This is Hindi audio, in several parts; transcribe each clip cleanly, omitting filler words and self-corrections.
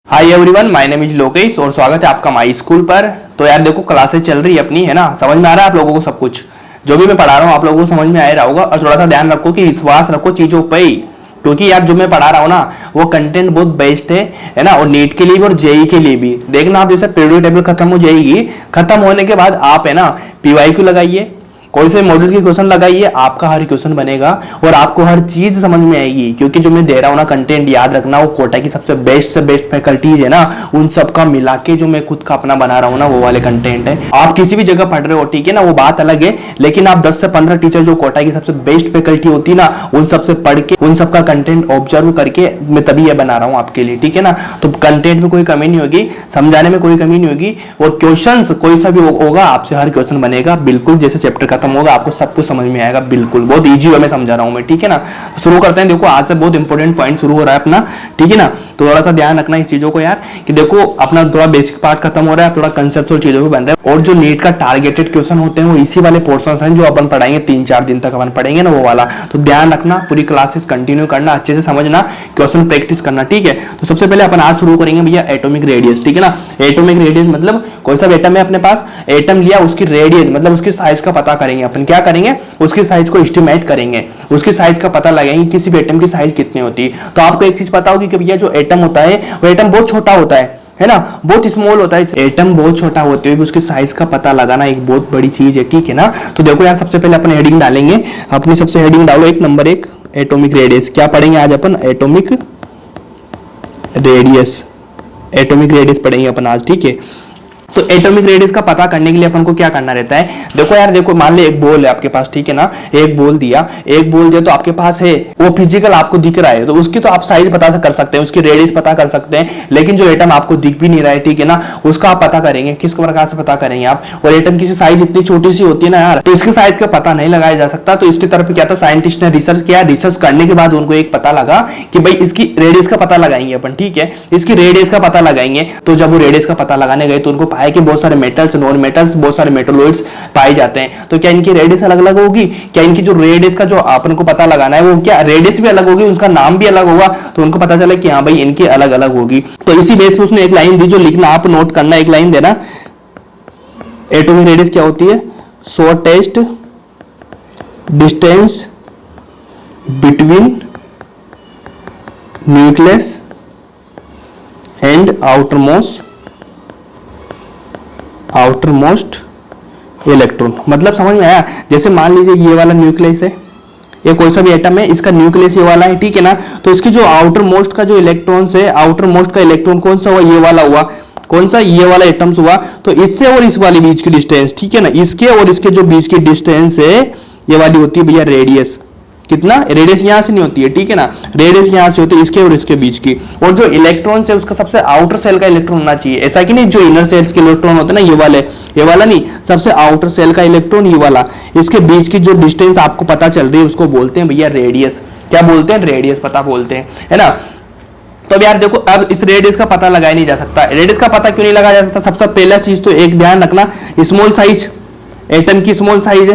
Hi everyone, my name is Lokesh और स्वागत है आपका माई स्कूल पर। तो यार देखो, क्लासेस चल रही है अपनी, है ना। समझ में आ रहा है आप लोगों को सब कुछ जो भी मैं पढ़ा रहा हूँ, आप लोगों को समझ में आ रहा होगा। और थोड़ा सा ध्यान रखो कि विश्वास रखो चीजों पे ही, क्योंकि यार जो मैं पढ़ा रहा हूँ ना वो कंटेंट बहुत बेस्ट है ना। और नीट के लिए भी और जेई के लिए भी। देखना आप, जैसे पीरियड टेबल खत्म हो जाएगी, खत्म होने के बाद आप है ना पीवाईक्यू लगाइए, कोई से मॉडल की क्वेश्चन लगाइए, आपका हर क्वेश्चन बनेगा और आपको हर चीज समझ में आएगी। क्योंकि जो मैं दे रहा हूँ ना कंटेंट, याद रखना वो कोटा की सबसे बेस्ट फैकल्टीज है ना, उन सबका मिला के जो मैं खुद का अपना बना रहा हूँ ना, वो वाले कंटेंट है। आप किसी भी जगह पढ़ रहे हो, ठीक है ना, वो बात अलग है, लेकिन आप 10 से 15 टीचर जो कोटा की सबसे बेस्ट फैकल्टी होती है ना, उन सबसे पढ़ के उन सबका कंटेंट ऑब्जर्व करके मैं तभी ये बना रहा हूँ आपके लिए, ठीक है ना। तो कंटेंट में कोई कमी नहीं होगी, समझाने में कोई कमी नहीं होगी, और क्वेश्चन कोई सा भी होगा आपसे हर क्वेश्चन बनेगा बिल्कुल। जैसे चैप्टर खत्म होगा आपको सब कुछ समझ में आएगा, बिल्कुल बहुत इजी वे में समझा रहा हूं मैं, ठीक है ना। तो शुरू करते हैं। देखो आज से बहुत इंपॉर्टेंट पॉइंट शुरू हो रहा है अपना, ठीक है ना। तो थोड़ा सा ध्यान रखना इस चीजों को यार, कि देखो अपना थोड़ा बेसिक पार्ट खत्म हो रहा है, थोड़ा कंसेप्चुअल चीजों में बन रहा है। और जो नीट का टारगेटेड क्वेश्चन होते हैं वो इसी वाले पोर्शन हैं जो अपन पढ़ाएंगे, 3-4 दिन तक अपन पढ़ेंगे ना, वो वाला। तो ध्यान रखना, पूरी क्लासेस कंटिन्यू करना, अच्छे से समझना, क्वेश्चन प्रैक्टिस करना, ठीक है। तो सबसे पहले अपन आज शुरू करेंगे भैया एटॉमिक रेडियस, ठीक है ना। एटॉमिक रेडियस मतलब कोई सा एटम है अपने पास, एटम लिया, उसकी रेडियस मतलब उसकी साइज का पता करेंगे अपन। क्या करेंगे? उसकी साइज को एस्टिमेट करेंगे, उसकी साइज का पता लगाएंगे किसी भी एटम की साइज कितनी होती है। तो आपको एक चीज पता होगी कि भैया जो एटम होता है वो एटम बहुत छोटा होता है ना, बहुत स्मॉल होता है। एटम बहुत छोटा होते हुए उसकी साइज का पता लगाना एक बहुत बड़ी चीज है, ठीक है ना। तो देखो यार, सबसे पहले अपन हेडिंग डालेंगे, अपनी सबसे हेडिंग डालो 1 नंबर 1 एटॉमिक रेडियस। क्या पढ़ेंगे आज अपन? एटॉमिक रेडियस, एटॉमिक रेडियस पढ़ेंगे अपन आज, ठीक है। तो एटॉमिक रेडियस का पता करने के लिए अपन को क्या करना रहता है? देखो यार, देखो मान ले एक बॉल है आपके पास, ठीक है ना, एक बॉल दिया तो आपके पास है, वो फिजिकल आपको दिख रहा है, तो उसकी तो आप साइज पता कर सकते हैं, उसकी रेडियस पता कर सकते हैं। लेकिन जो एटम आपको दिख भी नहीं रहा है, ठीक है ना, उसका आप पता करेंगे। किस प्रकार से पता करेंगे आप? और एटम की साइज इतनी छोटी सी होती है ना यार, तो इसकी साइज का पता नहीं लगाया जा सकता। तो इसकी तरफ क्या था, साइंटिस्ट ने रिसर्च किया, रिसर्च करने के बाद उनको एक पता लगा कि भाई इसकी रेडियस का पता लगाएंगे अपन, ठीक है, इसकी रेडियस का पता लगाएंगे। तो जब वो रेडियस का पता लगाने गए तो उनको पाया कि बहुत सारे मेटल्स, नॉन मेटल्स, बहुत सारे मेटलोइड्स पाए जाते हैं। तो क्या इनकी रेडियस अलग अलग होगी? क्या इनकी जो रेडियस का जो अपन को पता लगाना है वो क्या रेडियस भी अलग होगी, उसका नाम भी अलग होगा? तो उनको पता चला कि हाँ भाई इनकी अलग अलग होगी। तो इसी बेस पे उसने एक लाइन दी, जो लिखना आप नोट करना, एक लाइन देना। एटॉमिक रेडियस क्या होती है? Shortest distance between nucleus and outermost electron. मतलब समझ में आया? जैसे मान लीजिए ये वाला न्यूक्लियस है, ये कोई सा भी एटम है, इसका न्यूक्लियस ये वाला है, ठीक है ना। तो इसकी जो आउटर मोस्ट का जो इलेक्ट्रॉन है, आउटर मोस्ट का इलेक्ट्रॉन कौन सा हुआ? ये वाला हुआ। कौन सा? ये वाला एटम्स हुआ। तो इससे और इस वाले बीच की डिस्टेंस, ठीक है ना, इसके और इसके जो बीच की डिस्टेंस है ये वाली होती है भैया रेडियस। कितना? रेडियस यहां से नहीं होती है, ठीक है ना, रेडियस यहां से होती है इसके और इसके बीच की। और जो इलेक्ट्रॉन है उसका सबसे आउटर सेल का इलेक्ट्रॉन होना चाहिए, ऐसा कि नहीं जो इनर सेल्स के इलेक्ट्रॉन होते हैं ना, ये वाला नहीं, सबसे आउटर सेल का इलेक्ट्रॉन ये वाला, इसके बीच की जो डिस्टेंस आपको पता चल रही है उसको बोलते हैं भैया रेडियस। क्या बोलते हैं? रेडियस पता बोलते हैं, है ना। तो अब यार देखो, अब इस रेडियस का पता लगाया नहीं जा सकता। रेडियस का पता क्यों नहीं लगाया जा सकता? सबसे पहला चीज तो एक ध्यान रखना, स्मॉल साइज, एटम की स्मॉल साइज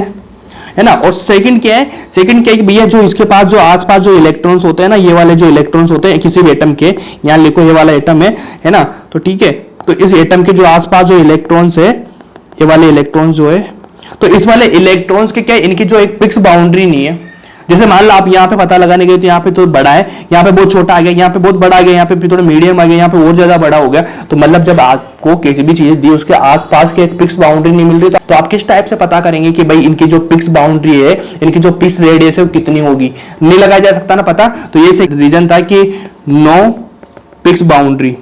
है ना। और सेकंड क्या है? सेकंड क्या है कि भैया जो इसके पास जो आसपास जो इलेक्ट्रॉन्स होते हैं ना, ये वाले जो इलेक्ट्रॉन्स होते हैं किसी भी एटम के, यहां लिखो ये वाला एटम है ना, तो ठीक है। तो इस एटम के जो आसपास जो इलेक्ट्रॉन्स है, ये वाले इलेक्ट्रॉन्स जो है, तो इस वाले इलेक्ट्रॉन्स के क्या है, इनकी जो एक फिक्स बाउंड्री नहीं है। जैसे मान लो आप यहाँ पे पता लगाने गए तो यहाँ पे तो बड़ा है, यहाँ पे बहुत छोटा आ गया, यहाँ पे बहुत बड़ा आ गया, यहाँ पे फिर थोड़ा मीडियम आ गया, यहाँ पे और ज्यादा बड़ा हो गया। तो मतलब जब आपको किसी भी चीज दी उसके आसपास की एक फिक्स बाउंड्री नहीं मिल रही, तो आप किस टाइप से पता करेंगे कि भाई इनकी जो फिक्स बाउंड्री है, इनकी जो फिक्स रेडियस है वो कितनी होगी? नहीं लगाया जा सकता ना पता। तो ये रीजन था कि नो फिक्स बाउंड्री,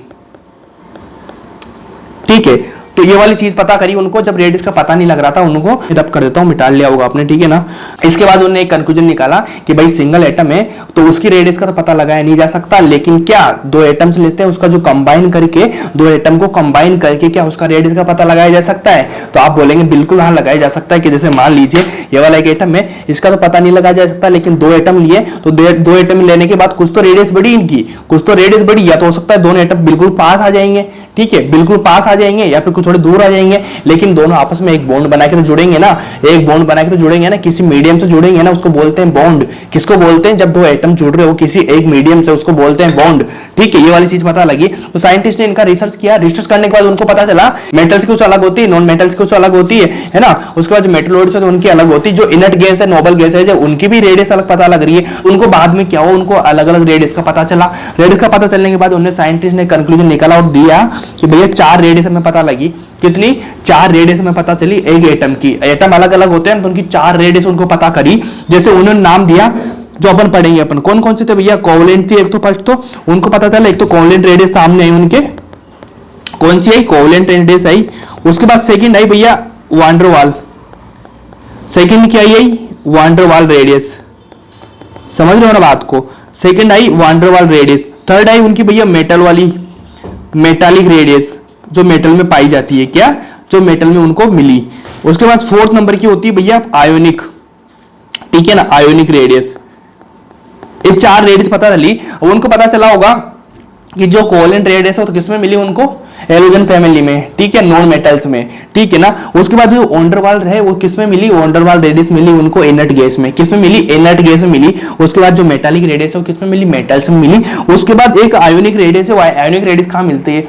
ठीक है। तो ये वाली चीज पता करी उनको, जब रेडियस का पता नहीं लग रहा था उनको, रब कर देता हूं, मिटा लिया होगा आपने, ठीक है ना। इसके बाद उन्होंने एक कंक्लूजन निकाला कि भाई सिंगल एटम है तो उसकी रेडियस का तो पता लगाया नहीं जा सकता, लेकिन क्या दो एटम्स लेते हैं, उसका जो कंबाइन करके, दो एटम को कंबाइन करके क्या उसका रेडियस का पता लगाया जा सकता है? तो आप बोलेंगे बिल्कुल हाँ लगाया जा सकता है। कि जैसे मान लीजिए ये वाला एक एटम है, इसका तो पता नहीं लगाया जा सकता, लेकिन दो एटम लिए तो दो एटम लेने के बाद कुछ तो रेडियस बढ़ी इनकी, कुछ तो रेडियस बढ़ी, या तो हो सकता है दोनों एटम बिल्कुल पास आ जाएंगे, ठीक है, बिल्कुल पास आ जाएंगे या फिर कुछ थोड़े दूर आ जाएंगे, लेकिन दोनों आपस में एक बॉन्ड बना के तो जुड़ेंगे ना, एक बॉन्ड बना के तो जुड़ेंगे ना, किसी मीडियम से जुड़ेंगे ना, उसको बोलते हैं बॉन्ड। किसको बोलते हैं? जब दो एटम जुड़ रहे हो किसी एक मीडियम से, उसको बोलते हैं बॉन्ड। ठीक है, ये वाली चीज पता लगी। तो साइंटिस्ट ने इनका रिसर्च किया, रिसर्च करने के बाद उनको पता चला मेटल्स कुछ अलग होती है, नॉन मेटल्स कुछ अलग होती है ना। उसके बाद जो मेटलॉइड्स है उनकी अलग होती है, जो इनर्ट गैस है, नोबल गैस है, जो उनकी भी रेडियस अलग पता लग रही है। उनको बाद में क्या हुआ, उनको अलग अलग रेडियस का पता चला। रेडियस का पता चलने के बाद उन्हें साइंटिस्ट ने कंक्लूजन निकाला और दिया कि भैया 4 रेडियस हमें पता लगी। कितनी? 4 रेडियस में पता चली एक एटम की। एटम अलग अलग होते हैं तो उनकी 4 रेडियस उनको पता करी। जैसे उन्होंने नाम दिया, जो अपन पढ़ेंगे अपन, कौन कौन से थे भैया? कोवलेंट थी एक तो, फर्स्ट तो उनको पता चला, एक तो कोवलेंट रेडियस सामने आई उनके, कौन सी आई? कोवलेंट रेडियस आई। उसके बाद सेकंड आई भैया वान डर वाल। सेकंड क्या आई? वान डर वाल रेडियस। समझ रहे हो ना बात को? सेकंड आई वान डर वाल रेडियस। थर्ड आई उनकी भैया मेटल वाली, मेटालिक रेडियस, जो मेटल में पाई जाती है। क्या? जो मेटल में उनको मिली। उसके बाद फोर्थ नंबर की होती है भैया आयोनिक, ठीक है ना, आयोनिक रेडियस। ये 4 रेडियस पता चली। उनको पता चला होगा कि जो कोवलेंट रेडियस है तो किसमें मिली उनको? हैलोजन फैमिली में, ठीक है, नॉन मेटल्स में, ठीक है ना। उसके बाद जो वान डर वाल है वो किसमें मिली? वान डर वाल रेडियस मिली उनको इनर्ट गैस में। किसमें मिली? इनर्ट गैस में मिली। उसके बाद जो मेटालिक रेडियस है वो किसमें मिली? मेटल्स में मिली। उसके बाद एक आयोनिक रेडियस है, वो आयोनिक रेडियस कहां मिलती है?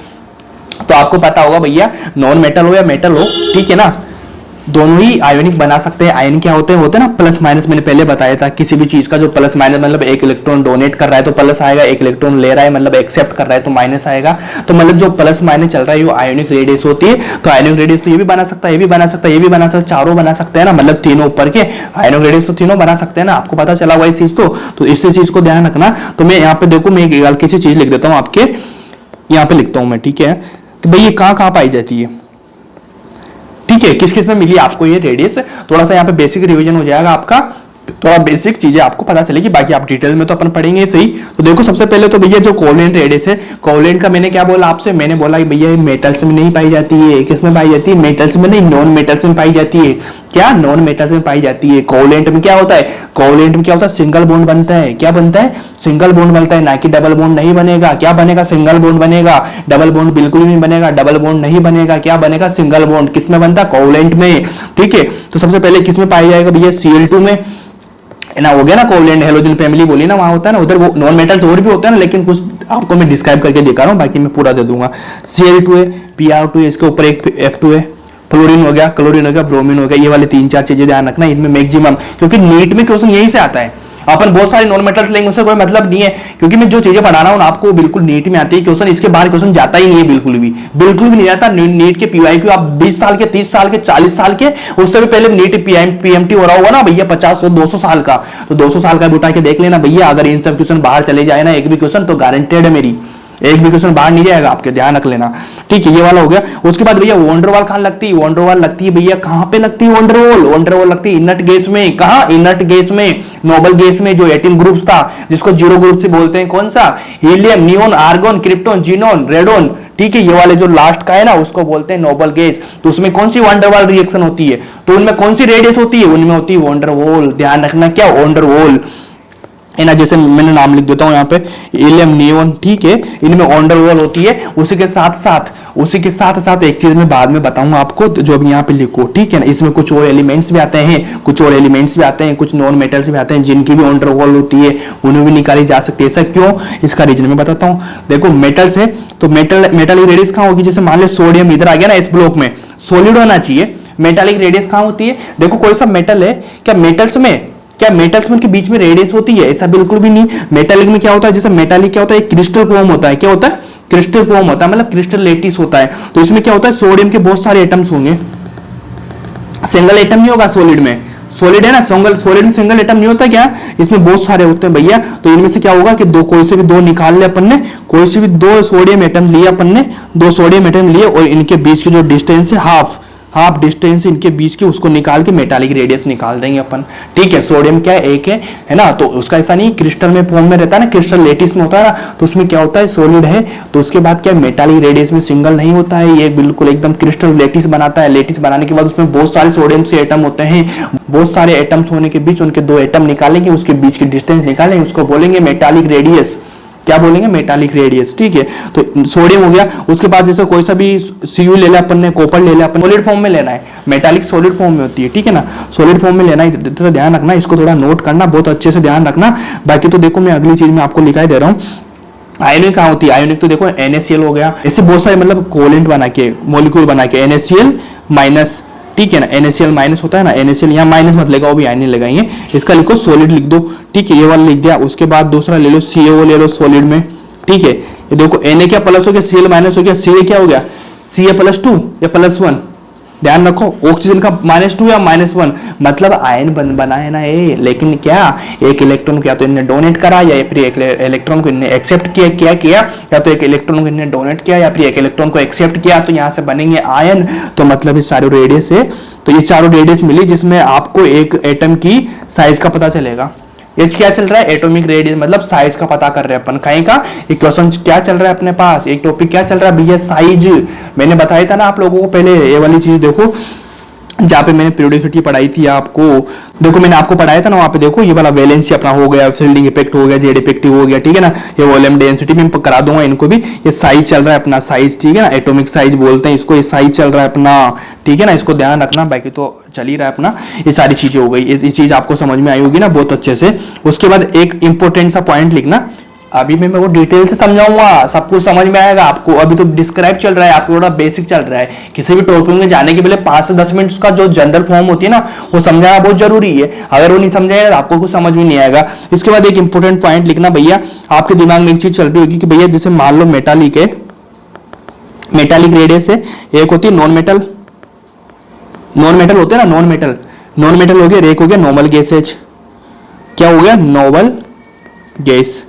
तो आपको पता होगा भैया, नॉन मेटल हो या मेटल हो, ठीक है ना, दोनों ही आयोनिक बना सकते हैं। आयन क्या होते हैं? होते हैं ना प्लस माइनस। मैंने पहले बताया था, किसी भी चीज का जो प्लस माइनस मतलब एक इलेक्ट्रॉन डोनेट कर रहा है तो प्लस आएगा, एक इलेक्ट्रॉन ले रहा है मतलब एक्सेप्ट कर रहा है तो माइनस आएगा। तो मतलब जो प्लस माइनस चल रहा है वो आयोनिक रेडियस होती है। तो आयोनिक रेडियस तो ये भी बना सकता है, ये भी बना सकता है, ये भी बना सकता है, चारों बना सकते हैं ना, मतलब तीनों ऊपर के आयोनिक रेडियस तो तीनों बना सकते हैं ना। आपको पता चला हुआ इस चीज तो इस चीज को ध्यान रखना। तो मैं यहाँ पे देखो, मैं एक हल्की सी चीज लिख देता हूँ आपके, यहाँ पे लिखता हूँ मैं, ठीक है, कि भाई ये कहाँ कहाँ पाई जाती है, ठीक है, किस किस में मिली आपको ये रेडियस। थोड़ा सा यहाँ पे बेसिक रिवीजन हो जाएगा आपका, थोड़ा बेसिक चीजें आपको पता चलेगी, बाकी आप डिटेल में तो अपन पढ़ेंगे सही। तो देखो सबसे पहले तो भैया जो कोवलेंट रेडियस है, कोवलेंट का मैंने क्या बोला आपसे? मैंने बोला कि भैया ये मेटल्स में नहीं पाई जाती है। किस में पाई जाती है? मेटल्स में नहीं, नॉन मेटल्स में पाई जाती है। क्या? नॉन मेटल्स में पाई जाती है। कोवलेंट में क्या होता है? कोवलेंट में क्या होता है? सिंगल बॉन्ड बनता है। क्या बनता है? सिंगल बॉन्ड बनता है, ना कि डबल बॉन्ड नहीं बनेगा। क्या बनेगा? सिंगल बॉन्ड बनेगा। डबल बॉन्ड बिल्कुल नहीं बनेगा, डबल बॉन्ड नहीं बनेगा। क्या बनेगा? Single bond. किस में बनता है? कोवलेंट में, ठीक है। तो सबसे पहले किस में पाया जाएगा भैया? Cl2 में, ना, हो गया ना। कोवलेंट हैलोजन फैमिली बोली ना, वहां होता है ना, उधर वो नॉन मेटल्स और भी होते हैं ना, लेकिन कुछ आपको मैं डिस्क्राइब करके दिखा रहा हूं, बाकी मैं पूरा दे दूंगा। Cl2 है, Pr2 है, इसके ऊपर एक F2 है, फ्लोरीन हो गया, क्लोरीन हो गया, ब्रोमीन हो गया। ये वाले 3-4 चीजें ध्यान रखना, इनमें मैक्सिमम, क्योंकि नीट में क्वेश्चन यही से आता है। अपन बहुत सारे नॉन मेटल्स लेंगे उससे कोई मतलब नहीं है, क्योंकि मैं जो चीजें पढ़ा रहा हूं आपको बिल्कुल नीट में आती है क्वेश्चन, इसके बाहर क्वेश्चन जाता ही नहीं है, बिल्कुल भी नहीं जाता। नीट के पीवाईक्यू आप 20 साल के, 30 साल के, 40 साल के, उससे भी पहले नीट पीएमटी हो रहा होगा ना भैया 50 200 साल का, तो 200 साल का उठा के देख लेना भैया। अगर इन सब क्वेश्चन बाहर चले जाए ना, एक भी क्वेश्चन, तो गारंटेड है मेरी, एक भी क्वेश्चन बाहर नहीं जाएगा आपके, ध्यान रख लेना, ठीक है। ये वाला हो गया। उसके बाद भैया वान डर वाल कहां लगती है? वान डर वाल लगती है भैया, कहां पे लगती है वान डर वाल? वान डर वाल लगती है इनर्ट गैस में। कहां? इनर्ट गैस में, नोबल गैस में, जो एटम ग्रुप्स था जिसको जीरो ग्रुप से बोलते हैं, कौन सा? Helium, neon, argon, krypton, xenon, radon, ठीक है। ये वाले जो लास्ट का है ना, उसको बोलते हैं नोबल गैस। तो उसमें कौन सी वान डर वाल रिएक्शन होती है? तो उनमें कौन सी रेडियस होती है? उनमें होती है वान डर वाल। ध्यान रखना, क्या? वान डर वाल है ना। जैसे मैंने नाम लिख देता हूं यहाँ पे, हीलियम, नियोन, ठीक है, इनमें वान डर वाल होती है। उसी के साथ साथ एक चीज मैं बाद में बताऊंगा आपको, जो अभी यहाँ पे लिखो, ठीक है ना। इसमें कुछ और एलिमेंट्स भी आते हैं, कुछ नॉन मेटल्स भी आते हैं जिनकी भी वान डर वाल होती है, उन्हें भी निकाली जा सकती है। ऐसा क्यों? इसका रीजन मैं बताता हूँ। देखो मेटल्स है तो मेटालिक रेडियस कहाँ होगी? जैसे मान लो सोडियम इधर आ गया ना, इस ब्लॉक में सॉलिड होना चाहिए, मेटालिक रेडियस कहाँ होती है? देखो कोई सा मेटल है, क्या मेटल्स में उनके बीच में रेडियस होती है? ऐसा बिल्कुल भी नहीं। मेटालिक में क्या होता है? जैसे मेटालिक क्या होता है? क्रिस्टल फॉर्म होता है। क्या होता है? क्रिस्टल फॉर्म होता है, मतलब क्रिस्टल लेटिस होता है। तो इसमें क्या होता है? सोडियम के बहुत सारे एटम्स होंगे, सिंगल एटम नहीं होगा सॉलिड में। सॉलिड है ना, सॉलिड में सिंगल एटम नहीं होता क्या? इसमें बहुत सारे होते हैं भैया। तो इनमें से क्या होगा कि कोई से भी दो निकाल ले अपन ने, कोई से भी 2 सोडियम एटम लिए अपन ने, 2 सोडियम एटम लिए, और इनके बीच की जो डिस्टेंस है हाफ डिस्टेंस इनके बीच की, उसको निकाल के मेटालिक रेडियस निकाल देंगे अपन, ठीक है। सोडियम क्या है? एक है ना, तो उसका ऐसा नहीं क्रिस्टल में फॉर्म में रहता है ना, क्रिस्टल लेटिस में होता है ना, तो उसमें क्या होता है? सॉलिड है, तो उसके बाद क्या मेटालिक रेडियस में सिंगल नहीं होता है, ये बिल्कुल एकदम क्रिस्टल लेटिस बनाता है। लेटिस बनाने के बाद उसमें बहुत सारे सोडियम से एटम होते हैं, बहुत सारे एटम्स होने के बीच उनके 2 एटम निकालेंगे, उसके बीच की डिस्टेंस निकालेंगे, उसको बोलेंगे मेटालिक रेडियस, क्या बोलेंगे, मेटालिक रेडियस। ठीक है, तो सोडियम हो गया। उसके बाद जैसे कोई सा भी Cu ले लिया अपन ने, कॉपर ले लिया अपन, सॉलिड फॉर्म में लेना है, मेटालिक सॉलिड फॉर्म में होती है। ठीक है ना, सॉलिड फॉर्म में लेना है, तो ध्यान रखना, इसको थोड़ा नोट करना, बहुत अच्छे से ध्यान रखना। बाकी तो देखो मैं अगली चीज में आपको लिखा दे रहा हूँ। आयोनिक कहाँ होती है, आयोनिक तो देखो NaCl हो गया, ऐसे बहुत सारे मतलब कोवेलेंट बना के, मॉलिक्यूल बना के, NaCl माइनस, ठीक है ना, NaCl माइनस होता है ना, NaCl यहाँ माइनस मत लेगा, वो भी आयन लगाएंगे, इसका लिखो सॉलिड लिख दो। ठीक है, ये वाला लिख दिया। उसके बाद दूसरा ले लो CaO ले लो सॉलिड में। ठीक है, ये देखो Na क्या प्लस हो गया, Cl माइनस हो गया, Ca क्या हो गया, Ca+2 या +1, ध्यान रखो, ऑक्सीजन का -2 या -1, मतलब आयन बना है ना ये, लेकिन क्या एक इलेक्ट्रॉन को या तो इन्हें डोनेट करा या फिर एक इलेक्ट्रॉन को इन्हें एक्सेप्ट किया या तो एक इलेक्ट्रॉन को इन्हें डोनेट किया या फिर एक इलेक्ट्रॉन को एक्सेप्ट किया, तो यहाँ से बनेंगे आयन। तो मतलब ये चारों रेडियस है, तो ये चारों रेडियस मिली जिसमें आपको एक एटम की साइज का पता चलेगा। एच क्या चल रहा है, एटॉमिक रेडियस, मतलब साइज का पता कर रहे हैं अपन कहीं का। एक क्वेश्चन क्या चल रहा है अपने पास, एक टॉपिक क्या चल रहा है भैया, साइज। मैंने बताया था ना आप लोगों को पहले, ये वाली चीज देखो जहाँ पे मैंने पीरियोडिसिटी पढ़ाई थी आपको, देखो मैंने आपको पढ़ाया था ना, वहाँ पे देखो ये वाला वैलेंसी अपना हो गया, शिल्डिंग इफेक्ट हो गया, जेड इफेक्टिव हो गया। ठीक है ना, ये वॉल्यूम डेंसिटी में करा दूंगा इनको भी। ये साइज चल रहा है अपना, साइज, ठीक है ना, एटॉमिक साइज बोलते हैं इसको, ये साइज चल रहा है अपना। ठीक है ना, इसको ध्यान रखना, बाकी तो चल ही रहा है अपना। ये सारी चीजें हो गई, ये चीज आपको समझ में आई होगी ना बहुत अच्छे से। उसके बाद एक इंपॉर्टेंट सा पॉइंट लिखना, अभी मैं वो डिटेल से समझाऊंगा, सब कुछ समझ में आएगा आपको। अभी तो डिस्क्राइब चल रहा है, आपको थोड़ा बेसिक चल रहा है। किसी भी टॉपिक में जाने के पहले 5 से 10 मिनट का जो जनरल फॉर्म होती है ना, वो समझाना बहुत जरूरी है। अगर वो नहीं समझाएगा तो आपको कुछ समझ में नहीं आएगा। इसके बाद एक इंपॉर्टेंट पॉइंट लिखना भैया, आपके दिमाग में एक चीज चल रही होगी कि भैया जैसे मान लो मेटालिक है, मेटालिक रेडियस है, एक होती है नॉन मेटल, नॉन मेटल होते हैं ना, नॉन मेटल, नॉन मेटल हो गया, एक हो गया नॉर्मल गैसेज। क्या हो गया, नोबल गैस।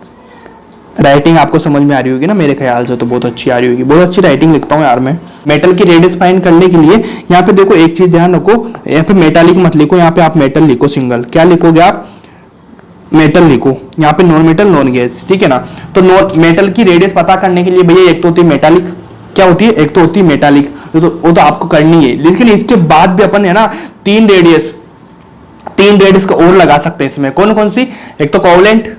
राइटिंग आपको समझ में आ रही होगी ना मेरे ख्याल से, तो बहुत अच्छी आ रही होगी, बहुत अच्छी राइटिंग लिखता हूँ यार मैं। मेटल की रेडियस फाइंड करने के लिए यहाँ पे देखो एक चीज ध्यान रखो, यहाँ पे मेटालिक मत लिखो, यहाँ पे आप मेटल लिखो सिंगल। क्या लिखोगे आप, मेटल लिखो, यहाँ पे नॉन मेटल नॉन गैस। ठीक है ना, तो नॉन मेटल की रेडियस पता करने के लिए भैया एक तो होती है मेटालिक, क्या होती है, एक तो होती है मेटालिक, वो तो आपको करनी है। लेकिन इसके बाद भी अपन है ना तीन रेडियस को और लगा सकते हैं इसमें। कौन कौन सी, एक तो कोवेलेंट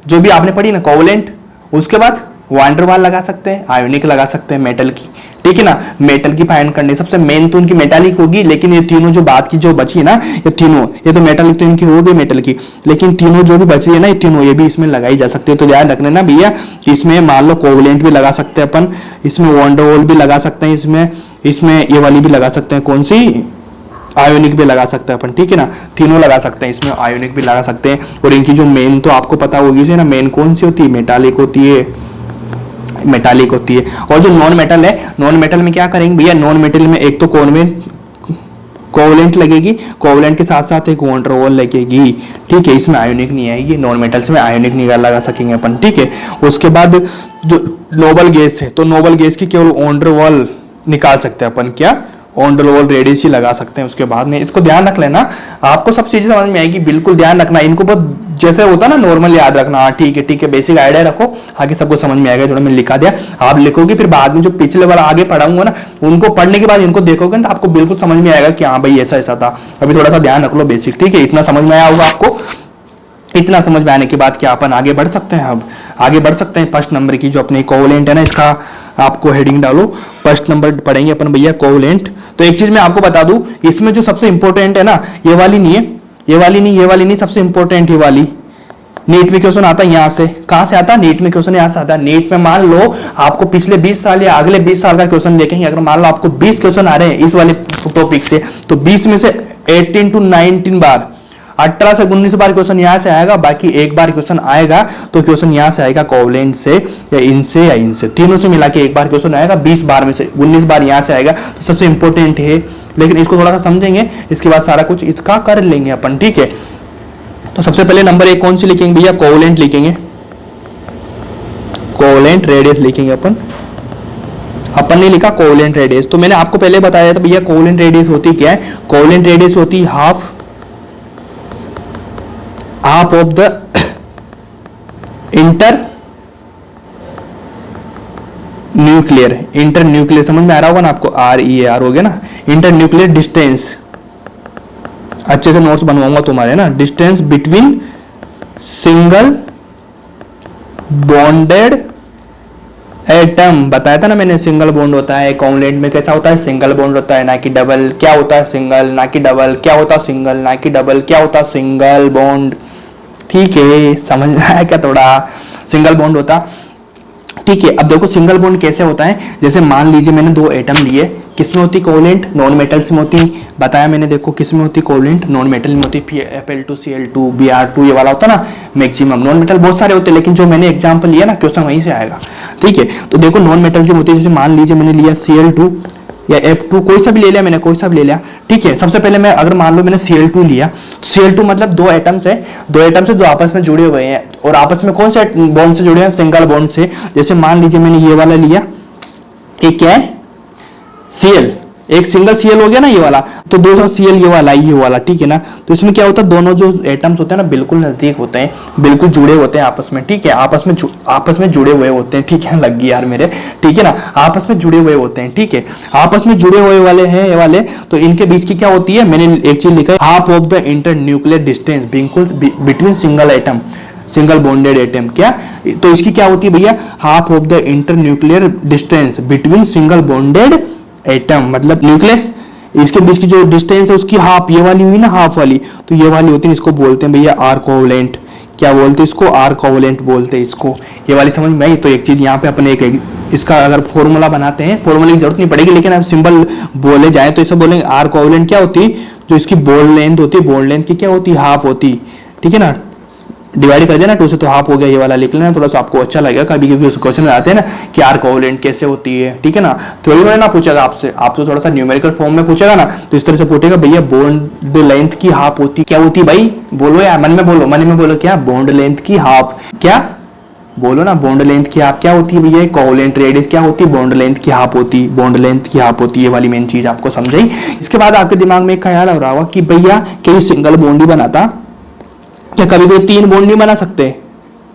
जो भी आपने पढ़ी ना, कोवेलेंट, उसके बाद वान डेर वाल लगा सकते हैं, आयोनिक लगा सकते हैं मेटल की। ठीक है ना, मेटल की फाइंड करनी सबसे मेन तो उनकी मेटालिक होगी, लेकिन ये तीनों जो बात की जो बची है ना, ये तीनों, ये तो मेटालिक तो इनकी हो गई मेटल की, लेकिन तीनों जो भी बची है ना, ये तीनों ये भी इसमें लगाई जा सकती है। तो ध्यान रखना ना भैया कि इसमें मान लो कोवेलेंट भी लगा सकते हैं अपन, इसमें वान डेर वाल भी लगा सकते हैं, इसमें ये वाली भी लगा सकते हैं, कौन सी, आयोनिक भी लगा सकते हैं अपन। ठीक है ना, तीनों लगा सकते हैं, इसमें आयोनिक भी लगा सकते हैं। और इनकी जो मेन तो आपको पता होगी से ना, मेन कौन सी होती है, मेटालिक होती है, मेटालिक होती है। और जो नॉन मेटल है, नॉन मेटल में क्या करेंगे भैया, नॉन मेटल में एक तो कोवेलेंट लगेगी, कोवेलेंट के साथ साथ एक वान डेर वाल लगेगी। ठीक है, इसमें आयोनिक नहीं आएगी, नॉन मेटल्स में आयोनिक नहीं लगा सकेंगे अपन। ठीक है, उसके बाद जो नोबल गैस है, तो नोबल गैस की केवल वान डेर वाल निकाल सकते हैं अपन, क्या, ऑन डेर वाल रेडियस ही लगा सकते हैं। उसके बाद में इसको ध्यान रख लेना, आपको सब चीजें समझ में आएगी, बिल्कुल ध्यान रखना इनको, बहुत जैसे होता ना नॉर्मल याद रखना। ठीक है, बेसिक आइडिया रखो, आगे सबको समझ में आएगा। जो मैंने लिखा दिया आप लिखोगे, फिर बाद में जो पिछले वाला आगे पढ़ाऊंगा ना, उनको पढ़ने के बाद इनको देखोगे ना, आपको बिल्कुल समझ में आएगा कि हाँ भाई ऐसा ऐसा था। अभी थोड़ा सा ध्यान रख लो बेसिक। ठीक है, इतना समझ में आया होगा आपको। इतना समझ में आने के बाद क्या अपन आगे बढ़ सकते हैं, अब आगे बढ़ सकते हैं। फर्स्ट नंबर की जो अपने कोवेलेंट है ना, इसका आपको हेडिंग डालो, फर्स्ट नंबर पढ़ेंगे अपन भैया कोवेलेंट। तो एक चीज मैं आपको बता दूं, इसमें जो सबसे इंपॉर्टेंट है ना, ये वाली नहीं है, ये वाली नहीं, सबसे इंपॉर्टेंट ये वाली। नीट में क्वेश्चन आता है यहाँ से, कहां से आता है, नीट में क्वेश्चन यहाँ से आता है। नीट में मान लो आपको पिछले 20 साल या अगले 20 साल का क्वेश्चन देखेंगे, अगर मान लो आपको 20 क्वेश्चन आ रहे हैं इस वाले टॉपिक से, तो 20 में से 18 to 19 बार, 18 से 19 बार क्वेश्चन यहाँ से आएगा, बाकी एक बार क्वेश्चन आएगा तो क्वेश्चन यहाँ से आएगा कोवेलेंट से या इनसे, तीनों से मिला के एक बार क्वेश्चन आएगा। 20 बार में से 19 बार यहाँ से आएगा, तो सबसे इंपॉर्टेंट है। लेकिन इसको थोड़ा सा समझेंगे, इसके बाद सारा कुछ इसका कर लेंगे अपन। ठीक है, तो सबसे पहले नंबर 1 कौन सी लिखेंगे भैया, कोवेलेंट लिखेंगे, कोवेलेंट रेडियस लिखेंगे अपन ने लिखा कोवेलेंट रेडियस। तो मैंने आपको पहले बताया था भैया कोवेलेंट रेडियस होती क्या है, कोवेलेंट रेडियस होती half of the inter nuclear, समझ में आ रहा होगा ना आपको, REAR हो गया ना, इंटर न्यूक्लियर डिस्टेंस। अच्छे से नोट्स बनवाऊंगा तुम्हारे ना, distance between single bonded atom बताया था ना मैंने, सिंगल बॉन्ड होता है, कोवलेंट में कैसा होता है, सिंगल बॉन्ड होता है, ना कि डबल। क्या होता है, सिंगल, ना कि डबल। क्या होता है, सिंगल, ना कि डबल। क्या होता है, सिंगल बॉन्ड। ठीक है, समझ में आया क्या, थोड़ा सिंगल बॉन्ड होता। ठीक है, अब देखो सिंगल बॉन्ड कैसे होता है। जैसे मान लीजिए मैंने दो एटम लिए, किसमें होती कोवलेंट, नॉन मेटल्स में होती। बताया मैंने, देखो किसमें होती कोवलेंट, नॉन मेटल में होती। Fl2Cl2 Br2 ये वाला होता ना मैक्सिमम। नॉन मेटल बहुत सारे होते हैं, लेकिन जो मैंने एग्जांपल लिया ना क्वेश्चन वहीं से आएगा। ठीक है, तो देखो नॉन मेटल में होती है। जैसे मान लीजिए मैंने लिया Cl2 या F2, कोई सा भी ले लिया मैंने, कोई सा भी ले लिया। ठीक है, सबसे पहले मैं अगर मान लो मैंने Cl2 लिया, Cl2 मतलब दो एटम्स है, दो एटम्स है जो आपस में जुड़े हुए हैं, और आपस में कौन से बॉन्ड से जुड़े हैं, सिंगल बॉन्ड से। जैसे मान लीजिए मैंने ये वाला लिया, एक क्या है, Cl, एक सिंगल Cl हो गया ना ये वाला, तो दूसरा Cl ये वाला। ठीक है ना, तो इसमें क्या होता है, दोनों जो एटम्स होते हैं ना बिल्कुल नजदीक होते हैं, बिल्कुल जुड़े होते हैं आपस में। ठीक है, आपस में जुड़े हुए होते हैं। ठीक है, लग गई यार मेरे। ठीक है ना, आपस में जुड़े हुए होते हैं। ठीक है, आपस में जुड़े हुए वाले हैं ये वाले, तो इनके बीच की क्या होती है, मैंने एक चीज लिखा है, half of the inter nuclear distance between single atom, single bonded atom. क्या, तो इसकी क्या होती है भैया, half of the inter nuclear distance between single bonded atom, मतलब न्यूक्लियस, इसके बीच की जो डिस्टेंस है उसकी हाफ, ये वाली हुई ना हाफ वाली, तो ये वाली होती है, इसको बोलते हैं भैया आर कोवलेंट। क्या बोलते हैं इसको, आर कोवलेंट बोलते हैं इसको। ये वाली समझ में आई। तो एक चीज यहाँ पे अपने एक इसका अगर फॉर्मूला बनाते हैं, फॉर्मूले की जरूरत नहीं पड़ेगी, लेकिन अब सिंबल बोले जाए तो इसे बोलेंगे आर कोवलेंट। क्या होती, जो इसकी बॉन्ड लेंथ होती है, बॉन्ड लेंथ की क्या होती, हाफ होती। ठीक है ना, डिवाइड कर देना 2 से तो हाफ हो गया, ये वाला लिख लेना, थोड़ा सा आपको अच्छा लगेगा। कभी कभी उस क्वेश्चन में आते हैं ना कि आर कोवलेंट कैसे होती है। ठीक है ना, थ्योरी में ना पूछेगा आपसे, आपको थोड़ा सा न्यूमेरिकल फॉर्म में पूछेगा ना, तो इस तरह से पूछेगा भैया बॉन्ड लेंथ की हाफ होती, क्या होती भाई, बोलो यार, मन में बोलो क्या, बॉन्ड लेंथ की हाफ। क्या बोलो ना, बॉन्ड लेंथ की हाफ क्या होती है भैया, कोवलेंट रेडियस क्या होती है, बॉन्ड लेंथ की हाफ होती, बॉन्ड लेंथ की हाफ होती। ये वाली मेन चीज आपको समझाई। इसके बाद आपके दिमाग में एक ख्याल आ रहा होगा कि भैया क्या सिंगल बॉन्ड ही बनाता, क्या कभी कोई 3 बॉन्ड नहीं बना सकते,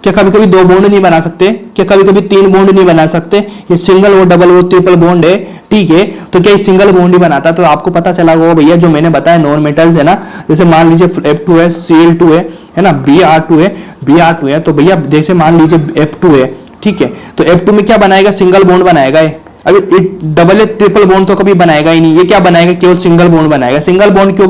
क्या कभी कभी 2 बॉन्ड नहीं बना सकते, क्या कभी कभी 3 बॉन्ड नहीं बना सकते। ये सिंगल और डबल और ट्रिपल बॉन्ड है। ठीक है, तो क्या सिंगल बॉन्ड ही बनाता, तो आपको पता चला होगा भैया जो मैंने बताया नॉन मेटल्स है ना, जैसे मान लीजिए F2 है, Cl2 है ना, Br2 है, तो भैया जैसे मान लीजिए F2 है। ठीक है, तो F2 में क्या बनाएगा, सिंगल बॉन्ड बनाएगा। अभी डबल ट्रिपल बॉन्ड तो कभी बनाएगा ही नहीं, ये क्या बनाएगा, केवल सिंगल बॉन्ड बनाएगा। सिंगल बॉन्ड क्यों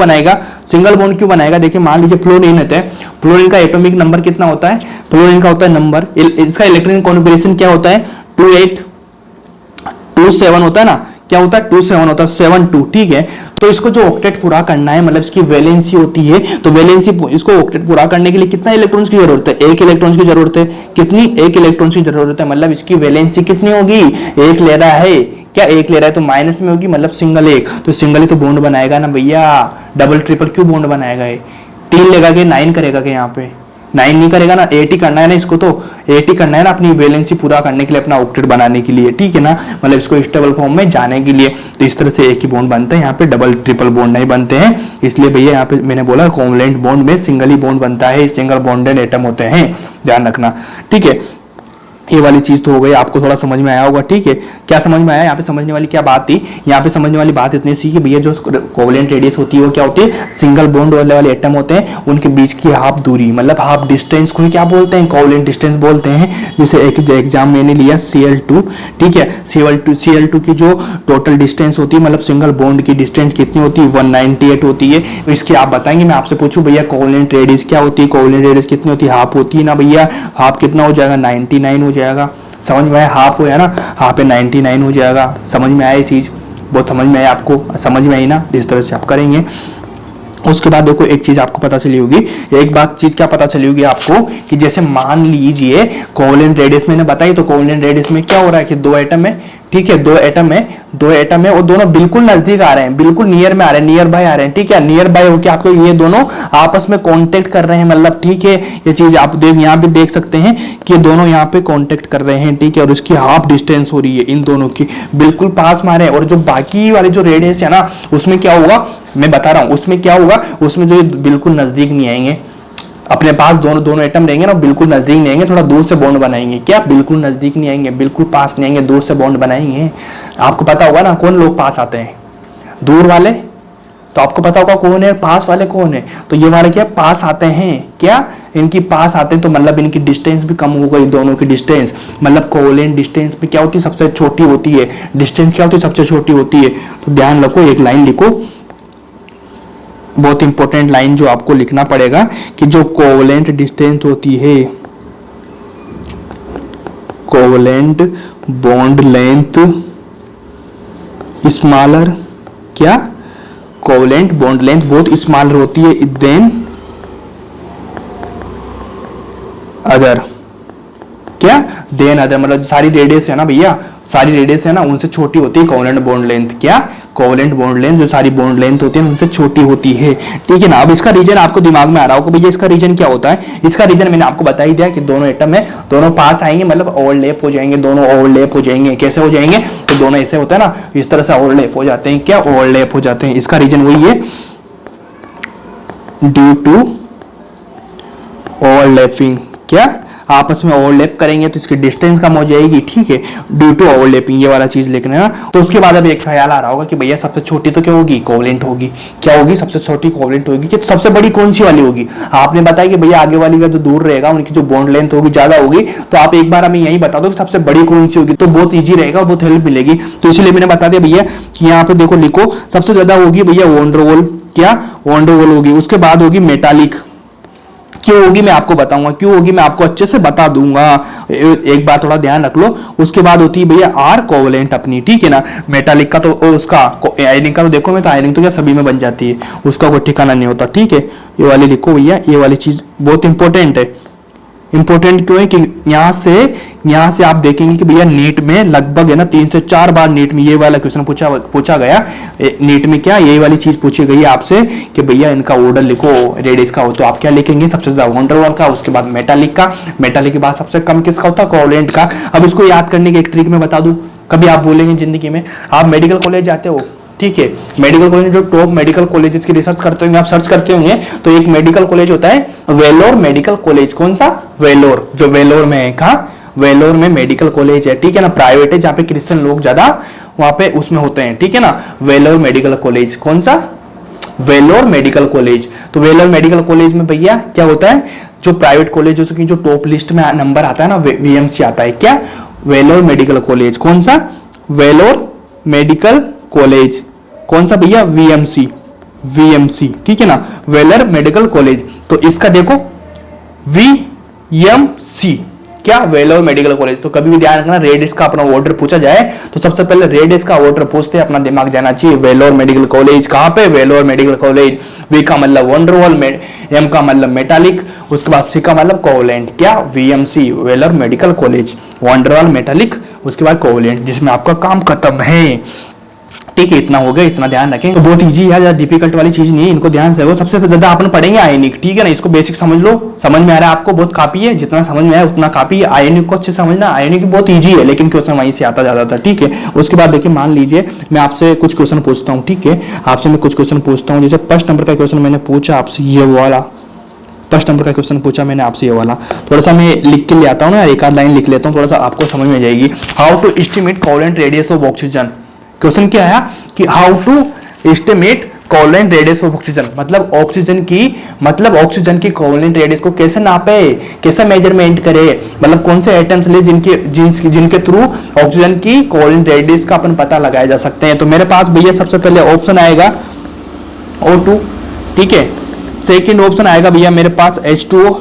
बनाएगा, देखिए मान लीजिए फ्लोरीन है, फ्लोरीन का एटॉमिक नंबर कितना होता है, फ्लोरीन का होता है नंबर, इसका इलेक्ट्रॉनिक कॉन्फिगरेशन क्या होता है, 2827 होता है ना, क्या होता है 27 होता है, 72। ठीक है, तो इसको जो ऑक्टेट पूरा करना है, मतलब इसकी वैलेंसी होती है, तो वैलेंसी इसको ऑक्टेट पूरा करने के लिए कितना इलेक्ट्रॉन्स की जरूरत है, 1 इलेक्ट्रॉन्स की जरूरत है। कितनी, 1 इलेक्ट्रॉन्स की जरूरत है, मतलब इसकी वैलेंसी कितनी होगी, 1 ले रहा है, क्या 1 ले रहा है तो माइनस में होगी, मतलब सिंगल 1, तो सिंगल ही तो बॉन्ड बनाएगा ना भैया। डबल ट्रिपल क्यों बॉन्ड बनाएगा, 3 लेगा के 9 करेगा के, यहाँ पे 9 नहीं करेगा ना, 8 ही करना है ना इसको, तो 8 ही करना है ना अपनी वैलेंसी पूरा करने के लिए, अपना ऑक्टेट बनाने के लिए। ठीक है ना, मतलब इसको स्टेबल फॉर्म में जाने के लिए, तो इस तरह से एक ही बॉन्ड बनते हैं, यहाँ पे डबल ट्रिपल बॉन्ड नहीं बनते हैं। इसलिए भैया यहाँ पे मैंने बोला कोवलेंट बॉन्ड में सिंगल ही बॉन्ड बनता है, सिंगल बॉन्डेड एटम होते हैं, ध्यान रखना। ठीक है, ये वाली चीज तो हो गई, आपको थोड़ा समझ में आया होगा। ठीक है, क्या समझ में आया, यहाँ पे समझने वाली क्या बात थी, यहाँ पे समझने वाली बात इतनी सी कि भैया जो कोवलेंट रेडियस होती है वो क्या होती है, सिंगल बॉन्ड वाले एटम होते हैं, उनके बीच की हाफ दूरी, मतलब हाफ डिस्टेंस को क्या बोलते हैं, कोवलेंट डिस्टेंस बोलते हैं। जैसे एक एग्जाम मैंने लिया Cl2, ठीक है, Cl2 की जो टोटल डिस्टेंस होती है, मतलब सिंगल बॉन्ड की डिस्टेंस कितनी होती है, 198 होती है। तो इसकी आप बताएंगे, मैं आपसे पूछूं भैया कोवलेंट रेडियस क्या होती है, कोवलेंट रेडियस कितनी होती है, हाफ होती है ना भैया, हाफ कितना हो जाएगा, 99 हो जाएगा। समझ में आया, हाफ है ना, हाफ पे 99 हो जाएगा। समझ में आया ये चीज, बहुत समझ में आया आपको, समझ में आई ना, इस तरह से आप करेंगे। उसके बाद देखो एक चीज आपको पता चली होगी, एक बात चीज क्या पता चली होगी आपको, कि जैसे मान लीजिए कोवलेंट रेडियस मैंने बताई, तो कोवलेंट रेडियस में क्या हो रहा है कि 2 एटम है। ठीक है, 2 एटम है और दोनों बिल्कुल नजदीक आ रहे हैं, बिल्कुल नियर में आ रहे हैं, नियर बाय आ रहे हैं। ठीक है, नियर बाय होकर आपको ये दोनों आपस में कांटेक्ट कर रहे हैं, मतलब ठीक है, ये चीज आप यहाँ पे देख सकते हैं कि ये दोनों यहाँ पे कांटेक्ट कर रहे हैं। ठीक है, और इसकी हाफ डिस्टेंस हो रही है इन दोनों की, बिल्कुल पास में आ रहे हैं। और जो बाकी वाले जो रेडियस है ना, उसमें क्या होगा, मैं बता रहा हूं, उसमें क्या होगा, उसमें जो बिल्कुल नजदीक नहीं आएंगे, अपने पास दोनों एटम रहेंगे ना, बिल्कुल नजदीक नहीं आएंगे, थोड़ा दूर से बॉन्ड बनाएंगे। क्या, बिल्कुल नजदीक नहीं आएंगे, बिल्कुल पास नहीं आएंगे, दूर से बॉन्ड बनाएंगे। आपको पता होगा ना कौन लोग पास आते हैं, दूर वाले, तो आपको पता होगा कौन है पास वाले, कौन है, तो ये वाले क्या पास आते हैं, क्या इनकी पास आते हैं, तो मतलब इनकी डिस्टेंस भी कम हो गई, दोनों की डिस्टेंस, मतलब कोवेलेंट डिस्टेंस में क्या होती है सबसे छोटी होती है, डिस्टेंस क्या होती है सबसे छोटी होती है। तो ध्यान रखो, एक लाइन लिखो, बहुत इंपॉर्टेंट लाइन जो आपको लिखना पड़ेगा कि जो कोवेलेंट डिस्टेंस होती है, कोवेलेंट बॉन्ड लेंथ स्मॉलर, क्या कोवेलेंट बॉन्ड लेंथ बहुत स्मॉलर होती है देन अदर, क्या देन अदर, मतलब सारी रेडियस है ना भैया, सारी रेडियस है ना उनसे छोटी होती है कोवेलेंट बॉन्ड लेंथ, क्या कोवेलेंट बॉन्ड लेंथ जो सारी बॉन्ड लेंथ होती है उनसे छोटी होती है, ठीक है ना। अब इसका रीजन आपको दिमाग में आ रहा होगा भैया इसका रीजन क्या होता है। इसका रीजन मैंने आपको बता ही दिया कि दोनों एटम है, दोनों पास आएंगे मतलब ओवरलैप हो जाएंगे, दोनों ओवरलैप हो जाएंगे, कैसे हो जाएंगे, तो दोनों ऐसे होता है ना, इस तरह से ओवरलैप हो जाते हैं, क्या ओवरलैप हो जाते हैं। इसका रीजन वही है, ड्यू टू ओवरलैपिंग, क्या आपस में ओवरलैप करेंगे तो इसकी डिस्टेंस कम हो जाएगी, ठीक है, ड्यू टू ओवरलैपिंग, ये वाला चीज लिखना है ना। तो उसके बाद अब एक ख्याल आ रहा होगा कि भैया सबसे छोटी तो क्या होगी कोवेलेंट होगी, क्या होगी सबसे छोटी कोवेलेंट होगी, कि सबसे बड़ी कौन सी वाली होगी। आपने बताया कि भैया आगे वाली का जो दूर रहेगा उनकी जो बॉन्ड लेंथ होगी ज्यादा होगी, तो आप एक बार हमें यही बता दो कि सबसे बड़ी कौन सी होगी, तो बहुत ईजी रहेगा, बहुत हेल्प मिलेगी। तो इसलिए मैंने बता दिया भैया कि यहाँ पे देखो लिखो, सबसे ज्यादा होगी भैया वॉन्डरवॉल, क्या वॉन्डरवॉल होगी, उसके बाद होगी मेटालिक, क्यों होगी मैं आपको बताऊंगा, क्यों होगी मैं आपको अच्छे से बता दूंगा, एक बार थोड़ा ध्यान रख लो। उसके बाद होती है भैया आर कोवेलेंट अपनी, ठीक है ना। मेटालिक का तो उसका आयनिक का तो देखो मैं तो आयनिक तो क्या सभी में बन जाती है, उसका कोई ठिकाना नहीं होता, ठीक है। ये वाली लिखो भैया, ये वाली चीज बहुत इंपॉर्टेंट है। इंपॉर्टेंट क्यों है कि यहां से आप देखेंगे कि भैया नीट में लगभग है ना 3 से 4 बार नीट में ये वाला क्वेश्चन पूछा गया, नीट में क्या यही वाली चीज पूछी गई है आपसे कि भैया इनका ऑर्डर लिखो रेडियस का हो, तो आप क्या लिखेंगे सबसे ज्यादा वॉन्डरवॉल का, उसके बाद मेटालिक का, मेटालिक के बाद सबसे कम किसका होता है कोवेलेंट का। अब इसको याद करने की एक ट्रिक मैं बता दूं, कभी आप बोलेंगे जिंदगी में, आप मेडिकल कॉलेज जाते हो, ठीक है, मेडिकल कॉलेज जो टॉप मेडिकल कॉलेजेस की रिसर्च करते होंगे, आप सर्च करते होंगे, तो एक मेडिकल कॉलेज होता है वेलोर मेडिकल कॉलेज, कौन सा वेलोर, जो वेलोर में है, कहाँ वेलोर में मेडिकल कॉलेज है, ठीक है ना, प्राइवेट है जहाँ पे क्रिश्चियन लोग ज्यादा वहां पे उसमें होते हैं, ठीक है ना, वेलोर मेडिकल कॉलेज, कौन सा वेलोर मेडिकल कॉलेज। तो वेलोर मेडिकल कॉलेज में भैया क्या होता है, जो प्राइवेट कॉलेज की जो टॉप लिस्ट में नंबर आता है ना वीएमसी आता है, क्या वेलोर मेडिकल कॉलेज, कौन सा वेलोर मेडिकल कॉलेज, कौन सा भैया वीएमसी, ठीक है ना, वेलर मेडिकल कॉलेज। तो इसका देखो वीएमसी, क्या वेलोर मेडिकल कॉलेज। तो कभी भी ध्यान रखना रेडियस का अपना ऑर्डर पूछा जाए तो सबसे पहले रेडियस का ऑर्डर पूछते अपना दिमाग जाना चाहिए, वेलोर मेडिकल कॉलेज कहां पे, वेलोर मेडिकल कॉलेज। वी का मतलब वॉन्डरवॉल, एम का मतलब मेटालिक, उसके बाद सी का मतलब कोवेलेंट, क्या VMC Vellore medical college, van der Waals metallic, उसके बाद कोवेलेंट, जिसमें आपका काम खत्म है, ठीक है। इतना हो गया, इतना ध्यान रखें, तो बहुत इजी है, डिफिकल्ट वाली चीज नहीं है, इनको ध्यान से सबसे ज्यादा अपन पढ़ेंगे आयनिक, ठीक है ना, इसको बेसिक समझ लो, समझ में आ रहा है आपको, बहुत काफी है, जितना समझ में आया उतना काफी है। आयनिक को अच्छे समझना, आयनिक बहुत इजी है लेकिन क्वेश्चन वहीं से आता जाता था, ठीक है। उसके बाद देखिए मान लीजिए मैं आपसे कुछ क्वेश्चन पूछता हूँ, ठीक है, आपसे मैं कुछ क्वेश्चन पूछता हूँ, जैसे फर्स्ट नंबर का क्वेश्चन मैंने पूछा आपसे ये वाला, फर्स्ट नंबर का क्वेश्चन पूछा मैंने आपसे ये वाला, थोड़ा सा मैं लिख के ले आता हूँ ना, एक आध लाइन लिख लेता हूँ, थोड़ा सा आपको समझ में जाएगी। How to estimate covalent radius of oxygen, question क्या है कि how to estimate covalent radius of oxygen, मतलब ऑक्सीजन की कोवेलेंट रेडियस को कैसे नापे, कैसे मेजरमेंट करे, मतलब कौन से एटम्स ले जिनके थ्रू ऑक्सीजन की कोवेलेंट रेडियस का अपन पता लगाया जा सकते हैं। तो मेरे पास भैया सबसे पहले ऑप्शन आएगा O2, ठीक है, सेकंड ऑप्शन आएगा भैया मेरे पास H2O,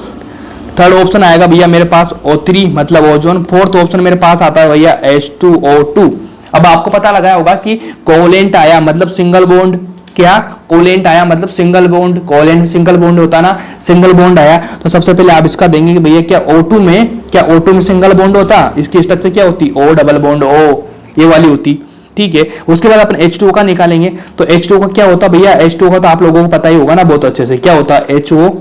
थर्ड ऑप्शन आएगा भैया मेरे पास O3 मतलब ओजोन, फोर्थ ऑप्शन मेरे पास आता है भैया H2O2। अब आपको पता लगाया होगा कि कोवेलेंट आया मतलब सिंगल बॉन्ड, क्या कोवेलेंट आया मतलब single bond, covalent single bond होता ना, सिंगल बॉन्ड आया तो सबसे पहले आप इसका देंगे कि भैया क्या O2 में सिंगल बॉन्ड होता, इसकी स्ट्रक्चर क्या होती, O डबल बॉन्ड O, ये वाली होती, ठीक है। उसके बाद अपन H2O का निकालेंगे, तो H2O का क्या होता भैया, H2O का तो आप लोगों को पता ही होगा ना बहुत अच्छे से, क्या होता HO,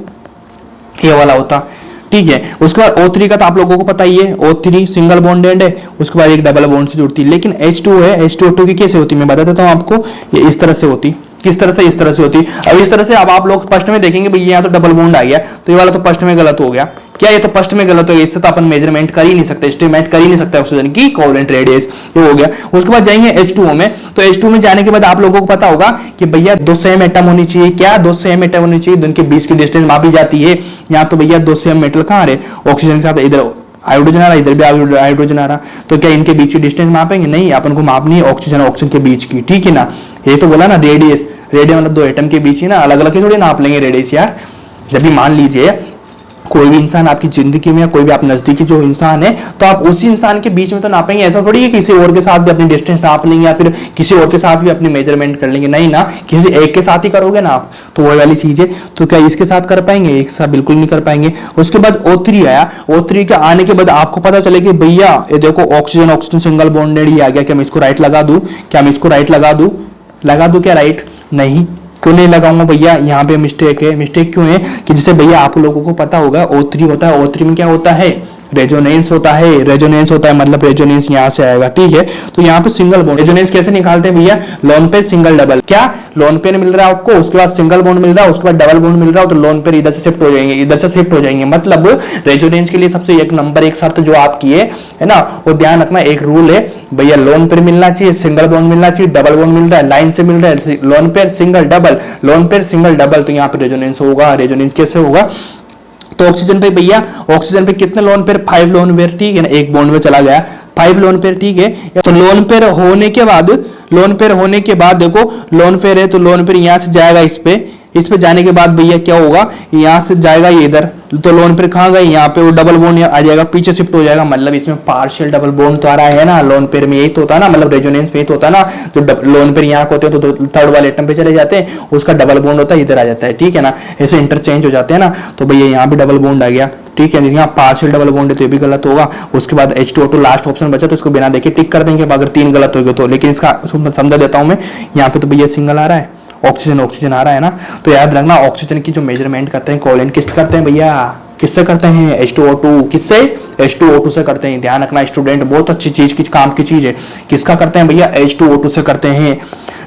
ये वाला होता, ठीक है। उसके बाद O3 का तो आप लोगों को पता ही है, O3 सिंगल बॉन्डेड है, उसके बाद एक डबल बॉन्ड से जुड़ती है, लेकिन H2O है, H2O2 की कैसे होती मैं बता देता हूँ आपको, ये इस तरह से होती, किस तरह से, इस तरह से होती। अब इस तरह से अब आप लोग फर्स्ट में देखेंगे भैया यहाँ तो डबल बॉन्ड आ गया, तो ये वाला तो फर्स्ट में गलत हो गया, क्या ये तो फर्स्ट में गलत हो गया, इससे तो अपन मेजरमेंट कर ही नहीं सकते, एस्टिमेट कर ही नहीं सकते ऑक्सीजन की कोवेलेंट रेडियस, ये हो गया। उसके बाद जाएंगे H2O में, तो H2O में जाने के बाद आप लोगों को पता होगा कि भैया 2 सेम एटम होनी चाहिए, क्या 2 सेम एटम होनी चाहिए, उनके बीच की डिस्टेंस मापी जाती है। यहाँ तो भैया 2 सेम मेटल कहाँ रहे, ऑक्सीजन के साथ इधर हाइड्रोजन आ रहा, इधर भी हाइड्रोजन आ रहा, तो क्या इनके बीच की डिस्टेंस मापेंगे, नहीं, अपन को मापनी है ऑक्सीजन ऑक्सीजन के बीच की, ठीक है ना। ये तो बोला ना रेडियस, रेडियस मतलब 2 एटम के बीच ही ना, अलग अलग थोड़ी नाप लेंगे रेडियस यार। जब भी मान लीजिए कोई भी इंसान आपकी जिंदगी में, कोई भी आप नजदीकी जो इंसान है, तो आप उसी इंसान के बीच में तो नापेंगे, ऐसा थोड़ी है किसी और के साथ भी अपनी डिस्टेंस नाप लेंगे या फिर किसी और के साथ भी अपनी मेजरमेंट कर लेंगे, नहीं ना, किसी एक के साथ ही करोगे ना आप, तो वही वाली चीज है। तो क्या इसके साथ कर पाएंगे, एक साथ बिल्कुल नहीं कर पाएंगे। उसके बाद O3 आया, O3 के आने के बाद आपको पता चले कि भैया ये देखो ऑक्सीजन ऑक्सीजन सिंगल बॉन्डेड ही आ गया, क्या मैं इसको राइट लगा दूं, क्या मैं इसको राइट लगा दूं क्या राइट, नहीं, क्यों नहीं लगाऊंगा भैया, यहाँ पे मिस्टेक है। मिस्टेक क्यों है कि जैसे भैया आप लोगों को पता होगा O3 होता है, O3 में क्या होता है, रेजोनेंस होता है, रेजोनेंस होता है मतलब रेजोनेंस यहाँ से आएगा, ठीक है। तो यहाँ पे सिंगल बॉन्ड, रेजोनेंस कैसे निकालते हैं भैया, लोन पेयर सिंगल डबल, क्या लोन पेयर मिल रहा है आपको, उसके बाद सिंगल बॉन्ड मिल रहा है, उसके बाद डबल बॉन्ड मिल रहा है, तो लोन पेयर इधर से शिफ्ट हो जाएंगे, इधर से शिफ्ट हो जाएंगे। मतलब रेजोनेंस के लिए सबसे एक नंबर एक शर्त जो आप किए है ना, वो ध्यान रखना, एक रूल है भैया, लोन पेयर मिलना चाहिए, सिंगल बॉन्ड मिलना चाहिए, डबल बॉन्ड मिल रहा है, लाइन से मिल रहा है, lone pair single double, lone pair single double, तो यहाँ पे रेजोनेंस होगा। रेजोनेंस कैसे होगा, तो ऑक्सीजन पे भैया, ऑक्सीजन पे कितने लोन पेयर, 5 लोन पेयर, ठीक है ना, एक बॉन्ड में चला गया 5 लोन पेयर, ठीक है। तो लोन पेयर होने के बाद, लोन पेयर होने के बाद देखो लोन पेयर है तो लोन पेयर यहां से जाएगा इस पे जाने के बाद भैया क्या होगा, यहां से जाएगा ये इधर, तो लोन पेयर कहां गए, यहाँ पे वो डबल बॉन्ड आ जाएगा, पीछे शिफ्ट हो जाएगा, मतलब इसमें पार्शियल डबल बॉन्ड तो आ रहा है ना, लोन पेयर में यही तो होता है ना, मतलब रेजोनेंस में यही तो होता है ना, तो लोन पेयर यहाँ होते हैं तो थर्ड वाले एटम पे चले जाते हैं, उसका डबल बॉन्ड होता है इधर आ जाता है, ठीक है ना, ऐसे इंटरचेंज हो जाते हैं ना। तो भैया यहाँ पे डबल बॉन्ड आ गया, ठीक है, यहाँ पार्शियल डबल बॉन्ड है तो ये भी गलत होगा। उसके बाद H2O2 लास्ट ऑप्शन बचा, तो इसको बिना देखे टिक कर देंगे अगर 3 गलत हो गए तो, लेकिन इसका समझा देता हूं मैं, यहाँ पे तो भैया सिंगल आ रहा है, ऑक्सीजन ऑक्सीजन आ रहा है ना, तो याद रखना ऑक्सीजन की जो मेजरमेंट करते हैं कोवेलेंट किससे करते हैं भैया, किससे करते हैं, H2O2, किससे, H2O2 से करते हैं। ध्यान रखना स्टूडेंट, बहुत अच्छी चीज की काम की चीज है, किसका करते हैं भैया, H2O2 से करते हैं।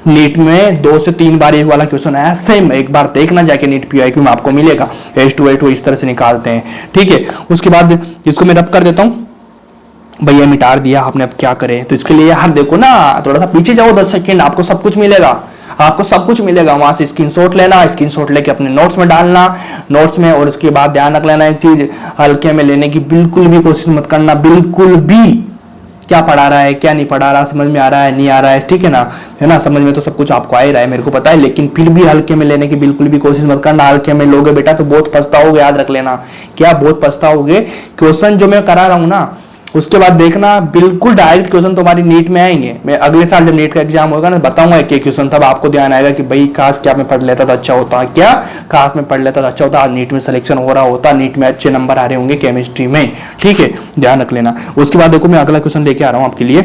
नीट में 2 से 3 बार एक वाला क्वेश्चन आया सेम, एक बार देखना जाके नीट PIQ में आपको मिलेगा, H2O2 इस तरह से निकालते हैं, ठीक है। उसके बाद इसको मैं रब कर देता हूँ, भैया मिटा दिया आपने, अब क्या करें, तो इसके लिए यार देखो ना, थोड़ा सा पीछे जाओ 10 सेकेंड, आपको सब कुछ मिलेगा, आपको सब कुछ मिलेगा, वहां से स्क्रीनशॉट लेना, स्क्रीनशॉट लेके अपने नोट्स में डालना, नोट्स में। और उसके बाद ध्यान रख लेना एक चीज, हल्के में लेने की बिल्कुल भी कोशिश मत करना, बिल्कुल भी, क्या पढ़ा रहा है क्या नहीं पढ़ा रहा, समझ में आ रहा है नहीं आ रहा है, ठीक है ना, है ना, समझ में तो सब कुछ आपको आ ही रहा है मेरे को पता है, लेकिन फिर भी हल्के में लेने की बिल्कुल भी कोशिश मत करना, हल्के में लोगे बेटा तो बहुत पछताओगे, याद रख लेना, क्या बहुत पछताओगे। क्वेश्चन जो मैं करा रहा हूं ना, उसके बाद देखना बिल्कुल डायरेक्ट क्वेश्चन तुम्हारी नीट में आएंगे। मैं अगले साल जब नीट का एग्जाम होगा ना, बताऊंगा एक एक क्वेश्चन, तब आपको ध्यान आएगा कि भाई काश क्या मैं पढ़ लेता तो अच्छा होता, क्या काश मैं पढ़ लेता तो अच्छा होता, आज नीट में सिलेक्शन हो रहा होता, नीट में अच्छे नंबर आ रहे होंगे केमिस्ट्री में, ठीक है, ध्यान रख लेना। उसके बाद देखो मैं अगला क्वेश्चन लेके आ रहा हूँ आपके लिए।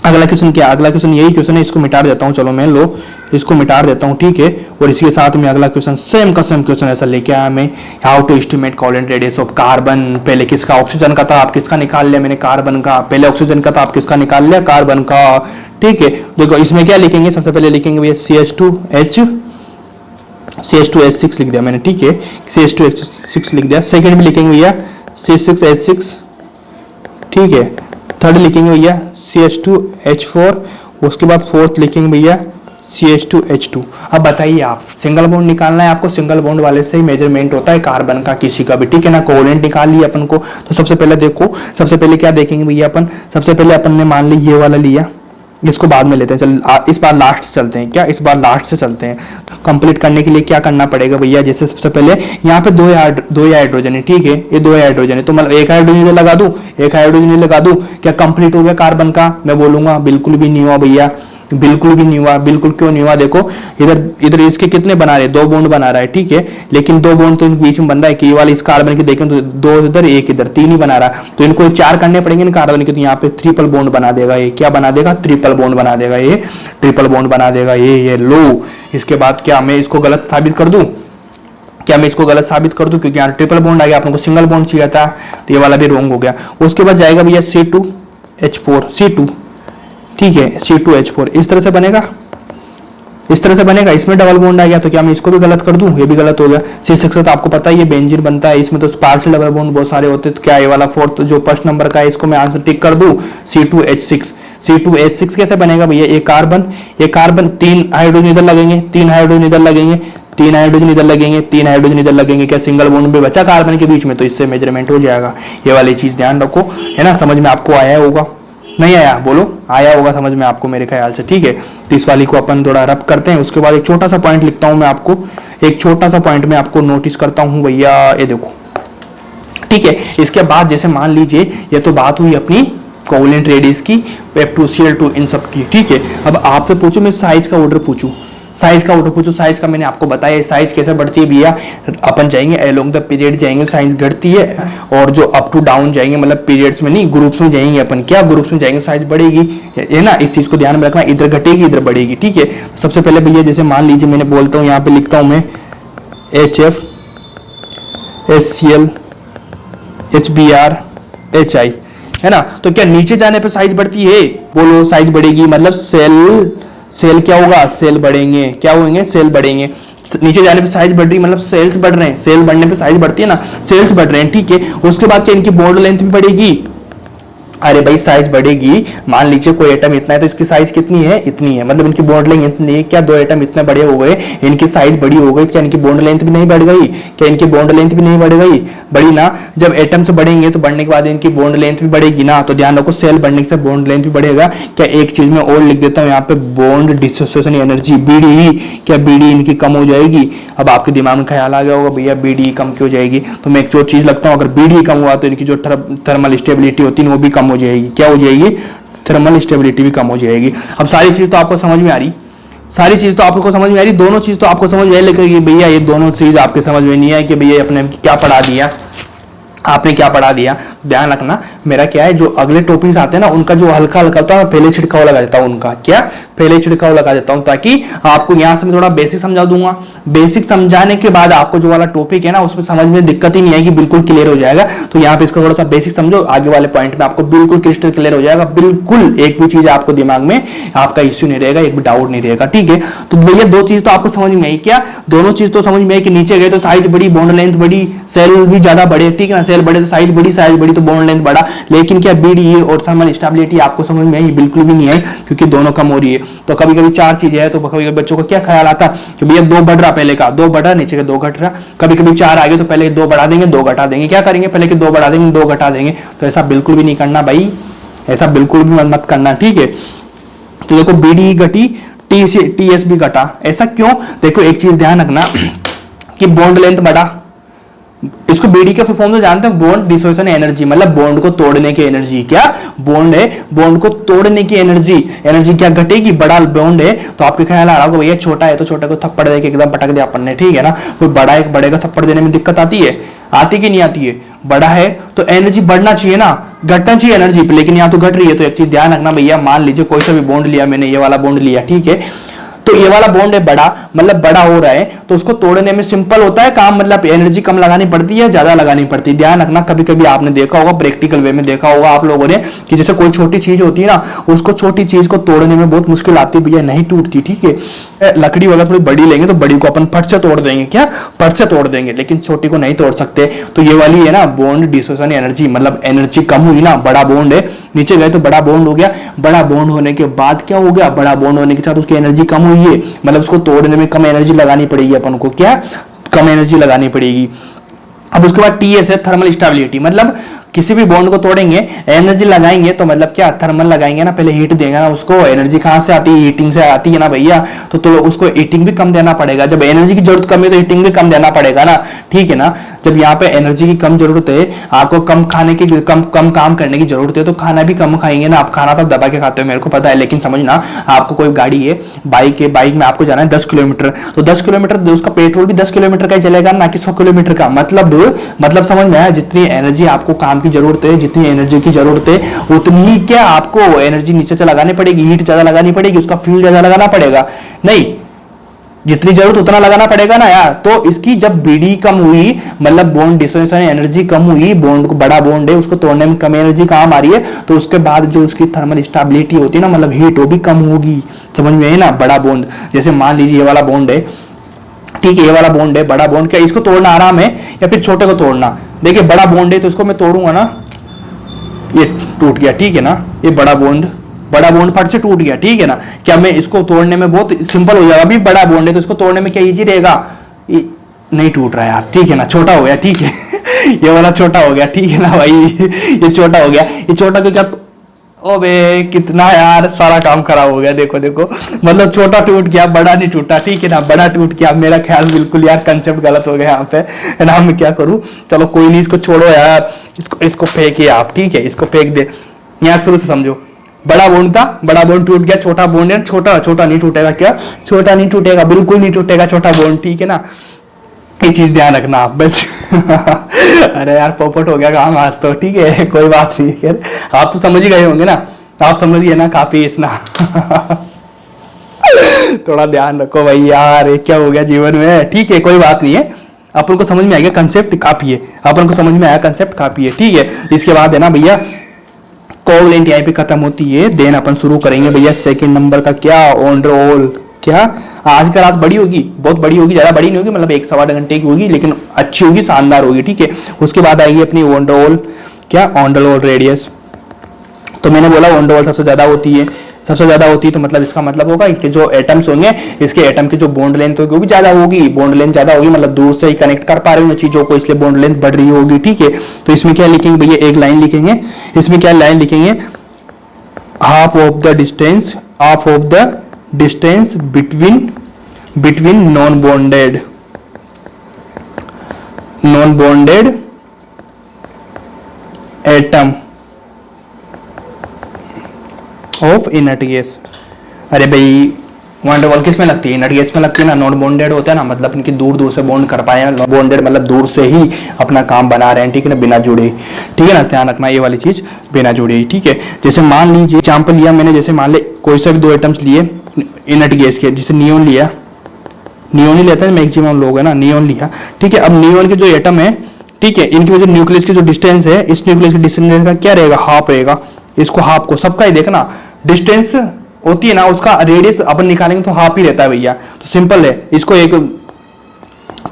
अगला क्वेश्चन क्या, अगला क्वेश्चन यही क्वेश्चन है, इसको मिटा देता हूँ, चलो मैं लो इसको मिटा देता हूँ, ठीक है। और इसके साथ में अगला क्वेश्चन सेम का सेम क्वेश्चन ऐसा लेके आया मैं, how to estimate covalent radius of carbon. पहले किसका, ऑक्सीजन का था, आप किसका निकाल लिया, मैंने कार्बन का। पहले ऑक्सीजन का था, आप किसका निकाल लिया, कार्बन का, ठीक है। देखो इसमें क्या लिखेंगे, सबसे पहले लिखेंगे भैया CH2H6 लिख दिया मैंने, ठीक है, CH2H6 लिख दिया। सेकेंड में लिखेंगे भैया C6H6, ठीक है। थर्ड लिखेंगे भैया CH2H4, उसके बाद फोर्थ लिखेंगे भैया CH2H2। अब बताइए आप, सिंगल बॉन्ड निकालना है आपको, सिंगल बॉन्ड वाले से ही मेजरमेंट होता है कार्बन का किसी का भी, ठीक है ना। कोवेलेंट निकाल लिया अपन को, तो सबसे पहले देखो, सबसे पहले क्या देखेंगे भैया अपन, सबसे पहले अपन ने मान ली ये वाला लिया, इसको बाद में लेते हैं, चल इस बार लास्ट से चलते हैं, क्या इस बार लास्ट से चलते हैं। कंप्लीट करने के लिए क्या करना पड़ेगा भैया, जैसे सबसे पहले यहाँ पे दो हाइड्रोजन है, ठीक है, ये 2 हाइड्रोजन है, तो मतलब एक हाइड्रोजन लगा दूं, एक हाइड्रोजन लगा दूं, क्या कंप्लीट हो गया कार्बन का, मैं बोलूंगा बिल्कुल भी नहीं हुआ भैया, बिल्कुल भी नहीं हुआ। बिल्कुल क्यों नहीं हुआ, देखो इधर इसके कितने बना रहे, 2 बॉन्ड बना रहा है, ठीक है, लेकिन 2 बॉन्ड तो इनके बीच में बन रहा है कि ये वाला इस कार्बन के देखें तो 2 इधर 1 इधर, 3 ही बना रहा है, तो इनको 4 करने पड़ेंगे कार्बन के, तो यहाँ पे ट्रिपल बॉन्ड बना देगा ये, क्या बना देगा, ट्रिपल बॉन्ड बना देगा ये, ट्रिपल बॉन्ड बना देगा ये लो। इसके बाद क्या मैं इसको गलत साबित कर दूं, क्या मैं इसको गलत साबित कर दूं, क्योंकि यहाँ ट्रिपल बॉन्ड आ गया, आप लोगों को सिंगल बॉन्ड चाहिए था, तो ये वाला भी रॉन्ग हो गया। उसके बाद जाएगा भैया C2H4, C2, ठीक है, C2H4 इस तरह से बनेगा, इस तरह से बनेगा, इसमें डबल बॉन्ड आ गया तो क्या मैं इसको भी गलत कर दूं, ये भी गलत हो गया। C6 तो आपको पता है ये बेंजीन बनता है, इसमें तो पार्शियल डबल बॉन्ड बहुत सारे होते हैं, तो क्या ये वाला फोर्थ जो फर्स्ट नंबर का है इसको मैं आंसर टिक कर दूं, C2H6। C2H6 कैसे बनेगा भैया, ये कार्बन 3 हाइड्रोजन इधर लगेंगे, 3 हाइड्रोजन इधर लगेंगे, 3 हाइड्रोजन इधर लगेंगे, 3 हाइड्रोजन इधर लगेंगे, क्या सिंगल बॉन्ड में बचा कार्बन के बीच में, तो इससे मेजरमेंट हो जाएगा। ये वाली चीज ध्यान रखो, है ना, समझ में आपको आया होगा, नहीं आया बोलो, आया होगा समझ में आपको मेरे ख्याल से, ठीक है। तो इस वाली को अपन थोड़ा रब करते हैं, उसके बाद एक छोटा सा पॉइंट लिखता हूं मैं आपको, एक छोटा सा पॉइंट में आपको नोटिस करता हूं भैया, ये देखो, ठीक है। इसके बाद जैसे मान लीजिए ये तो बात हुई अपनी कोवलेंट रेडियस की, F2Cl2 इन सब की, ठीक है। अब आपसे पूछो, मैं साइज का ऑर्डर पूछूं, साइज का मैंने आपको बताया साइज कैसे बढ़ती है भैया, अपन जाएंगे अलोंग द पीरियड जाएंगे, साइज घटती है, और जो अप टू डाउन जाएंगे मतलब पीरियड्स में नहीं ग्रुप्स में जाएंगे अपन, क्या ग्रुप्स में जाएंगे साइज बढ़ेगी, है ना, इस चीज को ध्यान में रखना, इधर घटेगी इधर बढ़ेगी, ठीक है। सबसे पहले भैया जैसे मान लीजिए मैंने बोलता हूँ, यहाँ पे लिखता हूँ मैं HF HCl HBr HI, है ना। तो क्या नीचे जाने पे साइज बढ़ती है, बोलो साइज बढ़ेगी, मतलब सेल क्या होगा, सेल बढ़ेंगे, क्या होंगे, सेल बढ़ेंगे। नीचे जाने पे साइज बढ़ रही मतलब सेल्स बढ़ रहे हैं, सेल बढ़ने पे साइज बढ़ती है ना, सेल्स बढ़ रहे हैं, ठीक है। उसके बाद क्या इनकी बॉन्ड लेंथ भी बढ़ेगी, अरे भाई साइज बढ़ेगी, मान लीजिए कोई एटम इतना है तो इसकी साइज कितनी है, इतनी है, मतलब इनकी बॉन्ड लेंथ इतनी है, क्या दो एटम इतने बड़े हो गए, इनकी साइज बड़ी हो गई, क्या इनकी बॉन्ड लेंथ भी नहीं बढ़ गई, क्या इनकी बॉन्ड लेंथ भी नहीं बढ़ गई, बड़ी ना। जब एटम्स बढ़ेंगे तो बढ़ने के बाद इनकी बॉन्ड लेंथ भी बढ़ेगी ना, तो ध्यान रखो सेल बढ़ने से बॉन्ड लेंथ भी बढ़ेगा। क्या एक चीज में और लिख देता हूँ यहाँ पे, बॉन्ड डिसोसिएशन एनर्जी BDE, क्या BDE इनकी कम हो जाएगी। अब आपके दिमाग में ख्याल आ गया होगा भैया BDE कम क्यों जाएगी, तो मैं एक जो चीज लगता हूँ, अगर BDE कम हुआ तो इनकी जो थर्मल स्टेबिलिटी होती है वो भी कम हो जाएगी, क्या हो जाएगी, थर्मल स्टेबिलिटी भी कम हो जाएगी। अब सारी चीज तो आपको समझ में आ रही, सारी चीज तो आपको समझ में आ रही, दोनों चीज तो आपको समझ में आ रही, लेकिन भैया ये दोनों चीज आपके समझ में नहीं है कि भैया अपने क्या पढ़ा दिया, आपने क्या पढ़ा दिया। ध्यान रखना, मेरा क्या है, जो अगले टॉपिक्स आते हैं ना उनका जो हल्का हल्का होता है पहले छिड़काव लगा देता हूँ, उनका क्या पहले छिड़काव लगा देता हूँ, ताकि आपको यहाँ से मैं थोड़ा बेसिक समझा दूंगा। बेसिक समझाने के बाद आपको जो वाला टॉपिक है ना उसमें समझ में दिक्कत ही नहीं आएगी, बिल्कुल क्लियर हो जाएगा। तो यहाँ पे इसको थोड़ा सा बेसिक समझो, आगे वाले पॉइंट में आपको बिल्कुल क्रिस्टल क्लियर हो जाएगा, बिल्कुल एक भी चीज आपको दिमाग में आपका इश्यू नहीं रहेगा, एक भी डाउट नहीं रहेगा, ठीक है। तो भैया दो चीज तो आपको समझ में आई, क्या दोनों चीज तो समझ में आई कि नीचे गए तो साइज बड़ी, बॉन्ड लेंथ बड़ी, सेल भी ज्यादा बढ़े, ठीक है ना, सेल बड़े तो साइज बड़ी तो बॉन्ड लेंथ बड़ा। लेकिन क्या BDE और थर्मल स्टेबिलिटी आपको समझ में आई, बिल्कुल भी नहीं आई, क्योंकि दोनों कम हो रही है। तो कभी कभी चार चीजें है, तो कभी कभी बच्चों को क्या ख्याल आता कि भैया दो बढ़ रहा, पहले का दो बढ़ रहा, नीचे के दो घट रहा, कभी कभी चार आ गए तो पहले दो बढ़ा देंगे दो घटा देंगे, क्या करेंगे पहले के दो बढ़ा देंगे दो घटा देंगे। तो ऐसा बिल्कुल भी नहीं करना भाई, ऐसा बिल्कुल भी मत करना, ठीक है। तो देखो BDE घटी, TS भी घटा, ऐसा क्यों, देखो एक चीज ध्यान रखना कि बॉन्ड लेंथ बढ़ा, इसको BDE का फॉर्म तो जानते हैं, बॉन्ड डिसोसिएशन एनर्जी, मतलब बॉन्ड को तोड़ने की एनर्जी, क्या बॉन्ड है, बॉन्ड को तोड़ने की एनर्जी, एनर्जी क्या घटेगी, बड़ा बॉन्ड है तो आपके ख्याल आ रहा होगा भैया छोटा है तो छोटे को थप्पड़ दे के एकदम पटक दिया अपन ने, ठीक है ना। कोई बड़ा एक बड़े का थप्पड़ देने में दिक्कत आती है, आती कि नहीं आती है, बड़ा है तो एनर्जी बढ़ना चाहिए ना, घटना चाहिए एनर्जी, लेकिन यहाँ तो घट रही है। तो एक चीज ध्यान रखना भैया, मान लीजिए कोई सा भी बॉन्ड लिया मैंने, ये वाला बॉन्ड लिया, ठीक है, तो ये वाला बॉन्ड है बड़ा, मतलब बड़ा हो रहा है तो उसको तोड़ने में सिंपल होता है काम, मतलब एनर्जी कम लगानी पड़ती है ज्यादा लगानी पड़ती है। ध्यान रखना, कभी कभी आपने देखा होगा प्रैक्टिकल वे में देखा होगा आप लोगों ने कि जैसे कोई छोटी चीज होती है ना, उसको छोटी चीज को तोड़ने में बहुत मुश्किल आती है, भैया नहीं टूटती, ठीक है। लकड़ी वगैरह थोड़ी बड़ी लेंगे तो बड़ी को अपन फट से तोड़ देंगे, क्या फट से तोड़ देंगे, लेकिन छोटी को नहीं तोड़ सकते। तो ये वाली है ना बॉन्ड डिसोसिएशन एनर्जी, मतलब एनर्जी कम हुई ना, बड़ा बॉन्ड है, नीचे गए तो बड़ा बॉन्ड हो गया, बड़ा बॉन्ड होने के बाद क्या हो गया, बड़ा बॉन्ड होने के साथ उसकी एनर्जी कम हुई है, मतलब उसको तोड़ने में कम एनर्जी लगानी पड़ेगी अपन को, क्या कम एनर्जी लगानी पड़ेगी। अब उसके बाद TS है थर्मल स्टेबिलिटी, मतलब किसी भी बॉन्ड को तोड़ेंगे एनर्जी लगाएंगे तो मतलब क्या थर्मल लगाएंगे ना, पहले हीट देंगे ना उसको, एनर्जी कहां से आती है, हीटिंग से आती है ना भैया, तो उसको हीटिंग भी कम देना पड़ेगा। जब एनर्जी की जरूरत कम है तो हीटिंग भी कम देना पड़ेगा ना, ठीक है ना। जब यहाँ पे एनर्जी की कम जरूरत है, आपको कम खाने की कम काम करने की जरूरत है, तो खाना भी कम खाएंगे ना। आप खाना तो दबा के खाते हो मेरे को पता है, लेकिन समझना आपको कोई गाड़ी है, बाइक है, बाइक में आपको जाना है 10 किलोमीटर, तो 10 किलोमीटर उसका पेट्रोल भी 10 किलोमीटर का ही चलेगा ना कि 100 किलोमीटर का, मतलब समझ में आया, जितनी एनर्जी आपको काम की जरूरत है, जितनी एनर्जी की जरूरत है उतनी ही क्या आपको एनर्जी नीचे से लगानी पड़ेगी, हीट ज्यादा लगानी पड़ेगी, उसका फ्यूल ज्यादा लगाना पड़ेगा, नहीं जितनी जरूरत उतना लगाना पड़ेगा ना यार। तो इसकी जब बीडी कम हुई, मतलब बॉन्ड डिसोनेशन एनर्जी कम हुई, बॉन्ड को बड़ा बॉन्ड है उसको तोड़ने में कम एनर्जी काम आ रही है, तो उसके बाद जो उसकी थर्मल स्टेबिलिटी होती है ना, मतलब हीट, वो भी कम होगी। समझ में है ना। बड़ा बॉन्ड, जैसे मान लीजिए ये वाला बॉन्ड है, ठीक है, ये वाला बॉन्ड है, बड़ा बॉन्ड, क्या इसको तोड़ना आराम है या फिर छोटे को तोड़ना? देखिए बड़ा बॉन्ड है तो इसको मैं तोड़ूंगा ना, ये टूट गया, ठीक है ना, ये बड़ा बॉन्ड फट से टूट गया, ठीक है ना। क्या मैं इसको तोड़ने में बहुत सिंपल हो जाएगा? अभी बड़ा बॉन्ड है तो इसको तोड़ने में क्या इजी रहेगा? नहीं टूट रहा यार, ठीक है ना, छोटा हो गया, ठीक है ये वाला छोटा हो गया, ठीक है ना भाई ये छोटा हो गया, ये छोटा को क्या, ओबे कितना यार सारा काम खराब हो गया। देखो देखो, मतलब छोटा टूट गया, बड़ा नहीं टूटा, ठीक है ना, बड़ा टूट गया। मेरा ख्याल बिल्कुल यार कंसेप्ट गलत हो गया यहाँ पे, है ना। मैं क्या करूँ, चलो कोई नहीं, इसको छोड़ो यार, इसको फेंकिए आप, ठीक है, इसको फेंक दे। यहाँ शुरू से समझो, बड़ा बॉन्ड था, बड़ा बॉन्ड टूट गया, छोटा बॉन्ड है, छोटा नहीं टूटेगा, क्या छोटा नहीं टूटेगा, बिल्कुल नहीं टूटेगा छोटा बॉन्ड, ठीक है ना। ये चीज ध्यान रखना आप बस अरे यार पोपट हो गया काम आज तो, ठीक है कोई बात नहीं है, आप तो समझ ही गए होंगे ना, आप समझिए ना काफी इतना थोड़ा ध्यान रखो भाई यार, ये क्या हो गया जीवन में, ठीक है कोई बात नहीं है, अपन को समझ में आएगा कंसेप्ट काफी है, अपन को समझ में आया कंसेप्ट काफी है, ठीक है। इसके बाद है ना भैया कोवलेंट यहीं पे खत्म होती है, देन अपन शुरू करेंगे भैया सेकंड नंबर का, क्या ऑन रोल। क्या आज का क्लास बड़ी होगी, बहुत बड़ी होगी, ज्यादा बड़ी नहीं होगी, मतलब 1-1.25 घंटे की होगी, लेकिन अच्छी होगी, शानदार होगी, ठीक है। उसके बाद आएगी अपनी ऑन रोल, क्या ऑन रोल रेडियस। तो मैंने बोला ऑन रोल सबसे ज्यादा होती है, सबसे ज्यादा होती है, तो मतलब इसका मतलब होगा कि जो एटम्स होंगे, इसके एटम की जो बॉन्ड लेंथ होगी वो भी ज्यादा होगी, बॉन्ड लेंथ ज्यादा होगी, मतलब दूर से ही कनेक्ट कर पा रहे हो चीजों को, इसलिए बॉन्ड लेंथ बढ़ रही होगी, ठीक है। तो इसमें क्या लिखेंगे भैया, एक लाइन लिखेंगे, इसमें क्या लाइन लिखेंगे, half of the distance between non bonded atom of inert gas. अरे भाई वंडर वॉल किस में लगती है, इनर्ट गैस में लगती है ना, नॉन बॉन्डेड होता है ना, मतलब इनकी दूर से बॉन्ड कर पाए, नॉन बॉन्डेड मतलब दूर से ही अपना काम बना रहे हैं, ठीक है ना, बिना जुड़े, ठीक है ना, ध्यान रखना ये वाली चीज, बिना जुड़े, ठीक है। जैसे मान लीजिए एग्जाम्पल लिया मैंने, जैसे मान ले कोई से भी 2 एटम्स लिए इनर्ट गैस के, जैसे नियोन लिया, नियोन ही लेते हैं मैक्सिमम लोग, है ना, नियोन लिया, ठीक है। अब नियोन के जो एटम है, ठीक है, इनकी जो न्यूक्लियस की जो डिस्टेंस है, इस न्यूक्लियस की डिस्टेंस का क्या रहेगा, हाफ रहेगा, इसको हाफ को सबका ही देखना, डिस्टेंस होती है ना, उसका रेडियस अपन निकालेंगे तो हाफ ही रहता है भैया, तो सिंपल है। इसको एक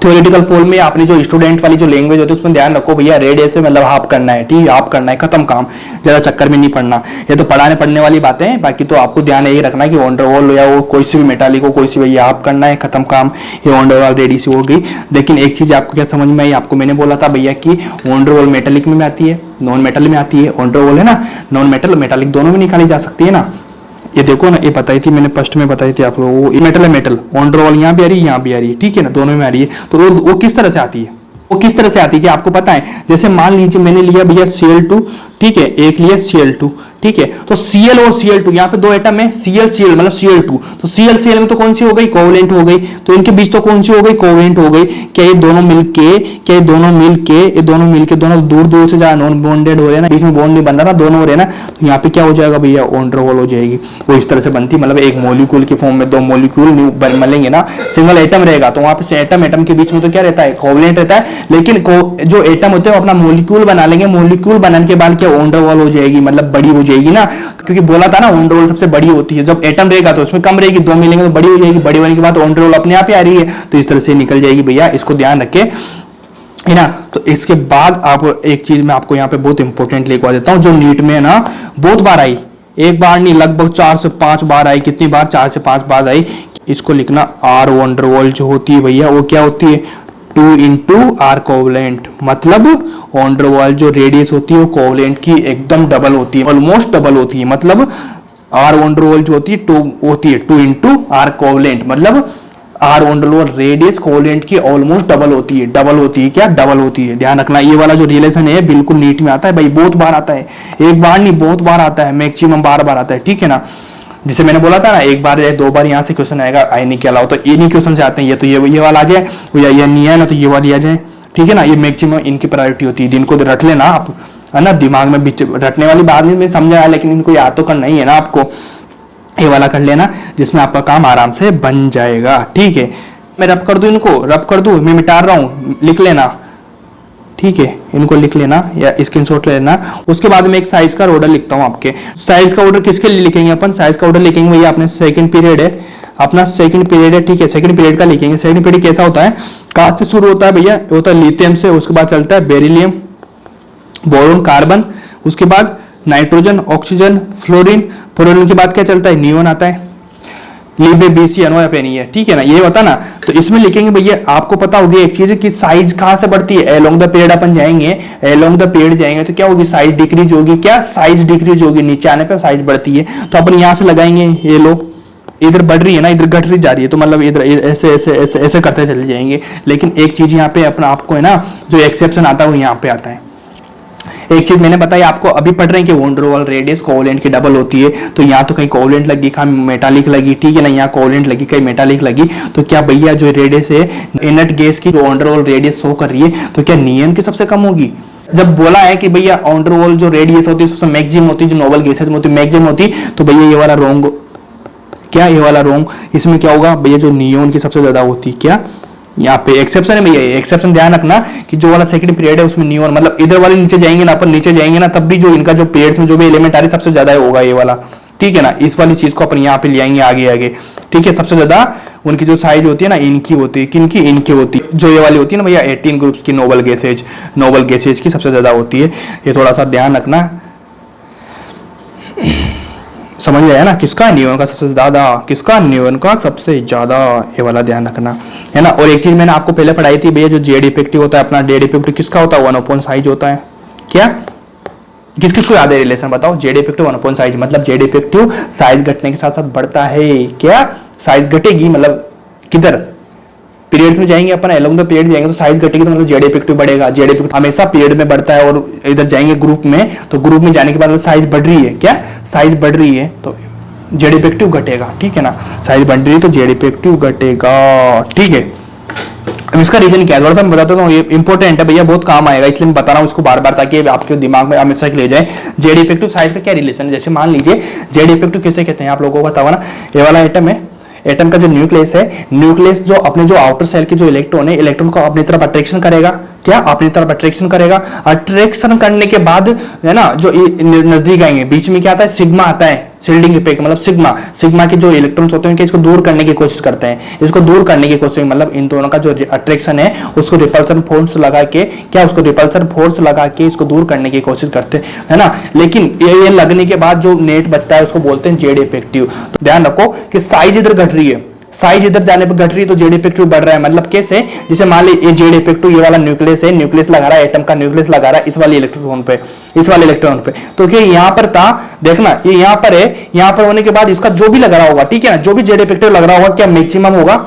थ्योरेटिकल फॉर्म में आपने जो स्टूडेंट वाली जो लैंग्वेज होती है उसमें ध्यान रखो भैया, रेडियस से मतलब हाफ करना है, ठीक है, हाफ करना है, खत्म काम, ज्यादा चक्कर में नहीं पड़ना। ये तो पढ़ने वाली बातें हैं, बाकी तो आपको ध्यान यही रखना है कि ऑन रोल या वो कोई सी भी मेटालिक हो, कोई सी भैया हाफ करना है, खत्म काम, ये ऑन रोल रेडियस हो गई। लेकिन एक चीज आपको क्या समझ में आई, आपको मैंने बोला था भैया कि ऑन रोल मेटालिक में आती है, नॉन मेटल में आती है, ऑन रोल है ना, नॉन मेटल मेटालिक दोनों में निकाली जा सकती है ना। ये देखो ना, ये बताई थी मैंने, फर्स्ट में बताई थी आप लोगों को, मेटल है मेटल, ऑन रोल यहाँ भी आ रही है, यहाँ भी आ रही है, ठीक है ना, दोनों में आ रही है। तो वो किस तरह से आती है, वो किस तरह से आती है, कि आपको पता है। जैसे मान लीजिए मैंने लिया भैया Cl2, ठीक है, एक लिया Cl2, ठीक है, तो Cl और Cl2 यहाँ पे 2 एटम है, Cl मतलब Cl2, तो Cl में तो कौन सी हो गई, कोवलेंट हो गई, तो इनके बीच तो कौन सी हो गई, कोवलेंट हो गई। क्या ये दोनों मिलके दोनों दूर से जहाँ नॉन बॉन्डेड हो रहे हैं ना, बीच में बॉन्ड नहीं बन रहा ना, दोनों हो रहे हैं ना, तो यहाँ पे क्या हो जाएगा भैया, ऑन रोल हो जाएगी। वो इस तरह से बनती, मतलब एक मॉलिक्यूल के फॉर्म में 2 मॉलिक्यूल मिलेंगे ना, सिंगल एटम रहेगा, तो वहां पे एटम के बीच में तो क्या रहता है, कोवलेंट रहता है, लेकिन जो एटम होते हैं वो अपना मॉलिक्यूल बना लेंगे, मॉलिक्यूल बनाने के बाद क्या ऑन रोल हो जाएगी, मतलब बड़ी हो जाएगी ना, क्योंकि बोला था ना ऑन रोल सबसे बड़ी होती है। जब एटम रहेगा तो उसमें कम रहेगी, 2 मिलेंगे तो बड़ी हो जाएगी, बड़ी होने के बाद ऑन रोल अपने आप ही आ रही है, तो इस तरह से निकल जाएगी भैया, इसको ध्यान रखें, है ना। तो इसके बाद आप एक चीज मैं आपको यहाँ पे बहुत इंपॉर्टेंट लिखवा देता हूँ, जो नीट में है ना बहुत बार आई, एक बार नहीं लगभग 4 से 5 बार आई, कितनी बार, 4 से 5 बार आई। इसको लिखना, आर वॉन डर वॉल जो होती है भैया, वो क्या होती है, 2 into R कोवलेंट, मतलब ऑन डर वॉल जो रेडियस होती है वो कोवलेंट की एकदम डबल होती है, ऑलमोस्ट डबल होती है, मतलब आर ऑन डर वॉल जो होती है 2 into R कोवलेंट, मतलब आर ऑन डर वॉल रेडियस कोवलेंट की ऑलमोस्ट डबल होती है, क्या डबल होती है, ध्यान रखना। ये वाला जो रिलेशन है बिल्कुल नीट में आता है भाई, बहुत बार आता है, एक बार नहीं बहुत बार आता है, मैक्सिमम बार आता है, ठीक है ना। जिसे मैंने बोला था ना, एक बार या 2 बार यहाँ से क्वेश्चन आएगा, आईनी के अलावा, तो इन्हीं क्वेश्चन से आते हैं, ये तो ये वाला आ जाए, या नहीं है ना तो ये वाली आ जाए, ठीक है ना। ये मैक्सिमम इनकी प्रायोरिटी होती है, जिनको रट लेना आप, है ना, दिमाग में रटने वाली बात नहीं मैं समझा, लेकिन इनको याद तो करना ही है ना आपको, ये वाला कर लेना, जिसमें आपका काम आराम से बन जाएगा, ठीक है। मैं रब कर दूं, इनको रब कर दूं, मैं मिटा रहा हूं, लिख लेना, ठीक है, इनको लिख लेना या स्क्रीनशॉट ले लेना। उसके बाद में एक साइज का ऑर्डर लिखता हूं आपके। साइज का ऑर्डर किसके लिए लिखेंगे अपन? साइज का ऑर्डर लिखेंगे भैया अपने सेकंड पीरियड है, अपना सेकंड पीरियड है, ठीक है, सेकंड पीरियड का लिखेंगे। सेकंड पीरियड कैसा होता है? कहां से शुरू होता है भैया? होता है लिथियम से, उसके बाद चलता है बेरिलियम, बोरोन, कार्बन, उसके बाद नाइट्रोजन, ऑक्सीजन, फ्लोरीन, फ्लोरीन के बाद क्या चलता है? नियोन आता है, लिबे, बीसी, अनो, पेनी है, ठीक है ना, ये होता ना। तो इसमें लिखेंगे भैया, आपको पता होगी एक चीज कि साइज कहां से बढ़ती है? अलोंग द पीरियड अपन जाएंगे, अलोंग द पीरियड जाएंगे तो क्या होगी? साइज डिक्रीज होगी। क्या? साइज डिक्रीज होगी, नीचे आने पे साइज बढ़ती है। तो अपन यहां से लगाएंगे, ये लो, इधर बढ़ रही है ना, इधर घट रही जा रही है, तो मतलब इधर ऐसे ऐसे ऐसे ऐसे करते चले जाएंगे। लेकिन एक चीज यहाँ पे अपना आपको है ना, जो एक्सेप्शन आता है वो यहाँ पे आता है। एक चीज मैंने बताई आपको, अभी पढ़ रहे हैं कि van der Waals radius covalent की डबल होती है। तो यहाँ तो कहीं कोवेलेंट लगी, कहीं मेटालिक लगी, ठीक है ना, यहाँ कोवेलेंट लगी, कहीं मेटालिक लगी। तो क्या भैया जो रेडियस है इनर्ट गैस की, जो van der Waals radius show कर रही है, तो क्या नियन की सबसे कम होगी? जब बोला है कि भैया वॉन डेर वाल्स जो रेडियस होती है सबसे मैक्सिमम होती है, जो नोबल गैसेस में होती है मैक्सिमम होती, तो भैया ये वाला रॉन्ग। क्या ये वाला रॉन्ग? इसमें क्या होगा भैया? जो नियोन की सबसे ज्यादा होती है। क्या? यहाँ पे एक्सेप्शन है भैया, एक्सेप्शन ध्यान रखना कि जो वाला सेकंड पीरियड है उसमें नियोन, मतलब इधर वाले नीचे जाएंगे ना, अपन नीचे जाएंगे ना, तब भी जो इनका जो पीरियड में जो भी एलिमेंट आ रही सबसे ज्यादा होगा ये वाला, ठीक है ना। इस वाली चीज को अपन यहाँ पे ले आएंगे आगे आगे, ठीक है। सबसे ज्यादा उनकी जो साइज होती है ना, इनकी होती है, किनकी? इनकी होती है। जो ये वाली होती है ना भैया 18 ग्रुप्स की नोबल गैसेज की सबसे ज्यादा होती है। ये थोड़ा सा ध्यान रखना, समझ में आया ना? किसका? नियोन का सबसे ज्यादा, किसका? नियोन का सबसे ज्यादा, ये वाला ध्यान रखना है ना। और एक चीज मैंने आपको पहले पढ़ाई थी भैया, जो जेड इफेक्टिव होता है अपना, जेड इफेक्टिव किसका होता है? 1 साइज होता है। क्या? किस किस को याद है रिलेशन बताओ? जेड इफेक्टिव 1 साइज, मतलब जेड इफेक्टिव साइज घटने के साथ साथ बढ़ता है। क्या? साइज घटेगी, मतलब किधर? पीरियड्स में जाएंगे अपन, अलोंग द पीरियड जाएंगे तो साइज घटेगी, तो मतलब जेड इफेक्टिव बढ़ेगा। जेड इफेक्टिव हमेशा पीरियड में बढ़ता है। और इधर जाएंगे ग्रुप में, तो ग्रुप में जाने के बाद साइज बढ़ रही है। क्या? साइज बढ़ रही है तो जेड इफेक्टिव घटेगा, ठीक है ना। साइज बढ़ रही है तो जेड इफेक्टिव घटेगा, ठीक है। अब इसका रीजन क्या है थोड़ा सा मैं बताता हूँ, ये इंपॉर्टेंट है भैया, बहुत काम आएगा, इसलिए मैं बता रहा हूँ इसको बार बार, ताकि आपके दिमाग में हमेशा ले जाए। जेड इफेक्टिव साइज का क्या रिलेशन है? जैसे मान लीजिए जेड इफेक्टिव किसे कहते हैं आप लोगों को पता होगा ना। ये वाला एटम है, एटम का जो न्यूक्लियस है, न्यूक्लियस जो अपने जो आउटर सेल के जो इलेक्ट्रॉन है, इलेक्ट्रॉन को अपनी तरफ अट्रैक्शन करेगा। क्या? अपनी तरफ अट्रैक्शन करेगा। अट्रैक्शन करने के बाद है ना, जो नजदीक आएंगे, बीच में क्या आता है? सिग्मा आता है, शील्डिंग इफेक्ट, मतलब सिग्मा के जो इलेक्ट्रॉन्स होते हैं इसको दूर करने की कोशिश करते हैं, इसको दूर करने की कोशिश, मतलब इन दोनों का जो अट्रैक्शन है उसको रिपल्सन फोर्स लगा के, क्या उसको रिपल्सन फोर्स लगा के इसको दूर करने की कोशिश करते हैं, है ना। लेकिन ये लगने के बाद जो नेट बचता है उसको बोलते हैं जेड इफेक्टिव। तो ध्यान रखो कि साइज इधर घट रही है, साइज इधर जाने पर घट रही है तो जेड इफेक्टिव बढ़ रहा है। मतलब कैसे? जैसे मान ली ये जेड इफेक्टिव, ये वाला न्यूक्लियस है, न्यूक्लियस लगा रहा है, एटम का न्यूक्लियस लगा रहा है इस वाले इलेक्ट्रॉन पे, इस वाले इलेक्ट्रॉन पे। तो क्या यहां पर था, देखना ये यहां पर है, यहां पर होने के बाद इसका जो भी लग रहा होगा, ठीक है ना, जो भी जेड इफेक्टिव लग रहा होगा, क्या मैक्सिमम होगा?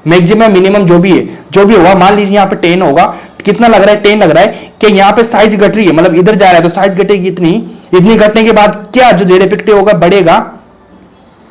मैक्सिमम मिनिमम जो भी है, जो भी होगा, मान लीजिए यहाँ पे 10 होगा, कितना लग रहा है? 10 लग रहा है कि यहाँ पे साइज घट रही है, मतलब इधर जा रहा है तो साइज घटेगी इतनी घटने के बाद क्या जो जेड इफेक्टिव होगा बढ़ेगा,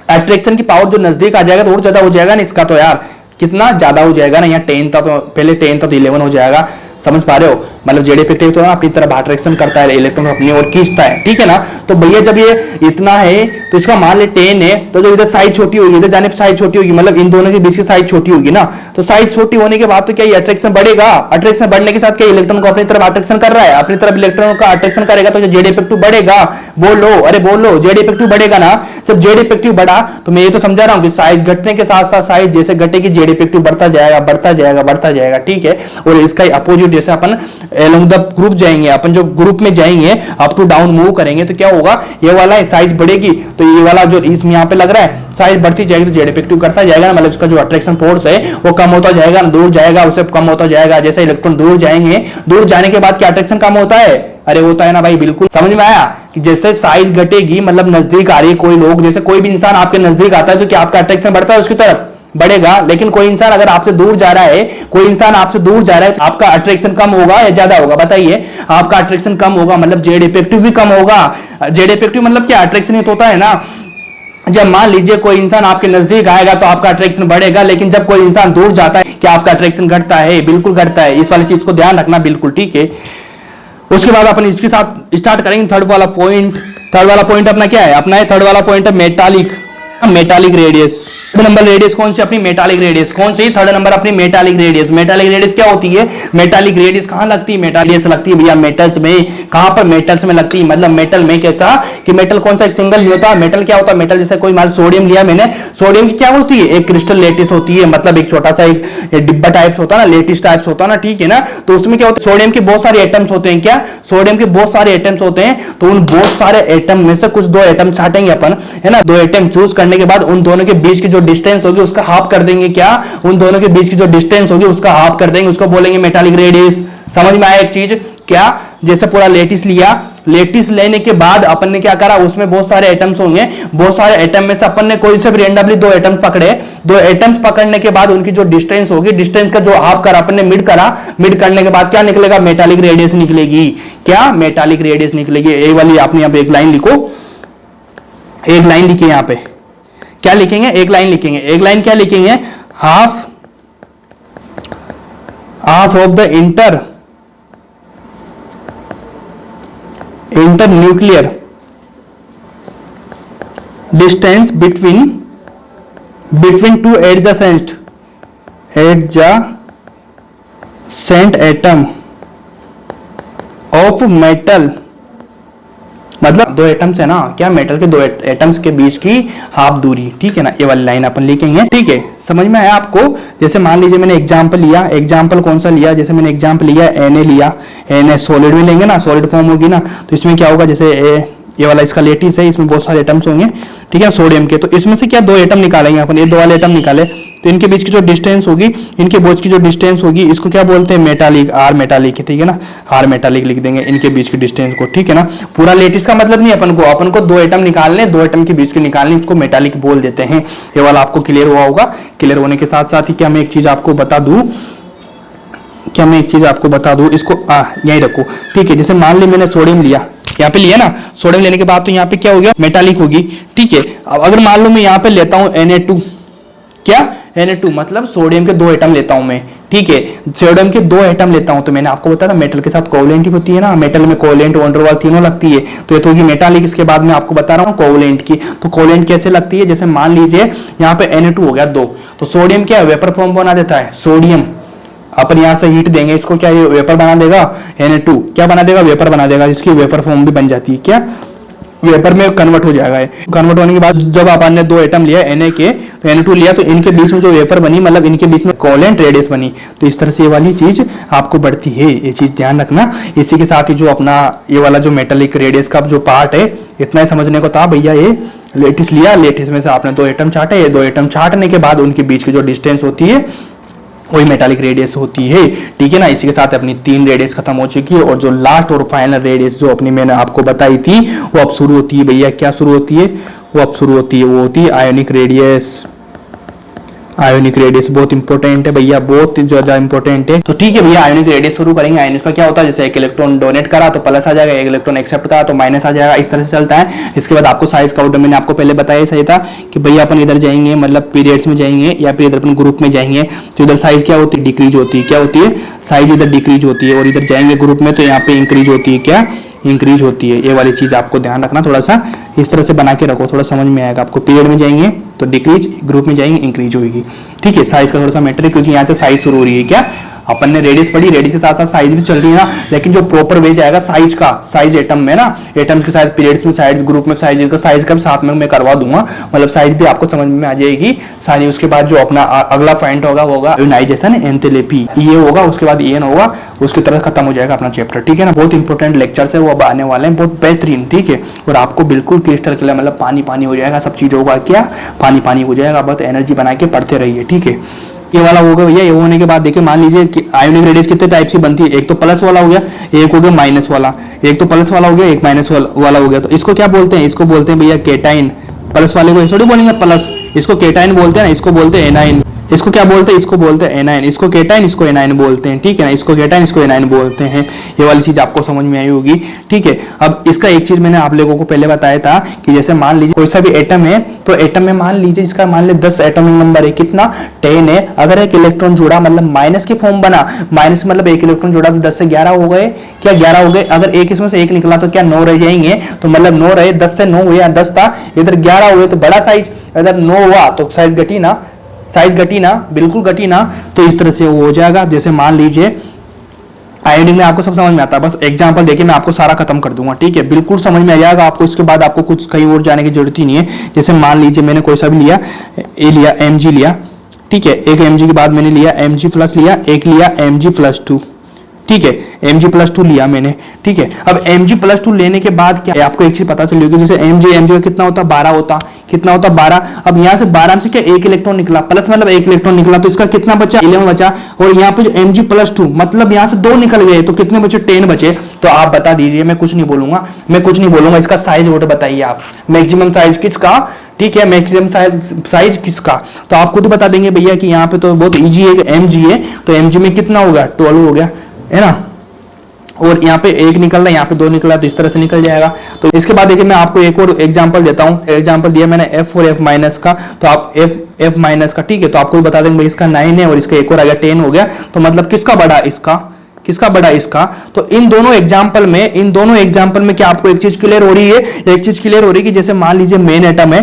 अट्रैक्शन की पावर जो नजदीक आ जाएगा तो और ज्यादा हो जाएगा ना इसका, तो यार कितना ज्यादा हो जाएगा ना, यहाँ 10 था तो पहले 10 था तो 11 हो जाएगा, समझ पा रहे हो। मतलब जेड इफेक्टिव तो ना अपनी तरफ अट्रैक्शन करता है, इलेक्ट्रॉन अपनी ओर खींचता है, ठीक है ना। तो भैया जब ये इतना है तो इसका मान ले 10 है, तो जब इधर साइज छोटी होगी, इधर जाने पर साइज छोटी होगी, मतलब इन दोनों के बीच की साइज छोटी होगी ना, तो साइज छोटी होने के बाद तो क्या ये अट्रैक्शन बढ़ेगा, अट्रैक्शन बढ़ने के साथ क्या इलेक्ट्रॉन को अपनी तरफ अट्रैक्शन कर रहा है, अपनी तरफ इलेक्ट्रॉन का अट्रैक्शन करेगा तो जेड इफेक्टिव बढ़ेगा। बोलो, अरे बोलो, जेड इफेक्टिव बढ़ेगा ना। जब जेड इफेक्टिव बढ़ा तो मैं ये तो समझा रहा हूं कि साइज घटने के साथ साथ साइज जैसे घटेगी जेड इफेक्टिव बढ़ता जाएगा, बढ़ता जाएगा, बढ़ता जाएगा, ठीक है। और इसका अपोजिट जैसे अपन along the ग्रुप जाएंगे, अपन जो ग्रुप में जाएंगे अप टू डाउन मूव करेंगे तो क्या होगा, ये वाला साइज बढ़ेगी तो ये वाला जो इसमें यहाँ पे लग रहा है साइज बढ़ती जाएगी तो जेड इफेक्टिव करता जाएगा ना, मतलब इसका जो अट्रैक्शन फोर्स है वो कम होता जाएगा, दूर जाएगा उससे कम होता जाएगा। जैसे इलेक्ट्रॉन दूर जाएंगे, दूर जाने के बाद क्या अट्रैक्शन कम होता है? अरे होता है ना भाई, बिल्कुल समझ में आया कि जैसे साइज घटेगी मतलब नजदीक आ रही है कोई लोग, जैसे कोई भी इंसान आपके नजदीक आता है तो क्या आपका अट्रैक्शन बढ़ता है उसकी तरफ? बढ़ेगा। लेकिन कोई इंसान अगर आपसे दूर जा रहा है, कोई इंसान आपसे दूर जा रहा है तो आपका अट्रैक्शन कम होगा या ज्यादा होगा? बताइए। आपका अट्रैक्शन कम होगा, मतलब जेड इफेक्टिव भी कम होगा। जेड इफेक्टिव मतलब क्या? अट्रैक्शन ही तो होता है ना। जब मान लीजिए कोई इंसान आपके नजदीक आएगा तो आपका अट्रैक्शन बढ़ेगा, लेकिन जब कोई इंसान दूर जाता है क्या आपका अट्रैक्शन घटता है? बिल्कुल घटता है। इस वाली चीज को ध्यान रखना, बिल्कुल ठीक है। उसके बाद अपन इसके साथ स्टार्ट करेंगे थर्ड वाला पॉइंट। थर्ड वाला पॉइंट अपना क्या है? अपना थर्ड वाला पॉइंट है metallic. Metallic radius. Third number radius कौन सी अपनी? Metallic radius. कौन सी? थर्ड नंबर अपनी मेटालिक रेडियस। मेटालिक रेडियस क्या होती है? मेटालिक रेडियस कहां लगती है? मेटालिक लगती है भैया मेटल्स में। कहां पर? मेटल्स में लगती है। मतलब मेटल में कैसा कि मेटल कौन सा? एक सिंगल नहीं होता। मेटल क्या होता है? मेटल जैसे कोई मान सोडियम लिया मैंने, सोडियम की क्या होती है? एक क्रिस्टल लेटिस होती है, मतलब एक छोटा सा एक डिब्बा टाइप्स होता है ना, लेटिस टाइप्स होता है ना, ठीक है ना। तो उसमें क्या होता है? सोडियम के बहुत सारे एटम्स होते हैं। क्या? सोडियम के बहुत सारे एटम्स होते हैं। तो उन बहुत सारे एटम में से कुछ दो एटम छाटेंगे अपन, है ना। दो एटम चूज करने के बाद उन दोनों के बीच की जो डिस्टेंस होगी उसका हाफ कर देंगे। क्या? उन दोनों के बीच की जो डिस्टेंस होगी उसका हाफ कर देंगे, उसको बोलेंगे मेटालिक रेडियस। समझ में आया एक चीज? क्या? जैसे पूरा लेटिस लिया, लेटिस लेने के बाद अपन ने क्या करा, उसमें बहुत सारे एटम्स होंगे, बहुत सारे एटम में से अपन ने कोई से भी रेंडमली दो एटम्स पकड़े। दो एटम्स पकड़ने के बाद उनकी जो डिस्टेंस होगी, डिस्टेंस का जो हाफ करा अपन ने, मिड करा, मिड करने के बाद क्या निकलेगा? मेटालिक रेडियस निकलेगी। क्या? मेटालिक रेडियस निकलेगी। ये वाली आपने यहां पे एक लाइन लिखो, एक लाइन लिखिए यहां पे। क्या लिखेंगे? एक लाइन लिखेंगे। एक लाइन क्या लिखेंगे? Half of the internuclear distance between two adjacent atom of metal। मतलब दो एटम्स है ना, क्या? मेटल के दो एटम्स के बीच की हाफ दूरी, ठीक है ना। ये वाली लाइन अपन लिखेंगे, ठीक है। समझ में आया आपको? जैसे मान लीजिए मैंने एग्जांपल लिया, एग्जांपल कौन सा लिया? जैसे मैंने एग्जांपल लिया Na लिया, Na सॉलिड में लेंगे ना, सॉलिड फॉर्म होगी ना, तो इसमें क्या होगा? जैसे ये वाला इसका लेटिस है, इसमें बहुत सारे एटम्स होंगे, ठीक है, सोडियम के। तो इसमें से क्या दो एटम निकालेंगे अपन, ये दो वाले एटम निकाले, तो इनके बीच की जो डिस्टेंस होगी, इनके बीच की जो डिस्टेंस होगी, इसको क्या बोलते हैं? मेटालिक, आर मेटालिक, ठीक है ना, आर मेटालिक लिख देंगे इनके बीच की डिस्टेंस को, ठीक है ना। पूरा लेटिस का मतलब नहीं अपन को दो एटम निकालने, दो एटम के बीच के निकालने, उसको मेटालिक बोल देते हैं। ये वाला आपको क्लियर हुआ होगा। क्लियर होने के साथ साथ ही क्या मैं एक चीज आपको बता दूं, इसको यहीं रखो, ठीक है। जैसे मान ली मैंने सोडियम लिया, यहाँ पे लिया ना, सोडियम लेने के बाद तो यहाँ पे क्या हो गया? मेटालिक होगी, ठीक है। अब अगर मान लो मैं यहाँ पे लेता हूँ Na2, क्या? Na2 मतलब सोडियम के दो एटम लेता हूं मैं, ठीक है। सोडियम के दो एटम लेता हूं, तो मैंने आपको बताया था मेटल के साथ कोवलेंट होती है ना, मेटल में कोवलेंट, वंडर वाल तीनों लगती है। तो ये तो होगी मेटालिक। इसके बाद मैं आपको बता रहा हूं कोवलेंट की। तो कोवलेंट कैसे लगती है? जैसे मान लीजिए यहाँ पे Na2 हो गया 2, तो सोडियम क्या है? वेपर फॉर्म बना देता है। सोडियम अपन यहां से हीट देंगे इसको, क्या ये वेपर बना देगा? Na2 क्या बना देगा? वेपर बना देगा, जिसकी वेपर फॉर्म भी बन जाती है। क्या? वेपर में कन्वर्ट हो जाएगा। कन्वर्ट होने के बाद जब अपन ने दो एटम लिया Na के, तो Na2 लिया, तो इनके बीच में जो वेपर बनी, मतलब इनके बीच में कोवलेंट रेडियस बनी। तो इस तरह से ये वाली चीज आपको बढ़ती है, ये चीज ध्यान रखना। इसी के साथ ही जो अपना ये वाला जो मेटालिक रेडियस का जो पार्ट है, इतना ही समझने को था भैया। ये लेटिस लिया, लेटिस में से आपने दो एटम छाटे, ये दो एटम छाटने के बाद उनके बीच की जो डिस्टेंस होती है वही मेटालिक रेडियस होती है, ठीक है ना। इसी के साथ अपनी 3 रेडियस खत्म हो चुकी है, और जो लास्ट और फाइनल रेडियस जो अपनी मैंने आपको बताई थी, वो अब शुरू होती है भैया। क्या शुरू होती है? वो अब शुरू होती है, वो होती है आयोनिक रेडियस। आयोनिक रेडियस बहुत इंपॉर्टेंट है भैया, बहुत ज्यादा इंपॉर्टेंट है। तो ठीक है भैया, आयोनिक रेडियस शुरू करेंगे। आयोनिक का क्या होता है? जैसे एक इलेक्ट्रॉन डोनेट करा तो प्लस आ जाएगा, एक इलेक्ट्रॉन एक्सेप्ट करा तो माइनस आ जाएगा, इस तरह से चलता है। इसके बाद आपको साइज काउंट, मैंने आपको पहले बताया सही था कि भैया अपन इधर जाएंगे, मतलब पीरियड्स में जाएंगे या फिर इधर अपन ग्रुप में जाएंगे, तो इधर साइज क्या होती है? डिक्रीज होती है। क्या होती है? साइज इधर डिक्रीज होती है, और इधर जाएंगे ग्रुप में तो यहाँ पे इंक्रीज होती है। क्या? इंक्रीज होती है। ये वाली चीज आपको ध्यान रखना, थोड़ा सा इस तरह से बना के रखो, थोड़ा समझ में आएगा आपको। पीरियड में जाएंगे तो डिक्रीज, ग्रुप में जाएंगे इंक्रीज होगी, ठीक है। साइज का थोड़ा सा मैटर है, क्योंकि यहाँ से साइज शुरू हो रही है। क्या? अपन ने रेडियस पढ़ी, रेडियस के साथ साथ साइज भी चल रही है ना, लेकिन जो प्रॉपर वे जाएगा साइज का, साइज एटम में ना, एटम्स के साइज, पीरियड्स में साइज, ग्रुप में साइज, इनका साइज का साथ में मैं करवा दूंगा, मतलब साइज भी आपको समझ में आ जाएगी सारी। उसके बाद जो अपना अगला पॉइंट होगा वो होगा आयोनाइजेशन, एंथैल्पी, ये होगा, उसके बाद EN होगा, उसकी तरह खत्म हो जाएगा अपना चैप्टर, ठीक है ना। बहुत इंपॉर्टेंट लेक्चर्स है वो अब आने वाले हैं, बहुत बेहतरीन, ठीक है। और आपको बिल्कुल क्रिस्टल क्लियर, मतलब पानी पानी हो जाएगा, सब चीज होगा। क्या? पानी पानी हो जाएगा। बहुत एनर्जी बना के पढ़ते रहिए, ठीक है। ये वाला होगा भैया। ये होने के बाद देखिए, मान लीजिए कि आयोनिक रेडियस कितने टाइप की बनती है? एक तो प्लस वाला हो गया, एक हो गया माइनस वाला, एक तो प्लस वाला हो गया, एक माइनस वाला हो गया। तो इसको क्या बोलते हैं? इसको बोलते हैं भैया केटाइन। प्लस वाले को ऐसे थोड़ी बोलेंगे प्लस, इसको केटाइन बोलते हैं ना, इसको बोलते हैं एनाइन। इसको क्या बोलते हैं? इसको बोलते हैं एनाइन। इसको केटाइन, इसको एनाइन बोलते हैं, ठीक है ना। इसको केटाइन, इसको एनाइन बोलते हैं। ये वाली चीज आपको समझ में आई होगी, ठीक है। अब इसका एक चीज मैंने आप लोगों को पहले बताया था कि जैसे मान लीजिए कोई सा भी एटम है, तो एटम में मान लीजिए इसका मान लीजिए 10 एटॉमिक नंबर है, कितना? 10 है। अगर एक इलेक्ट्रॉन जुड़ा, मतलब माइनस की फॉर्म बना, माइनस मतलब एक इलेक्ट्रॉन जुड़ा तो 10 से 11 हो गए। क्या? 11 हो गए। अगर एक इसमें से एक निकला तो क्या 9 रह जाएंगे? तो मतलब 9 रहे, 10 से 9 हुए, 10 था, इधर 11 हुए, तो बड़ा साइज। अगर नो हुआ तो साइज घटी ना, साइज घटी ना, बिल्कुल घटी ना, तो इस तरह से वो हो जाएगा। जैसे मान लीजिए आयोडीन में आपको सब समझ में आता है, बस एग्जांपल देखिए मैं आपको सारा खत्म कर दूंगा, ठीक है, बिल्कुल समझ में आ जाएगा आपको। इसके बाद आपको कुछ कहीं और जाने की जरूरत ही नहीं है। जैसे मान लीजिए मैंने कोई सा भी लिया, ए लिया, Mg लिया, ठीक है, एक Mg के बाद मैंने लिया Mg प्लस लिया, एक लिया Mg+2, ठीक है, Mg+2 लिया मैंने, ठीक है। अब Mg+2 लेने के बाद क्या है, आपको एक चीज पता चली होगी, जैसे Mg का कितना होता, 12 होता, कितना होता, 12। अब यहाँ से 12 से क्या एक इलेक्ट्रॉन निकला, प्लस मतलब एक इलेक्ट्रॉन निकला, तो इसका कितना बचा, 11 बचा। और यहाँ पे जो Mg+2 मतलब यहाँ से 2 निकल गए, तो कितने बचे, 10 बचे। तो आप बता दीजिए, मैं कुछ नहीं बोलूंगा, मैं कुछ नहीं बोलूंगा, इसका साइज वोट बताइए आप, मैक्सिमम साइज किसका, ठीक है, मैक्सिमम साइज किसका। तो आप खुद बता देंगे भैया कि यहाँ पे तो बहुत इजी है, Mg है, तो Mg में कितना होगा, 12 हो गया, है ना। और यहाँ पे एक निकल रहा है, यहाँ पे 2 निकला, तो इस तरह से निकल जाएगा। तो इसके बाद देखिए मैं आपको एक और एग्जांपल देता हूँ। एग्जांपल दिया मैंने F और F- का, तो आप F- का, ठीक है, तो आपको बता देंगे भाई इसका 9 है और इसका एक और आ गया 10 हो गया, तो मतलब किसका बड़ा, इसका, किसका बड़ा, इसका। तो इन दोनों एग्जाम्पल में क्या आपको एक चीज क्लियर हो रही है, एक चीज क्लियर हो रही है कि जैसे मान लीजिए मेन एटम है,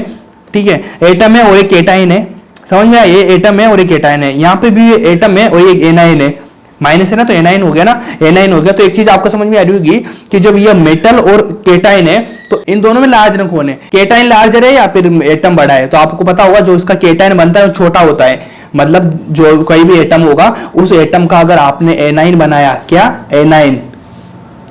ठीक है, एटम है और एक केटाइन है, समझ में आया, ये एटम है और एक केटाइन है, यहाँ पे भी एटम है और एक एनाइन है, माइनस है ना, तो एनाइन हो गया ना, एनाइन हो गया। तो एक चीज आपको समझ में आ रही होगी कि जब ये मेटल और केटाइन है, तो इन दोनों में लार्जर कौन है, केटाइन लार्जर है या फिर एटम बड़ा है। तो आपको पता होगा जो इसका केटाइन बनता है वो छोटा होता है, मतलब जो कोई भी एटम होगा उस एटम का अगर आपने एनाइन बनाया, क्या एनाइन,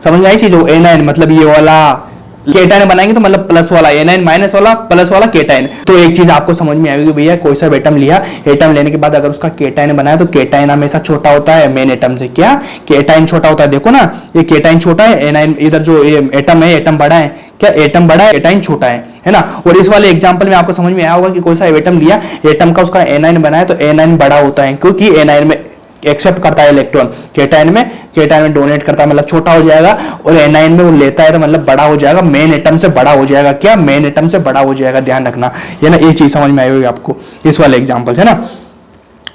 समझ में आई चीज, एनाइन मतलब ये वाला केटाइन बनाएंगे तो मतलब प्लस वाला एनाइन, माइनस वाला प्लस वाला केटाइन। तो एक चीज आपको समझ में आएगी भैया, कोई सा एटम लिया, एटम लेने के बाद अगर उसका केटाइन बनाया तो केटाइन हमेशा छोटा होता है मेन एटम से, क्या केटाइन छोटा होता है। देखो ना ये केटाइन छोटा है, एनाइन इधर जो एटम है, एटम बड़ा है, क्या एटम बड़ा है, एटाइन छोटा है ना। और इस वाले एग्जांपल में आपको समझ में आया होगा कि कोई सा एटम लिया, एटम का उसका एनाइन बनाया तो एनाइन बड़ा होता है, क्योंकि एनाइन में एक्सेप्ट करता है इलेक्ट्रॉन, केटाइन में डोनेट करता है, मतलब छोटा हो जाएगा, और एनाइन में वो लेता है तो मतलब बड़ा हो जाएगा, मेन एटम से बड़ा हो जाएगा, क्या मेन एटम से बड़ा हो जाएगा, ध्यान रखना, ये ना, ये चीज समझ में आई होगी आपको इस वाले एग्जांपल है ना।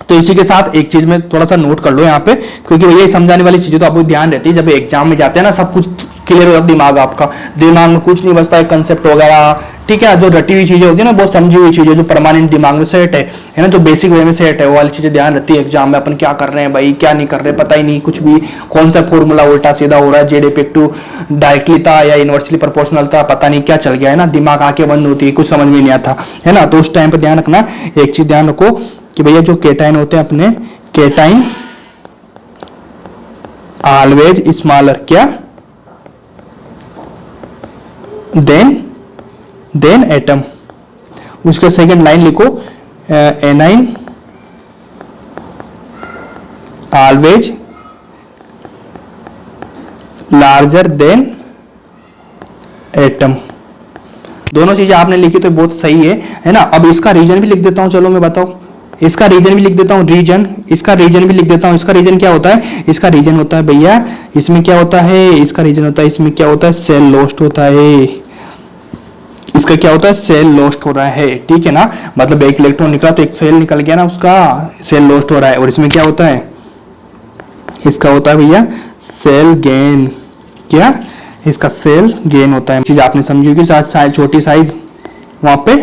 तो इसी के साथ एक चीज में थोड़ा सा नोट कर लो यहाँ पे, क्योंकि भैया समझाने वाली चीजें तो आपको ध्यान रहती है, जब एग्जाम में जाते हैं ना सब कुछ क्लियर होता है, दिमाग आपका, दिमाग में कुछ नहीं बचता है, कंसेप्ट वगैरह, ठीक है, जो रटी हुई चीजें होती है ना, बहुत समझी हुई चीजें जो परमानेंट दिमाग में सेट है ना, जो बेसिक वे में सेट है, वो वाली चीजें ध्यान रहती है। एग्जाम में अपन क्या कर रहे हैं भाई, क्या नहीं कर रहे, पता ही नहीं कुछ भी, कौन सा फॉर्मूला उल्टा सीधा हो रहा है, Z/2 डायरेक्टली था या इनवर्सली प्रोपोर्शनल था, पता नहीं क्या चल गया है ना, दिमाग आंखें बंद होती है, कुछ समझ में नहीं आता है ना। तो उस टाइम पर ध्यान रखना, एक चीज ध्यान रखो कि भैया जो केटाइन होते हैं अपने, केटाइन ऑलवेज स्मॉलर, क्या देन एटम। उसके सेकंड लाइन लिखो, A9 always larger than atom. दोनों चीजें आपने लिखी तो बहुत सही है ना। अब इसका रीजन भी लिख देता हूं, चलो मैं बताऊं, इसका रीजन भी लिख देता हूं, रीजन, इसका रीजन भी लिख देता हूं। इसका रीजन क्या होता है, इसका रीजन होता है भैया, इसमें क्या होता है, इसका रीजन होता है, इसमें क्या होता है, सेल लॉस्ट होता है, इसका क्या होता है, सेल लॉस्ट हो रहा है, ठीक है ना, मतलब एक इलेक्ट्रॉन निकला तो एक सेल निकल गया ना, उसका सेल लॉस्ट हो रहा है। और इसमें क्या होता है, इसका होता है भैया सेल गेन, क्या इसका सेल गेन होता है। चीज आपने समझी होगी, छोटी साइज वहां पे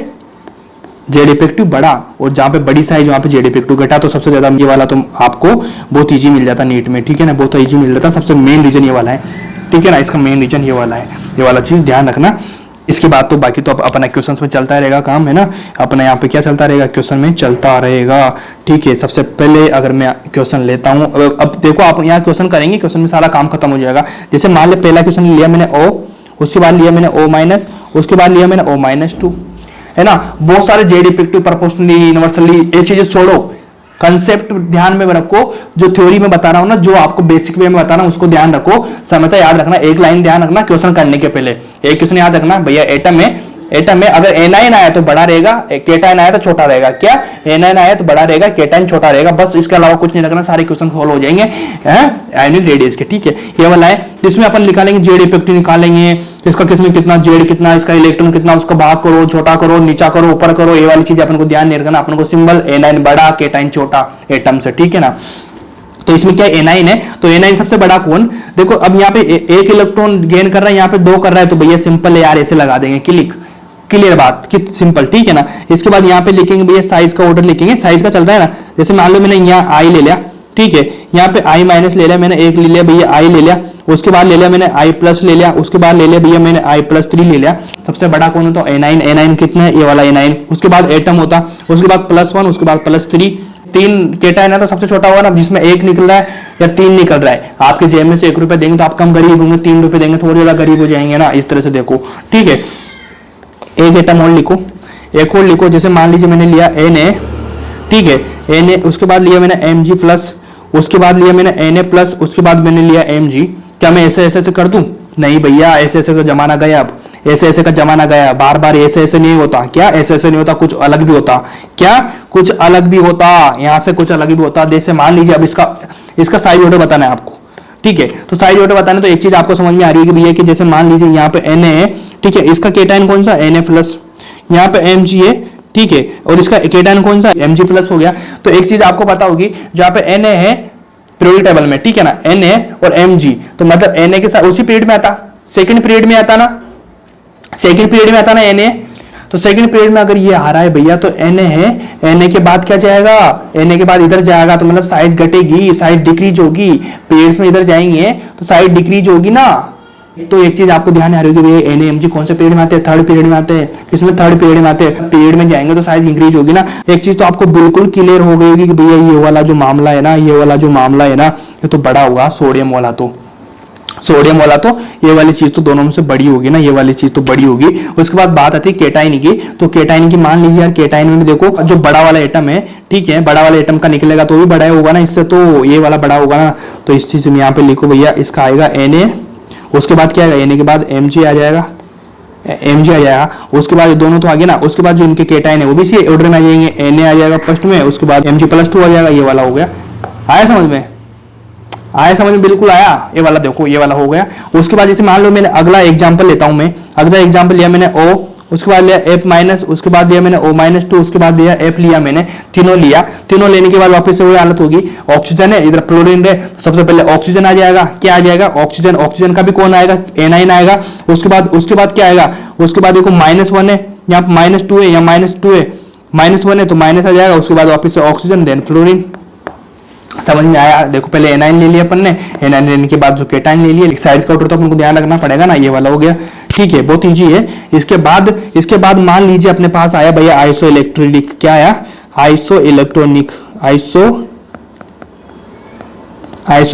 Z/2 बड़ा, और जहां पे बड़ी साइज वहां पे Z/2 घटा, तो सबसे ज्यादा ये वाला तो आपको बहुत इजी मिल जाता नीट में, ठीक है ना, बहुत इजी मिल जाता, सबसे मेन रीजन ये वाला है, ठीक है ना, इसका मेन रीजन ये वाला है, ये वाला चीज ध्यान रखना। इसके बाद तो बाकी तो अपना क्वेश्चंस में चलता रहेगा काम, है ना, अपना यहाँ पे क्या चलता रहेगा, क्वेश्चन में चलता रहेगा, ठीक है। सबसे पहले अगर मैं क्वेश्चन लेता हूँ, अब देखो आप यहाँ क्वेश्चन करेंगे, क्वेश्चन में सारा काम खत्म हो जाएगा। जैसे मान लो पहला क्वेश्चन लिया मैंने O, उसके बाद लिया मैंने O-, उसके बाद लिया मैंने O-2, है ना। बहुत सारे Z/2 प्रोपोर्शनली, यूनिवर्सली, ये चीजें छोड़ो, कंसेप्ट ध्यान में रखो, जो थ्योरी में बता रहा हूं ना, जो आपको बेसिक वे में बता रहा हूं उसको ध्यान रखो, समझा, याद रखना। एक लाइन ध्यान रखना क्वेश्चन करने के पहले, एक क्वेश्चन याद रखना भैया, एटम में अगर एनाइन आया तो बड़ा रहेगा, केटाइन आया तो छोटा रहेगा, क्या एनाइन आया तो बड़ा रहेगा, केटाइन छोटा रहेगा, बस इसके अलावा कुछ नहीं रखना, सारे क्वेश्चन सॉल्व हो जाएंगे आयनिक रेडियस के, ठीक है। ये वाला है जिसमें अपन निकालेंगे Z/2 निकालेंगे, इसका किसमें कितना Z कितना, इसका इलेक्ट्रॉन कितना, उसका भाग करो, छोटा करो, नीचा करो, ऊपर करो, ये वाली चीज अपन को ध्यान नहीं रखना, अपन को सिंबल एनाइन बड़ा, केटाइन छोटा एटम से, ठीक है ना। तो इसमें क्या एनाइन है, तो एनाइन सबसे बड़ा कौन, देखो अब यहाँ पे एक इलेक्ट्रॉन गेन कर रहा है, यहाँ पे 2 कर रहा है, तो भैया सिंपल है यार, ऐसे लगा देंगे, क्लिक क्लियर बात कि सिंपल, ठीक है ना। इसके बाद यहाँ पे लिखेंगे भैया साइज का ऑर्डर लिखेंगे, साइज का चल रहा है ना। जैसे मान लो मैंने यहाँ आई ले लिया, ठीक है, यहाँ पे आई माइनस ले लिया मैंने, एक ले लिया भैया आई ले लिया, उसके बाद ले लिया मैंने आई प्लस ले लिया, उसके बाद ले लिया भैया मैंने आई प्लस 3 ले लिया। सबसे बड़ा कौन होता है? A9, A9 कितना है? ये वाला A9। उसके बाद एटम होता, उसके बाद +1, उसके बाद +3। 3 केटायन है तो सबसे छोटा होगा ना, जिसमें 1 निकल रहा है या 3 निकल रहा है। आपके जेब में से 1 रुपए देंगे तो आप कम गरीब होंगे, 3 रुपए देंगे थोड़े ज्यादा गरीब हो जाएंगे ना, इस तरह से देखो, ठीक है। एक एटम और लिखो, एक और लिखो। जैसे मान लीजिए मैंने लिया Na, ठीक है, Na, उसके बाद लिया मैंने Mg प्लस, उसके बाद लिया मैंने Na प्लस, उसके बाद मैंने लिया Mg। क्या मैं ऐसे ऐसे कर दूं? नहीं भैया, ऐसे ऐसे का जमाना गया, अब ऐसे ऐसे का जमाना गया, बार बार ऐसे ऐसे नहीं होता। क्या ऐसे ऐसे नहीं होता? कुछ अलग भी होता। क्या? कुछ अलग भी होता, यहाँ से कुछ अलग भी होता। जैसे मान लीजिए अब इसका साइज ऑर्डर बताना है आपको, ठीक है। तो साइज ऑर्डर बताना तो एक चीज आपको समझ में आ रही है कि भैया कि जैसे मान लीजिए यहाँ पे Na है, ठीक है, इसका केटायन कौन सा? Na प्लस, यहाँ पे Mg है, ठीक है, और इसका केटायन कौन सा? Mg प्लस हो गया। तो एक चीज आपको पता होगी, जहाँ पे Na है पीरियोडिक टेबल में, ठीक है ना, Na और Mg, तो मतलब Na के साथ उसी पीरियड में आता, सेकंड पीरियड में आता ना, सेकंड पीरियड में आता ना Na। तो सेकंड पीरियड में अगर ये आ रहा है भैया तो Na है, Na के बाद क्या जाएगा? Na के बाद इधर जाएगा, तो मतलब साइज घटेगी, साइज डिक्रीज होगी। पीरियड्स में इधर जाएंगे तो साइज डिक्रीज होगी ना। तो एक चीज आपको ध्यान आ रही होगी भैया, Na Mg कौन से पीरियड में आते हैं? थर्ड पीरियड में आते हैं। किसमें? थर्ड पीरियड में आते हैं। पीरियड में जाएंगे तो साइज इंक्रीज होगी ना। एक चीज तो आपको बिल्कुल क्लियर हो गई होगी कि भैया ये वाला जो मामला है ना, ये वाला जो मामला है ना, ये तो बड़ा होगा। सोडियम वाला तो ये वाली चीज तो दोनों में से बड़ी होगी ना, ये वाली चीज तो बड़ी होगी। उसके बाद बात आती है केटाइन की। तो केटाइन की मान लीजिए यार, केटाइन में देखो जो बड़ा वाला एटम है, ठीक है, बड़ा वाला एटम का निकलेगा तो भी बड़ा होगा ना इससे, तो ये वाला बड़ा होगा ना। तो इस चीज में यहाँ पे लिखो भैया, इसका आएगा Na, उसके बाद क्या आएगा? Na के बाद Mg आ जाएगा, उसके बाद ये दोनों तो आ गए ना। उसके बाद जो इनके केटाइन है वो भी इसी ऑर्डर में आ जाएंगे, Na आ जाएगा फर्स्ट में, उसके बाद Mg प्लस 2 आ जाएगा। ये वाला हो गया। आया समझ में? आया समझ में? बिल्कुल आया। ये वाला देखो, ये वाला हो गया। उसके बाद जैसे मान लो मैंने अगला एग्जांपल लेता हूं, मैं अगला एग्जांपल लिया मैंने O, उसके बाद लिया F माइनस, उसके बाद लिया मैंने O-2, उसके बाद लिया F लिया मैंने, तीनों लिया। तीनों लेने के बाद वापस से वही हालत होगी। ऑक्सीजन है, इधर फ्लोरीन है, तो सबसे पहले ऑक्सीजन आ जाएगा। क्या आ जाएगा? ऑक्सीजन। ऑक्सीजन का भी कौन आएगा? Na आएगा। उसके बाद क्या आएगा? उसके बाद देखो -1 है, यहाँ -2 है, यहाँ -2 है, -1 है तो माइनस आ जाएगा। उसके बाद वापस से ऑक्सीजन, देन फ्लोरीन। समझ में आया? देखो पहले एनाइन ले लिया अपन ने, एनाइन लेने के बाद जो केटाइन ले लिया। साइड का ऑर्डर तो अपन को ध्यान रखना पड़ेगा ना। ये वाला हो गया, ठीक है, बहुत इजी है। इसके बाद मान लीजिए अपने पास आया भैया आइसो इलेक्ट्रॉनिक। क्या आया? आइसो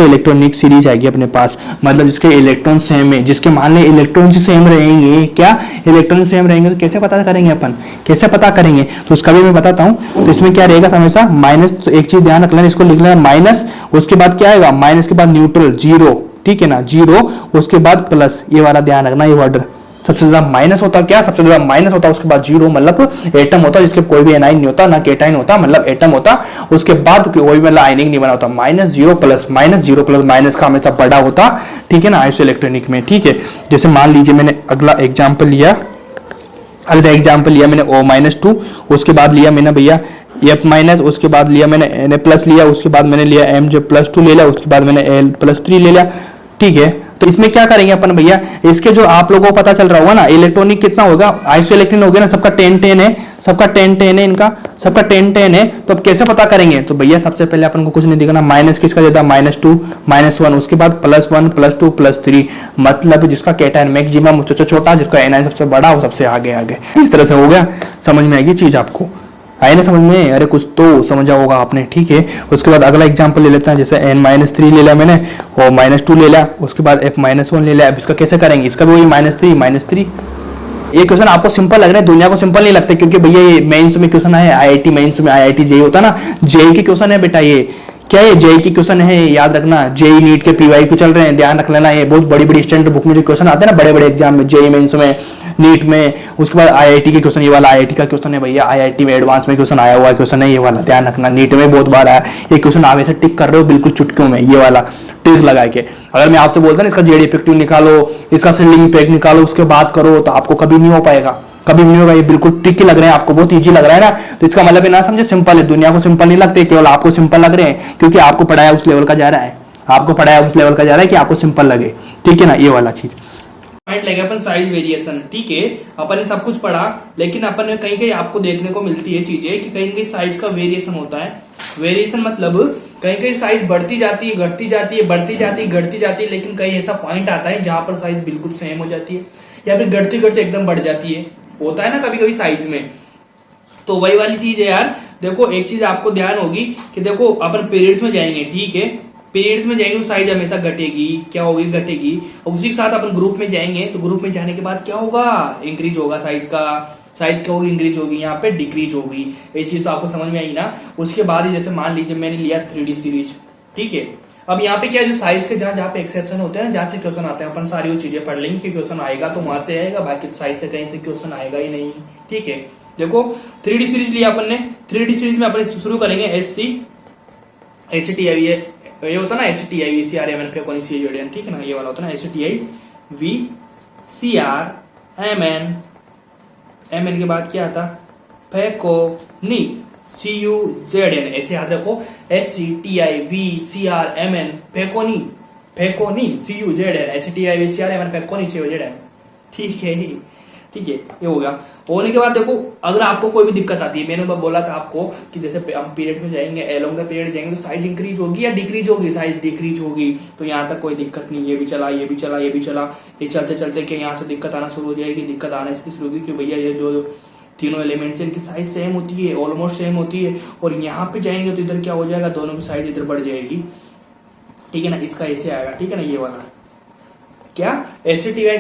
इलेक्ट्रॉनिक सीरीज आएगी अपने पास, मतलब जिसके इलेक्ट्रॉन सेम है, जिसके मान लें इलेक्ट्रॉन सेम रहेंगे। क्या? इलेक्ट्रॉन सेम रहेंगे तो कैसे पता करेंगे अपन? कैसे पता करेंगे? तो उसका भी मैं बताता हूं। तो इसमें क्या रहेगा हमेशा? माइनस। तो एक चीज ध्यान रख लेना, इसको लिख लेना माइनस, उसके बाद क्या आएगा? माइनस के बाद न्यूट्रल, 0, ठीक है ना, 0, उसके बाद प्लस। ये वाला ध्यान रखना, ये ऑर्डर। सबसे ज्यादा माइनस होता क्या? सबसे ज्यादा माइनस होता, उसके बाद 0, मतलब एटम होता जिसके कोई भी एनाइन नहीं होता, ना केटाइन होता, मतलब एटम होता। उसके बाद कोई भी मतलब आयनिक नहीं बना होता। -0 प्लस, -0 प्लस, माइनस का हमेशा बड़ा होता, ठीक है ना, आइसो इलेक्ट्रॉनिक में, ठीक है। जैसे मान लीजिए मैंने अगला एग्जाम्पल लिया मैंने O-2, उसके बाद लिया मैंने भैया F माइनस, उसके बाद लिया मैंने Na प्लस लिया, उसके बाद मैंने लिया Mj प्लस 2 ले लिया, उसके बाद मैंने Al प्लस 3 ले लिया, ठीक है। तो इसमें क्या करेंगे अपन भैया? इसके जो आप लोगों को पता चल रहा होगा ना, इलेक्ट्रॉनिक कितना होगा? आइसो इलेक्ट्रॉन हो गया ना, सबका 10-10 है, सबका 10-10 है, इनका सबका 10-10 है। तो अब कैसे पता करेंगे? तो भैया सबसे पहले अपन को कुछ नहीं दिखाना, माइनस किसका देता? -2, -1, उसके बाद +1, +2, +3, मतलब जिसका केटाइन मैक्सिमम सबसे छोटा, जिसका एनाइन सबसे बड़ा, वो सबसे आगे। इस तरह से हो गया। समझ में आएगी चीज आपको? आए ना समझ में? अरे कुछ तो समझा होगा आपने, ठीक है। उसके बाद अगला एग्जांपल ले लेते हैं। जैसे N-3 ले लिया मैंने और -2 ले लिया, उसके बाद F-1 ले लिया। अब इसका कैसे करेंगे? इसका भी वही -3। ये क्वेश्चन आपको सिंपल लग रहा है, दुनिया को सिंपल नहीं लगता, क्योंकि भैया ये मेंस में क्वेश्चन है, IIT मेंस में, IIT जेई होता ना, जेई के क्वेश्चन है बेटा। ये क्या है? जेई की क्वेश्चन है, याद रखना। जेई नीट के PYQ चल रहे हैं, ध्यान रख लेना। ये बहुत बड़ी बड़ी स्टैंडर्ड बुक में जो क्वेश्चन आते हैं ना, बड़े एग्जाम में, जेई मेंस में, नीट में। उसके बाद IIT के क्वेश्चन, ये वाला IIT का क्वेश्चन है भैया, IIT में एडवांस में क्वेश्चन आया हुआ क्वेश्चन है, ये वाला ध्यान रखना। नीट में बहुत बार आया ये क्वेश्चन, आप ऐसे टिक कर रहे हो बिल्कुल चुटकियों में, ये वाला टिक लगा के। अगर मैं आपसे बोलता ना इसका जेडी इफेक्टिव निकालो, इसका सेलिंग इफेक्ट निकालो, उसके बाद करो, तो आपको कभी नहीं हो पाएगा, कभी नहीं होगा। ये बिल्कुल ट्रिकी लग रहे हैं आपको, बहुत इजी लग रहा है ना, तो इसका मतलब ये ना समझे सिंपल है। दुनिया को सिंपल नहीं लगते, केवल आपको सिंपल लग रहे हैं, क्योंकि आपको पढ़ाया उस लेवल का जा रहा है, कि आपको सिंपल लगे, ठीक है ना, ये वाला चीज। पॉइंट लगे अपन साइज वेरिएशन, ठीक है। अपन ने सब कुछ पढ़ा, लेकिन अपन ने कहीं कहीं आपको देखने को मिलती है चीजें कि कहीं कहीं साइज का वेरिएशन होता है। वेरिएशन मतलब कहीं कहीं साइज बढ़ती जाती है, घटती जाती है, बढ़ती जाती है, घटती जाती है, लेकिन कहीं ऐसा पॉइंट आता है जहां पर साइज बिल्कुल सेम हो जाती है, या फिर घटती घटती एकदम बढ़ जाती है। होता है ना कभी कभी साइज में, तो वही वाली चीज है यार। देखो एक चीज आपको ध्यान होगी कि देखो अपन पीरियड्स में जाएंगे, ठीक है, पीरियड्स में जाएंगे तो साइज हमेशा घटेगी, क्या होगी, घटेगी। और उसी के साथ अपन ग्रुप में जाएंगे तो ग्रुप में जाने के बाद क्या होगा, इंक्रीज होगा साइज का। साइज क्या होगी, इंक्रीज होगी, यहाँ पे डिक्रीज होगी। ये चीज तो आपको समझ में आई ना। उसके बाद ही जैसे मान लीजिए मैंने लिया 3D सीरीज, ठीक है। अब यहाँ पे क्या है, जो साइज के जहां जहां पे एक्सेप्शन होते हैं, जहां से क्वेश्चन आते हैं, अपन सारी वो चीजें पढ़ लेंगे कि क्वेश्चन आएगा तो वहां से आएगा, बाकी तो साइज से कहीं से क्वेश्चन आएगा ही नहीं, ठीक है। देखो 3D सीरीज लिया अपन ने, 3D सीरीज में अपन शुरू करेंगे HCTI, ये होता है ना HCTI VCRMN फेकोनी, ठीक है ना, ये वाला होता है ना HCTI VCRMN। MN के बाद क्या आता, फेकोनी CUZN, ऐसे याद रखो HCTI VCRMN फेकोनी, फेकोनी CUZN, HCTI VCRMN फेकोनी CUZN, ठीक है, ठीक है। ये हो गया। होने के बाद देखो अगर आपको कोई भी दिक्कत आती है, मैंने बोला था आपको कि जैसे हम पीरियड में जाएंगे, एलोंग द पीरियड जाएंगे तो साइज इंक्रीज होगी या डिक्रीज होगी, साइज डिक्रीज होगी। तो यहाँ तक कोई दिक्कत नहीं, ये भी चला, ये भी चला, ये भी चला। ये चलते चलते कि यहाँ से दिक्कत आना शुरू हो जाएगी। दिक्कत आना इसकी शुरू होगी कि भैया ये जो तीनों एलिमेंट्स इनकी साइज सेम होती है, ऑलमोस्ट सेम होती है, और यहाँ पे जाएंगे तो इधर क्या हो जाएगा, दोनों की साइज इधर बढ़ जाएगी, ठीक है ना। इसका ऐसे आएगा, ठीक है ना, ये वाला क्या HCTI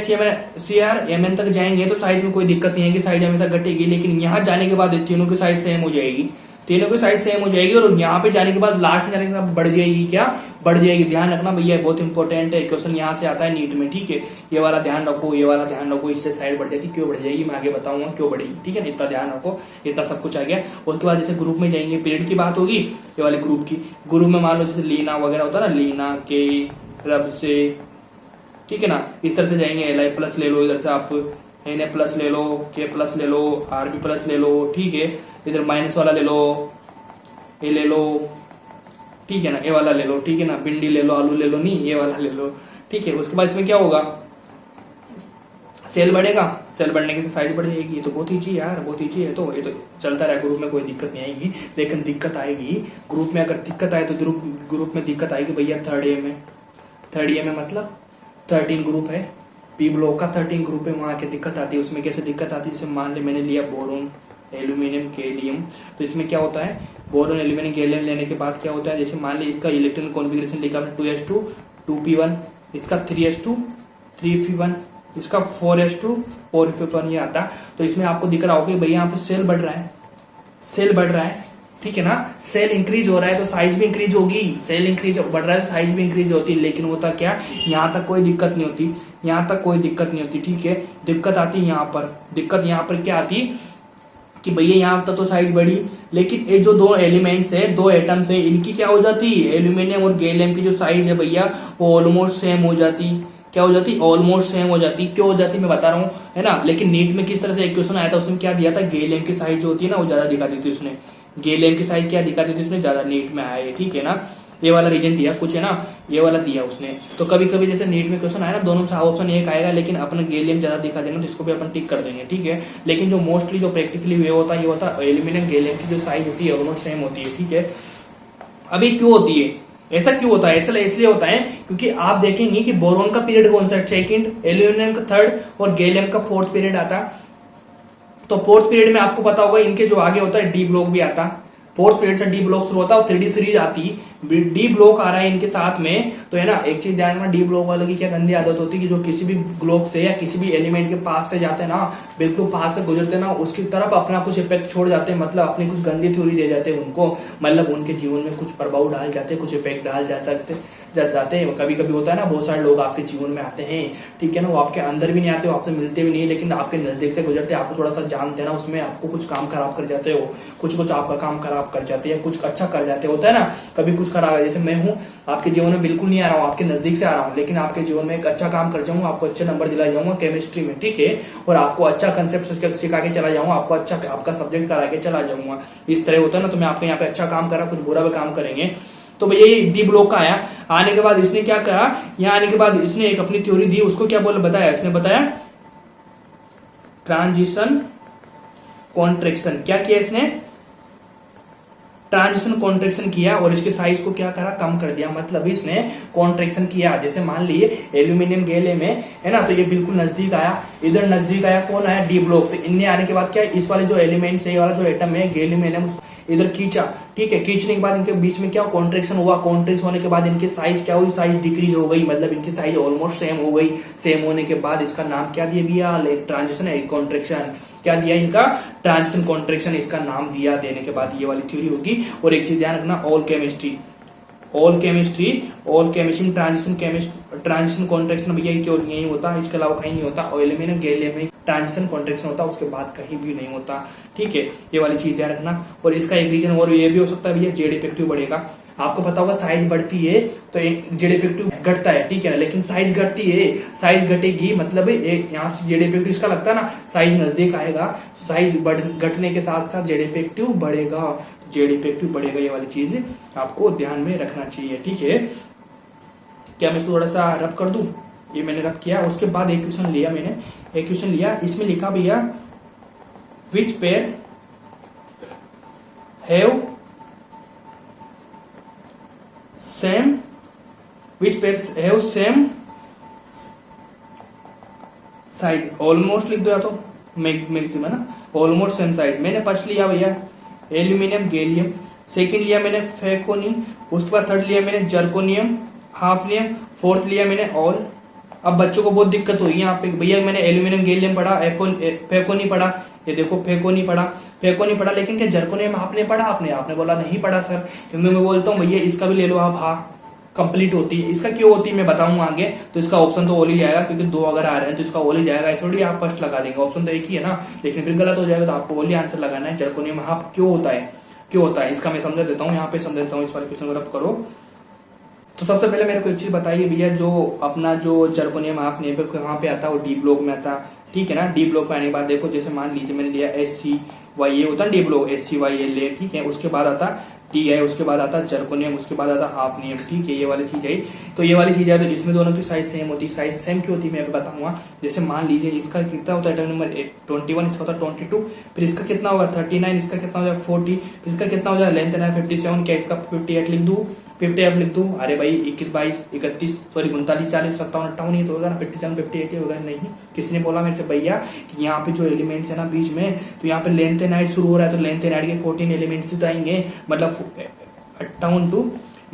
CRMN तक जाएंगे तो साइज में कोई दिक्कत नहीं है कि साइज हमेशा घटेगी, लेकिन यहाँ जाने के बाद तीनों की साइज सेम हो जाएगी, तीनों की साइज सेम हो जाएगी, और यहाँ पे जाने के बाद लास्ट में जाने के बाद बढ़ जाएगी, क्या बढ़ जाएगी। ध्यान रखना भैया, बहुत इंपॉर्टेंट है, क्वेश्चन यहाँ से आता है नीट में, ठीक है। ये वाला ध्यान रखो, ये वाला ध्यान रखो, इससे साइड बढ़ जाती, क्यों बढ़ जाएगी मैं आगे बताऊंगा क्यों बढ़ेगी, ठीक है ना। इतना ध्यान रखो, इतना सब कुछ आ गया। उसके बाद जैसे ग्रुप में जाएंगे, पीरियड की बात होगी, ये वाले ग्रुप की। ग्रुप में मान लो जैसे लीना वगैरह होता है ना, लीना के रब से, ठीक है ना, इस तरह से जाएंगे। Li प्लस ले लो, इधर से आप Na प्लस ले लो, K प्लस ले लो, Rb प्लस ले लो, ठीक है। इधर माइनस वाला ले लो, ये ले लो, ठीक है ना, ये वाला ले लो, ठीक है ना। भिंडी ले लो, आलू ले लो, नहीं ये वाला ले लो, ठीक है। उसके बाद इसमें क्या होगा, सेल बढ़ेगा, सेल बढ़ने के साइज बढ़ जाएगी। ये तो बहुत ईजी यार, बहुत ईजी है। तो ये तो चलता रहा, ग्रुप में कोई दिक्कत नहीं आएगी, लेकिन दिक्कत आएगी ग्रुप में। अगर दिक्कत आए तो ग्रुप में दिक्कत आएगी भैया थर्ड ए में मतलब 13 ग्रुप है, पी ब्लॉक का 13 ग्रुप है, वहां की दिक्कत आती है। उसमें कैसे दिक्कत आती है, जैसे मान ले मैंने लिया बोरोन, एल्यूमिनियम, गैलियम, तो इसमें क्या होता है, बोरोन, एल्यूमिनियम, गैलियम लेने के बाद क्या होता है, जैसे मान ली इसका इलेक्ट्रॉन कॉन्फ़िगरेशन लिखा है 2s2 2p1, इसका 3s2 3p1, इसका 4s2 4p1 ये आता। तो इसमें आपको दिख रहा होगा भैया यहाँ पे सेल बढ़ रहा है, सेल बढ़ रहा है, ठीक है ना। सेल इंक्रीज हो रहा है तो साइज भी इंक्रीज होगी, सेल इंक्रीज बढ़ रहा है तो साइज भी इंक्रीज होती है। लेकिन होता क्या, यहाँ तक कोई दिक्कत नहीं होती, यहाँ तक कोई दिक्कत नहीं होती, ठीक है। दिक्कत आती है यहाँ पर, दिक्कत यहाँ पर क्या आती कि भैया यहाँ तक तो साइज बढ़ी, लेकिन ये जो दो एलिमेंट्स है, दो एटम्स है, इनकी क्या हो जाती है, एल्यूमिनियम और गैलियम की जो साइज है भैया वो ऑलमोस्ट सेम हो जाती। क्या हो जाती, ऑलमोस्ट सेम हो जाती। क्यों हो जाती मैं बता रहा हूँ, है ना। लेकिन नीट में किस तरह से एक क्वेश्चन आया था, उसमें क्या दिया था, गैलियम की साइज जो होती है ना वो ज्यादा दिखा दी थी उसने, गैलियम की साइज क्या दिखाती थी उसने, ज्यादा नीट में आया है, ठीक है ना। ये वाला रीजन दिया कुछ है ना, ये वाला दिया उसने। तो कभी कभी जैसे नीट में क्वेश्चन आया ना, दोनों से ऑप्शन एक आएगा, लेकिन अपना गैलियम ज्यादा दिखा देना तो इसको भी अपन टिक कर देंगे, ठीक है। लेकिन जो मोस्टली जो प्रैक्टिकली वे होता है, ये होता है एल्यूमिनियम गैलियम की जो साइज होती है ऑलमोस्ट सेम होती है, ठीक है। अभी क्यों होती है ऐसा, क्यों होता है, इसलिए होता है क्योंकि आप देखेंगे कि बोरोन का पीरियड कौन सा है, सेकंड, एल्यूमिनियम का थर्ड और गैलियम का फोर्थ पीरियड आता। तो फोर्थ पीरियड में आपको पता होगा इनके जो आगे होता है डी ब्लॉक भी आता, फोर्थ पीरियड से डी ब्लॉक शुरू होता है और 3D सीरीज आती, डी ब्लॉक आ रहा है इनके साथ में। तो है ना, एक चीज ध्यान में, डी ब्लॉक वालों की क्या गंदी आदत होती है कि जो किसी भी ब्लॉक से या किसी भी एलिमेंट के पास से जाते हैं ना, बिल्कुल पास से गुजरते हैं ना, उसकी तरफ अपना कुछ इफेक्ट छोड़ जाते हैं, मतलब अपनी कुछ गंदी थ्योरी दे जाते हैं उनको, मतलब उनके जीवन में कुछ प्रभाव डाल जाते हैं, कुछ इफेक्ट डाल जाते हैं। कभी कभी होता है ना, बहुत सारे लोग आपके जीवन में आते हैं, ठीक है ना, वो आपके अंदर भी नहीं आते, वो आपसे मिलते भी नहीं, लेकिन आपके नजदीक से गुजरते हैं, आपको थोड़ा सा जानते हैं ना, उसमें आपको कुछ काम खराब कर जाते हो, कुछ आपका काम खराब कर जाते हैं, कुछ अच्छा कर जाते होता है ना। कभी कुछ खराब, जैसे मैं हूँ आपके जीवन में बिल्कुल नहीं आ रहा हूँ, आपके नजदीक से आ रहा हूँ, लेकिन आपके जीवन में एक अच्छा काम कर जाऊंगा, आपको अच्छे नंबर दिला जाऊंगा केमिस्ट्री में, ठीक है, और आपको अच्छा कंसेप्ट सिखा के चला जाऊंगा, आपको अच्छा आपका सब्जेक्ट करा के चला जाऊंगा। इस तरह होता है ना। तो मैं आपके यहाँ पे अच्छा काम करा, कुछ बुरा भी काम करेंगे तो भैया ये डी ब्लॉक का आया। आने के बाद इसने क्या कहा, यहाँ आने के बाद इसने एक अपनी थ्योरी दी, उसको क्या बोला बताया, इसने बताया ट्रांजिशन कॉन्ट्रैक्शन। क्या किया इसने, ट्रांजिशन कॉन्ट्रैक्शन किया और इसके साइज को क्या करा, कम कर दिया। मतलब इसने कॉन्ट्रैक्शन किया। जैसे मान लिए एल्यूमिनियम गेले में है ना, तो ये बिल्कुल नजदीक आया, इधर नजदीक आया, कौन आया, डी ब्लॉक। तो इनने आने के बाद क्या, इस वाले जो एलिमेंट है, ये वाला जो एटम है गैलियम, इधर खींचा, ठीक है। खींचने के बाद इनके बीच में क्या कॉन्ट्रैक्शन हुआ, कॉन्ट्रैक्शन होने के बाद इनकी साइज क्या हुई, साइज डिक्रीज हो गई, मतलब इनकी साइज ऑलमोस्ट सेम हो गई। सेम होने के बाद इसका नाम क्या दिया गया, ट्रांजिशन है कॉन्ट्रैक्शन। क्या दिया इनका, ट्रांजिशन कॉन्ट्रैक्शन इसका नाम दिया। देने के बाद ये वाली थ्योरी होगी। और एक चीज ध्यान रखना, ऑल केमिस्ट्री ट्रांजिशन कॉन्ट्रैक्शन भैया यही होता है, इसके अलावा कहीं नहीं होता। और एल्यूमिनियम गैलियम में ट्रांजिशन कॉन्ट्रैक्शन होता है, उसके बाद कहीं भी नहीं होता, ठीक है। ये वाली चीज ध्यान रखना। और इसका एक रीजन और ये भी हो सकता है भैया, जेड इफेक्टिव बढ़ेगा। आपको पता होगा साइज बढ़ती है तो जेड इफेक्टिव घटता है, ठीक है ना, लेकिन साइज घटती है, साइज घटेगी मतलब यहाँ से जेड इफेक्टिव इसका लगता है ना, साइज नजदीक आएगा, साइज घटने के साथ साथ जेड इफेक्टिव बढ़ेगा, जेड इफेक्टिव बढ़ेगा। ये वाली चीज आपको ध्यान में रखना चाहिए, ठीक है। क्या मैं इसको थोड़ा सा रब कर दूं, ये मैंने रब किया। उसके बाद एक क्वेश्चन लिया मैंने, एक क्वेश्चन लिया, इसमें लिखा भैया which pair have same, which pairs have same size, almost लिख दो या तो मैक्सिमम है ना, ऑलमोस्ट सेम साइज। मैंने फर्स्ट लिया भैया एल्यूमिनियम गैलियम, सेकंड लिया मैंने फेकोनी, उसके बाद थर्ड लिया मैंने जर्कोनियम, हाफनियम, फोर्थ लिया मैंने ऑल। अब बच्चों को बहुत दिक्कत हुई यहाँ पे, भैया मैंने एल्यूमिनियम गैलियम पढ़ा, फेकोनी पढ़ा, ये देखो फेकोनी पढ़ा, लेकिन क्या जर्कोनियम आपने पढ़ा, आपने बोला नहीं पढ़ा सर। क्योंकि मैं बोलता हूँ भैया इसका भी ले लो आप, हाँ कंप्लीट होती है। इसका क्यों होती है मैं बताऊंगा आगे। तो इसका ऑप्शन तो ओल ही जाएगा, क्योंकि दो अगर आ रहे हैं तो इसका ओल ही जाएगा, ऐसे थोड़ी आप फर्स्ट लगा देंगे, ऑप्शन तो एक ही है ना। लेकिन फिर गलत हो जाएगा तो आपको ओल ही आंसर लगाना है। जर्कोनियम हाफ क्यों होता है इसका मैं समझा देता हूँ, यहाँ पे समझा देता हूँ। इस वाले क्वेश्चन को रब करो। तो सबसे पहले मेरे को एक चीज बताइए भैया, जो अपना जो जर्कोनियम हाफ नेम कहाँ पे आता है, वो डी ब्लॉक में आता है, ठीक है ना। डी ब्लॉक में आने के बाद देखो, जैसे मान लीजिए मैंने लिया SCYA होता है डी ब्लॉक, SCYA ले, ठीक है। उसके बाद आता टी है, उसके बाद आता जर्कोनियम, उसके बाद आता हाफनियम, ठीक है। ये वाली चीज है, तो ये वाली चीज है, तो इसमें दोनों की साइज सेम होती है। साइज सेम क्यों होती है मैं अभी बताऊंगा। जैसे मान लीजिए इसका कितना होता है एटम नंबर 21, इसका होता है 22, फिर इसका कितना होगा 39, इसका कितना हो जाएगा 40, फिर इसका कितना हो जाएगा लेंथ है 57, क्या इसका 58 लिख दूं, 58 लिख दूं। अरे भाई 21, 22, 31, सॉरी 39, 40, 57, 58 ही तो होगा ना, 57, 58 होगा। नहीं, किसने बोला मेरे से भैया कि यहाँ पे जो एलिमेंट्स है ना बीच में, तो यहाँ पे लेंथ नाइट शुरू हो रहा है, तो लेंथ नाइट के 14 एलिमेंट्स तो आएंगे, मतलब 58 टू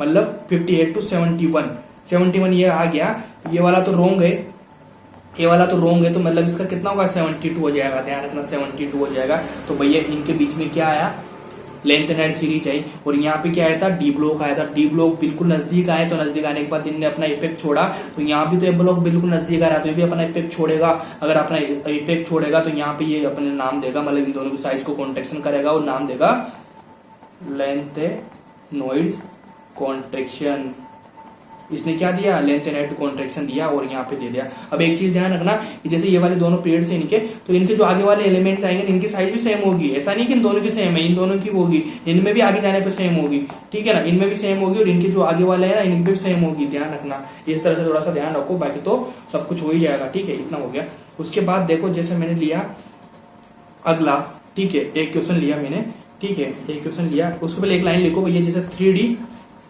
मतलब 58 टू 71 ये आ गया। ये वाला तो रोंग है, तो मतलब इसका कितना होगा 72 हो जाएगा, ध्यान रखना 72 हो जाएगा। तो भैया इनके बीच में क्या आया, लेंथ नाइट सीरीज आई। और यहाँ पे क्या आया था, डी ब्लॉक आया था। डी ब्लॉक बिल्कुल नजदीक आए, तो नजदीक आने के बाद इनने अपना इफेक्ट छोड़ा, तो यहाँ भी तो ये ब्लॉक बिल्कुल नजदीक आ रहा है, तो ये भी अपना इफेक्ट छोड़ेगा। अगर अपना इफेक्ट छोड़ेगा तो यहाँ पे ये अपने नाम देगा, मतलब इन दोनों की साइज को कॉन्ट्रैक्शन करेगा और नाम देगा लेंथेनॉइड कॉन्ट्रैक्शन। इसने क्या दिया, लेंथेनॉइड कॉन्ट्रैक्शन दिया और यहाँ पे दे दिया। अब एक चीज ध्यान रखना, जैसे ये वाले दोनों पीरियड्स हैं इनके, तो इनके जो आगे वाले एलिमेंट्स आएंगे इनकी साइज भी सेम होगी। ऐसा नहीं कि इन दोनों की सेम है, इन दोनों की होगी, इनमें भी आगे जाने पे सेम होगी, ठीक है ना, इनमें भी सेम होगी और इनके जो आगे वाले हैं ना इनमें भी सेम होगी। ध्यान रखना, इस तरह से थोड़ा सा ध्यान रखो, बाकी तो सब कुछ हो ही जाएगा, ठीक है। इतना हो गया। उसके बाद देखो, जैसे मैंने लिया अगला, ठीक है, एक क्वेश्चन लिया मैंने, ठीक है, एक क्वेश्चन लिया, उसके पहले एक लाइन लिखो भैया, जैसे 3D,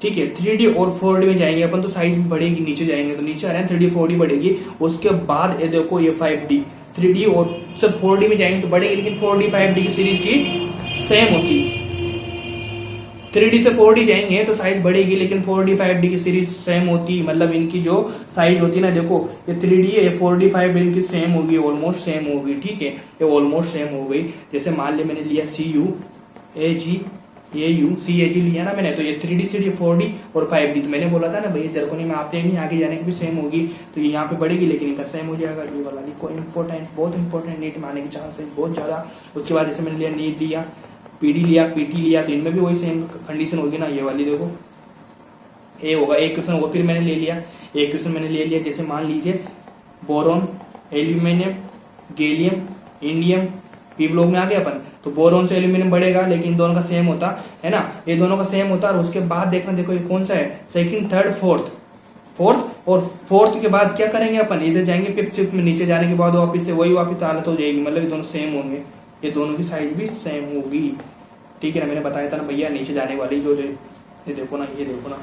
ठीक है, 3D और 4D में जाएंगे अपन, तो साइज बढ़ेगी, नीचे जाएंगे तो नीचे आ रहे हैं 3D 4D बढ़ेगी। उसके बाद ये देखो ये 5D, 3D और सब 4D में जाएंगे तो बढ़ेगी, लेकिन 4D 5D की सीरीज की सेम होती। 3D से 4D जाएंगे तो साइज बढ़ेगी, लेकिन 4D 5D की सीरीज सेम होती, मतलब इनकी जो साइज होती है ना, देखो ये 3D है, ये 4D 5D इनकी सेम होगी, ऑलमोस्ट सेम होगी, ठीक है, ये ऑलमोस्ट सेम हो गई। जैसे मान लिया मैंने लिया CUAG लिया ना मैंने, तो ये 3D 4D और 5D, तो मैंने बोला था ना भैया जर्कोनियम में आपने नहीं आगे जाने की भी सेम होगी, तो ये यहाँ पे बढ़ेगी लेकिन इनका सेम हो जाएगा। ये वाला लिखो, इंपॉर्टेंट, बहुत इंपॉर्टेंट, नीट में आने के चांसेस बहुत ज्यादा। उसके बाद जैसे मैंने लिया नीट लिया, PD लिया, PT लिया, तो इनमें भी वही सेम कंडीशन होगी ना। ये वाली देखो ए होगा, एक क्वेश्चन होगा, फिर मैंने ले लिया, एक क्वेश्चन मैंने ले लिया, जैसे मान लीजिए boron, aluminium, gallium, indium, P block में आ गए अपन, तो बोरोन से एल्यूमिनियम बढ़ेगा, लेकिन इन दोनों का सेम होता है ना, ये दोनों का सेम होता। और उसके बाद देखना, देखो ये कौन सा है, सेकंड, थर्ड, फोर्थ, और फोर्थ के बाद क्या करेंगे अपन, इधर जाएंगे फिफ्थ शिफ्ट में, नीचे जाने के बाद वापिस से वही वापिस हालत हो जाएगी, मतलब ये दोनों सेम होंगे, ये दोनों की साइज भी सेम होगी, ठीक है ना। मैंने बताया था ना भैया, नीचे जाने वाली जो ये देखो ना, ये देखो ना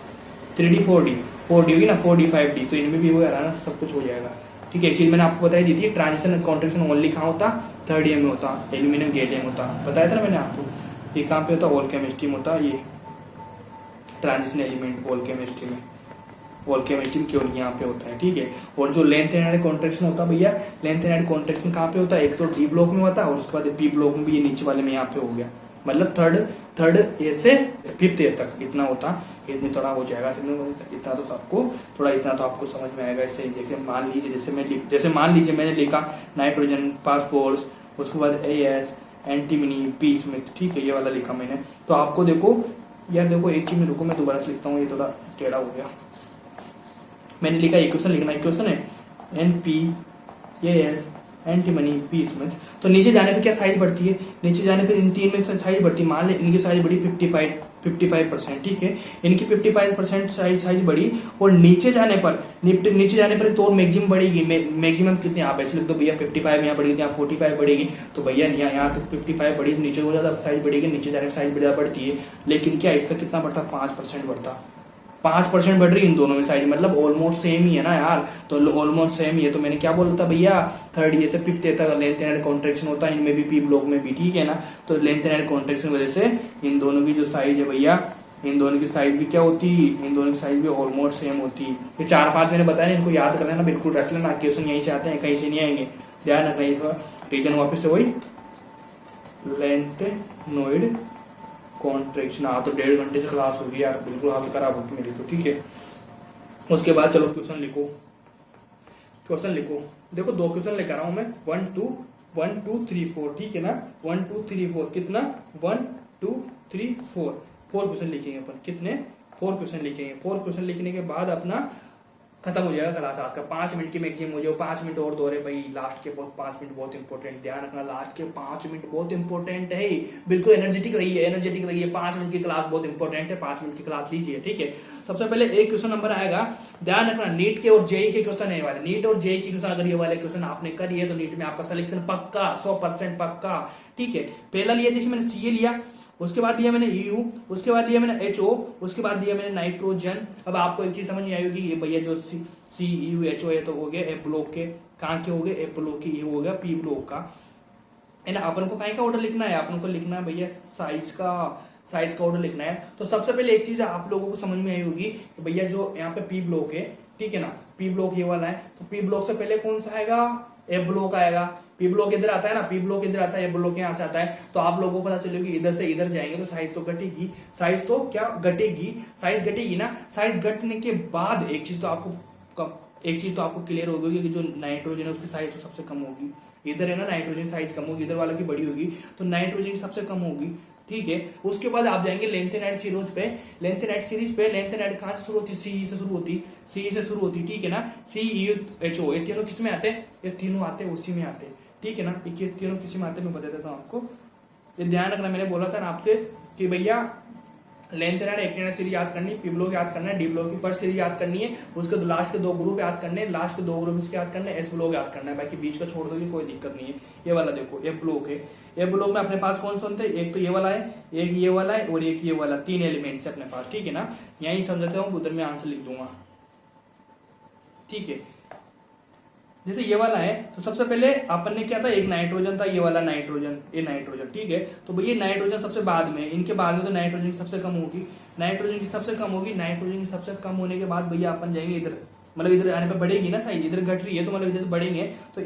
3D 4D होगी ना, 4D 5D, तो इनमें भी वो ना सब कुछ हो जाएगा, ठीक है। एक चीज मैंने आपको बताई दी थी, ट्रांजिशन कॉन्ट्रेक्शन ओनली कहाँ होता, थर्ड ईयर में होता, एल्यूमिनियम गैलियम होता, बताया था ना मैंने आपको। ये कहाँ पे होता, ऑल केमिस्ट्री में होता, ये ट्रांजिशन एलिमेंट ऑल केमिस्ट्री में, ऑल केमिस्ट्री में केवल यहाँ पे होता है, ठीक है। और जो लेंथ एंड कॉन्ट्रेक्शन होता है भैया, लेंथ एंड कॉन्ट्रेक्शन कहाँ पे होता है, एक तो डी ब्लॉक में होता है, और उसके बाद पी ब्लॉक में भी, ये नीचे वाले में यहाँ पे हो गया, मतलब थर्ड ए से फिफ्थ ए तक इतना होता, इतनी थोड़ा हो जाएगा, इतना तो सबको थोड़ा, इतना तो आपको समझ में आएगा। इससे देखिए, मान लीजिए जैसे मान लीजिए मैंने लिखा नाइट्रोजन, फास्फोरस, उसके बाद AS, एंटीमनी, पी स्मिथ, ठीक है, ये वाला लिखा मैंने। तो आपको देखो यार, देखो एक चीज में रुको, मैं दोबारा से लिखता हूँ, ये थोड़ा टेढ़ा हो गया। मैंने लिखा इक्वेशन लिखना, इक्वेशन है NPAS, एंटीमनी, पी स्मिथ। तो नीचे जाने पे क्या साइज बढ़ती है, नीचे जाने पे इन तीन में साइज बढ़ती है। मान ले इनकी साइज बढ़ी 55%, ठीक है, इनकी 55% साइज बढ़ी, और नीचे जाने पर तो मैक्सिमम बढ़ेगी, मैक्सिमम कितने आप ऐसे लिख दो भैया, 55 यहाँ बढ़ेगी, यहाँ 45 बढ़ेगी, तो भैया यहाँ तो 55 बढ़ी, नीचे और ज्यादा साइज बढ़ेगी, नीचे जाने पर साइज ज्यादा बढ़ती है। लेकिन क्या इसका कितना बढ़ता, 5% बढ़ता, 5% बढ़ रही इन दोनों में साइज, मतलब ऑलमोस्ट सेम ही है ना यार, तो ऑलमोस्ट सेम ही है। तो मैंने क्या बोला था भैया, थर्ड ईयर से फिफ्थ ईयर तक लेंथ एंड कॉन्ट्रेक्शन होता है, इनमें भी पी ब्लॉक में भी, ठीक है ना। तो लेंथ एंड कॉन्ट्रेक्शन वजह से इन दोनों की जो साइज है भैया, इन दोनों की साइज भी क्या होती, इन दोनों की साइज भी ऑलमोस्ट सेम होती। ये 4-5 मैंने बताया, इनको याद कर लेना, बिल्कुल रख लेना, क्वेश्चन यहीं से आते हैं, कहीं से नहीं आएंगे, ध्यान रखना। रीजन वापस से वही लेंथेनॉइड कॉन्ट्रैक्शन। हाँ, तो 1.5 घंटे से क्लास होगी यार, बिल्कुल हालत खराब होगी मेरी तो, ठीक है। उसके बाद चलो क्वेश्चन लिखो, देखो 2 क्वेश्चन लेकर आ रहा हूं मैं, 1 2 3 4, ठीक है ना, 1 2 3 4, कितना 1 2 3 4 क्वेश्चन लिखेंगे अपन, कितने 4 क्वेश्चन लिखेंगे। 4 क्वेश्चन लिखने के बाद अपना खत्म हो जाएगा क्लास आज का, 5 मिनट की मैक्सिमम हो जाए, 5 मिनट और दो रहे भाई, लास्ट के 5 मिनट बहुत इंपॉर्टेंट, ध्यान रखना, लास्ट के 5 मिनट बहुत इंपॉर्टेंट है, बिल्कुल एनर्जेटिक रहिए, 5 मिनट की क्लास बहुत इंपॉर्टेंट है, 5 मिनट की क्लास लीजिए, ठीक है। सबसे पहले एक क्वेश्चन नंबर आएगा, ध्यान रखना, नीट के और जेई के क्वेश्चन है वाले, नीट और जेई के क्वेश्चन, अगर ये वाले क्वेश्चन आपने कर लिए तो नीट में आपका सिलेक्शन पक्का, 100% पक्का, ठीक है। पहला लिया जैसे मैंने सीए लिया, उसके बाद दिया मैंने EU, उसके बाद दिया मैंने HO, उसके बाद दिया मैंने नाइट्रोजन। अब आपको एक चीज समझ में आई होगी, ये भैया जो CEU HO है तो हो गया ए ब्लॉक के, कहाँ के हो गए, ए ब्लॉक के, ये हो गया पी ब्लॉक का, है ना। अपन को कहीं का ऑर्डर लिखना है, अपन को लिखना है भैया साइज का ऑर्डर लिखना है। तो सबसे पहले एक चीज आप लोगों को समझ में आई होगी कि भैया जो यहाँ पे पी ब्लॉक है, ठीक है ना, पी ब्लॉक ये वाला है, तो पी ब्लॉक से पहले कौन सा आएगा, ए ब्लॉक आएगा। पी ब्लॉक इधर आता है ना, पी ब्लॉक इधर आता है, ए ब्लॉक यहाँ से आता है, तो आप लोगों को पता चलेगा कि इधर से इधर जाएंगे तो साइज तो घटेगी, साइज तो क्या घटेगी, साइज घटेगी ना। साइज घटने के बाद एक चीज तो आपको क्लियर हो गई कि जो नाइट्रोजन है उसकी साइज तो सबसे कम होगी, इधर है ना नाइट्रोजन साइज कम होगी, इधर वाला की बड़ी होगी, तो नाइट्रोजन की सबसे कम होगी, ठीक है। उसके बाद आप जाएंगे लेंथेनाइड सीरीज पे, लेंथेनाइड कहां से शुरू होती, सीई से शुरू होती, ठीक है ना। CEU HO, ये तीनों किस में आते हैं, ये तीनों आते हैं उसी में आते हैं, ठीक है ना, ये तीनों किसी में आते हैं, मैं बता देता हूँ आपको, ये ध्यान रखना। मैंने बोला था ना आपसे कि भैया लेंथेनाइड एक्टिनाइड सीरीज याद करनी, पी ब्लॉक याद करना है, डी ब्लॉक की पर सीरीज याद करनी है, उसके लास्ट के 2 ग्रुप याद करने, लास्ट के 2 ग्रुप इसके याद करने, एस ब्लॉक याद करना है, बाकी बीच का छोड़ दोगे कोई दिक्कत नहीं है। ये वाला देखो ए ब्लॉक है, ए ब्लॉक में अपने पास कौन थे, एक तो ये वाला है, एक ये वाला है और एक ये वाला, 3 एलिमेंट्स है अपने पास, ठीक है ना। यही समझाते हूँ, उधर में आंसर लिख दूंगा, ठीक है। जैसे ये वाला है, तो सबसे पहले अपन ने क्या था, एक नाइट्रोजन था, ये वाला नाइट्रोजन, ये नाइट्रोजन, ठीक है। तो भैया नाइट्रोजन सबसे बाद में, इनके बाद में तो नाइट्रोजन की सबसे कम होगी, नाइट्रोजन की सबसे कम होने के बाद भैया अपन जाएंगे इधर, मतलब इधर आने पे बढ़ेगी ना साइज, इधर घट रही है तो मतलब इधर से बढ़ेंगे, तो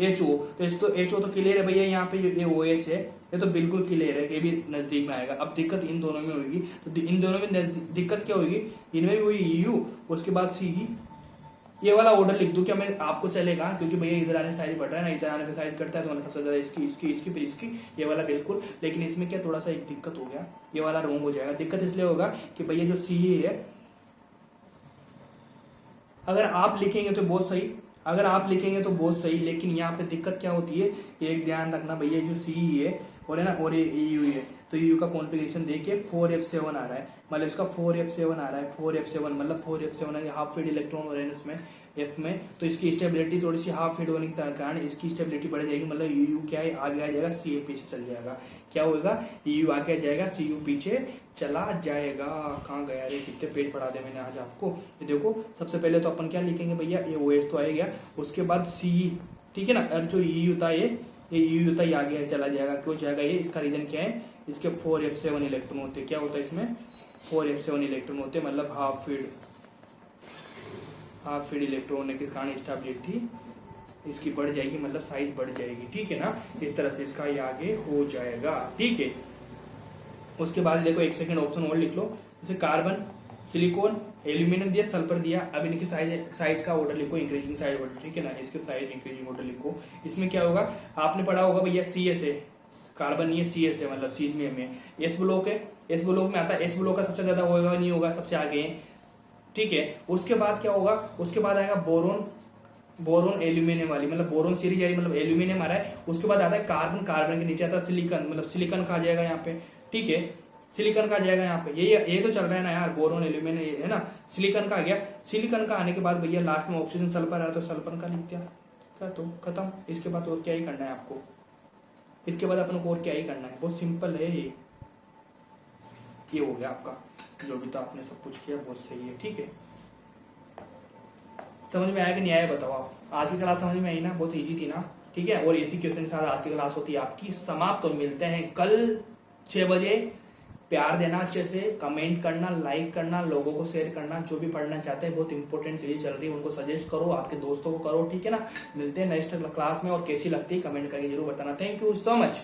HO तो क्लियर है भैया, यहाँ पे ये OH है, ये तो बिल्कुल क्लियर है, ये भी नजदीक में आएगा। अब दिक्कत इन दोनों में होगी, तो इन दोनों में दिक्कत क्या होगी, इनमें भी वही EU, उसके बाद CE, ये वाला ऑर्डर लिख दूं क्या मैं, आपको चलेगा, क्योंकि भैया इधर आने साइज बढ़ रहा है ना, इधर आने पे साइज घटता है, तो मैंने सबसे ज्यादा इसकी फिर इसकी, ये वाला बिल्कुल। लेकिन इसमें क्या थोड़ा सा एक दिक्कत हो गया, ये वाला रॉन्ग हो जाएगा। दिक्कत इसलिए होगा कि भैया जो CE है, अगर आप लिखेंगे तो बहुत सही, लेकिन यहाँ पे दिक्कत क्या होती है, एक ध्यान रखना भैया, जो CE है और है ना, और ये EU है, तो EU का कॉन्फ़िगरेशन देखिए 4f7 आ रहा है, मतलब इसका 4f7 आ रहा है, 4f7 मतलब 4f7 है, हाफ फील्ड इलेक्ट्रॉन हो रहे हैं इसमें एफ में, तो इसकी स्टेबिलिटी थोड़ी सी हाफ फील्ड होने के कारण इसकी स्टेबिलिटी बढ़ जाएगी, मतलब EU क्या है आगे आ जाएगा, CA पीछे चल जाएगा। क्या होगा, EU आगे आ जाएगा, CU पीछे चला जाएगा। कहाँ गया रे, कितने पेज पढ़ा दे मैंने आज आपको। ये देखो सबसे पहले तो अपन क्या लिखेंगे भैया, ये OH तो आएगा, उसके बाद CE, ठीक है ना, और जो EU था ये EU था, ये आगे चला जाएगा। क्यों जाएगा ये, इसका रीजन क्या है, इसके 4f7 इलेक्ट्रॉन होते हैं। क्या होता है इसमें, 4f7 इलेक्ट्रॉन होते हैं, मतलब हाफ फील्ड इलेक्ट्रॉन होने के कारण स्टेबिलिटी इसकी बढ़ जाएगी, मतलब साइज बढ़ जाएगी, ठीक है ना। इस तरह से इसका ये आगे हो जाएगा, ठीक है। उसके बाद देखो एक सेकंड ऑप्शन और लिख लो, जैसे कार्बन, सिलिकॉन, एल्यूमिनियम दिया, सल्फर दिया। अब इनकी साइज का ऑर्डर लिखो, इंक्रीजिंग साइज ऑर्डर, ठीक है ना, इसके साइज इंक्रीजिंग ऑर्डर लिखो। इसमें क्या होगा, आपने पढ़ा होगा भैया CS है, कार्बन नहीं है, CS है, मतलब सीज में S ब्लॉक है, S ब्लॉक में आता है, S ब्लॉक का सबसे ज्यादा होगा नहीं होगा, सबसे आगे है, ठीक है। उसके बाद क्या होगा, उसके बाद आएगा बोरोन एल्यूमिनियम वाली, मतलब बोरोन सीरीज आई, मतलब एल्यूमिनियम आ रहा है। उसके बाद आता है कार्बन, कार्बन के नीचे आता है सिलिकॉन, मतलब सिलिकॉन का आ जाएगा यहाँ पे, ठीक है, सिलिकॉन का आ जाएगा यहाँ पे। ये तो चल रहा है ना यार, बोरोन एल्यूमिनियम है ना, सिलिकॉन का आ गया। सिलिकॉन का आने के बाद भैया लास्ट में ऑक्सीजन सल्फर आ रहा है, तो सल्फर का लिख दिया, क्या तो खत्म। इसके बाद और क्या ही करना है आपको, इसके बाद अपन को और क्या ही करना है, बहुत सिंपल है ये हो गया आपका, जो भी था आपने सब कुछ किया बहुत सही है, ठीक है। समझ में आया कि नहीं आया बताओ आप। आज की क्लास समझ में आई ना, बहुत इजी थी ना, ठीक है। और इसी क्वेश्चन के साथ आज की क्लास होती है आपकी समाप्त। तो मिलते हैं कल 6 बजे। प्यार देना, अच्छे से कमेंट करना, लाइक करना, लोगों को शेयर करना, जो भी पढ़ना चाहते हैं, बहुत इंपॉर्टेंट चीजें चल रही है उनको सजेस्ट करो, आपके दोस्तों को करो, ठीक है ना। मिलते हैं नेक्स्ट क्लास में, और कैसी लगती है कमेंट करके जरूर बताना। Thank you so much.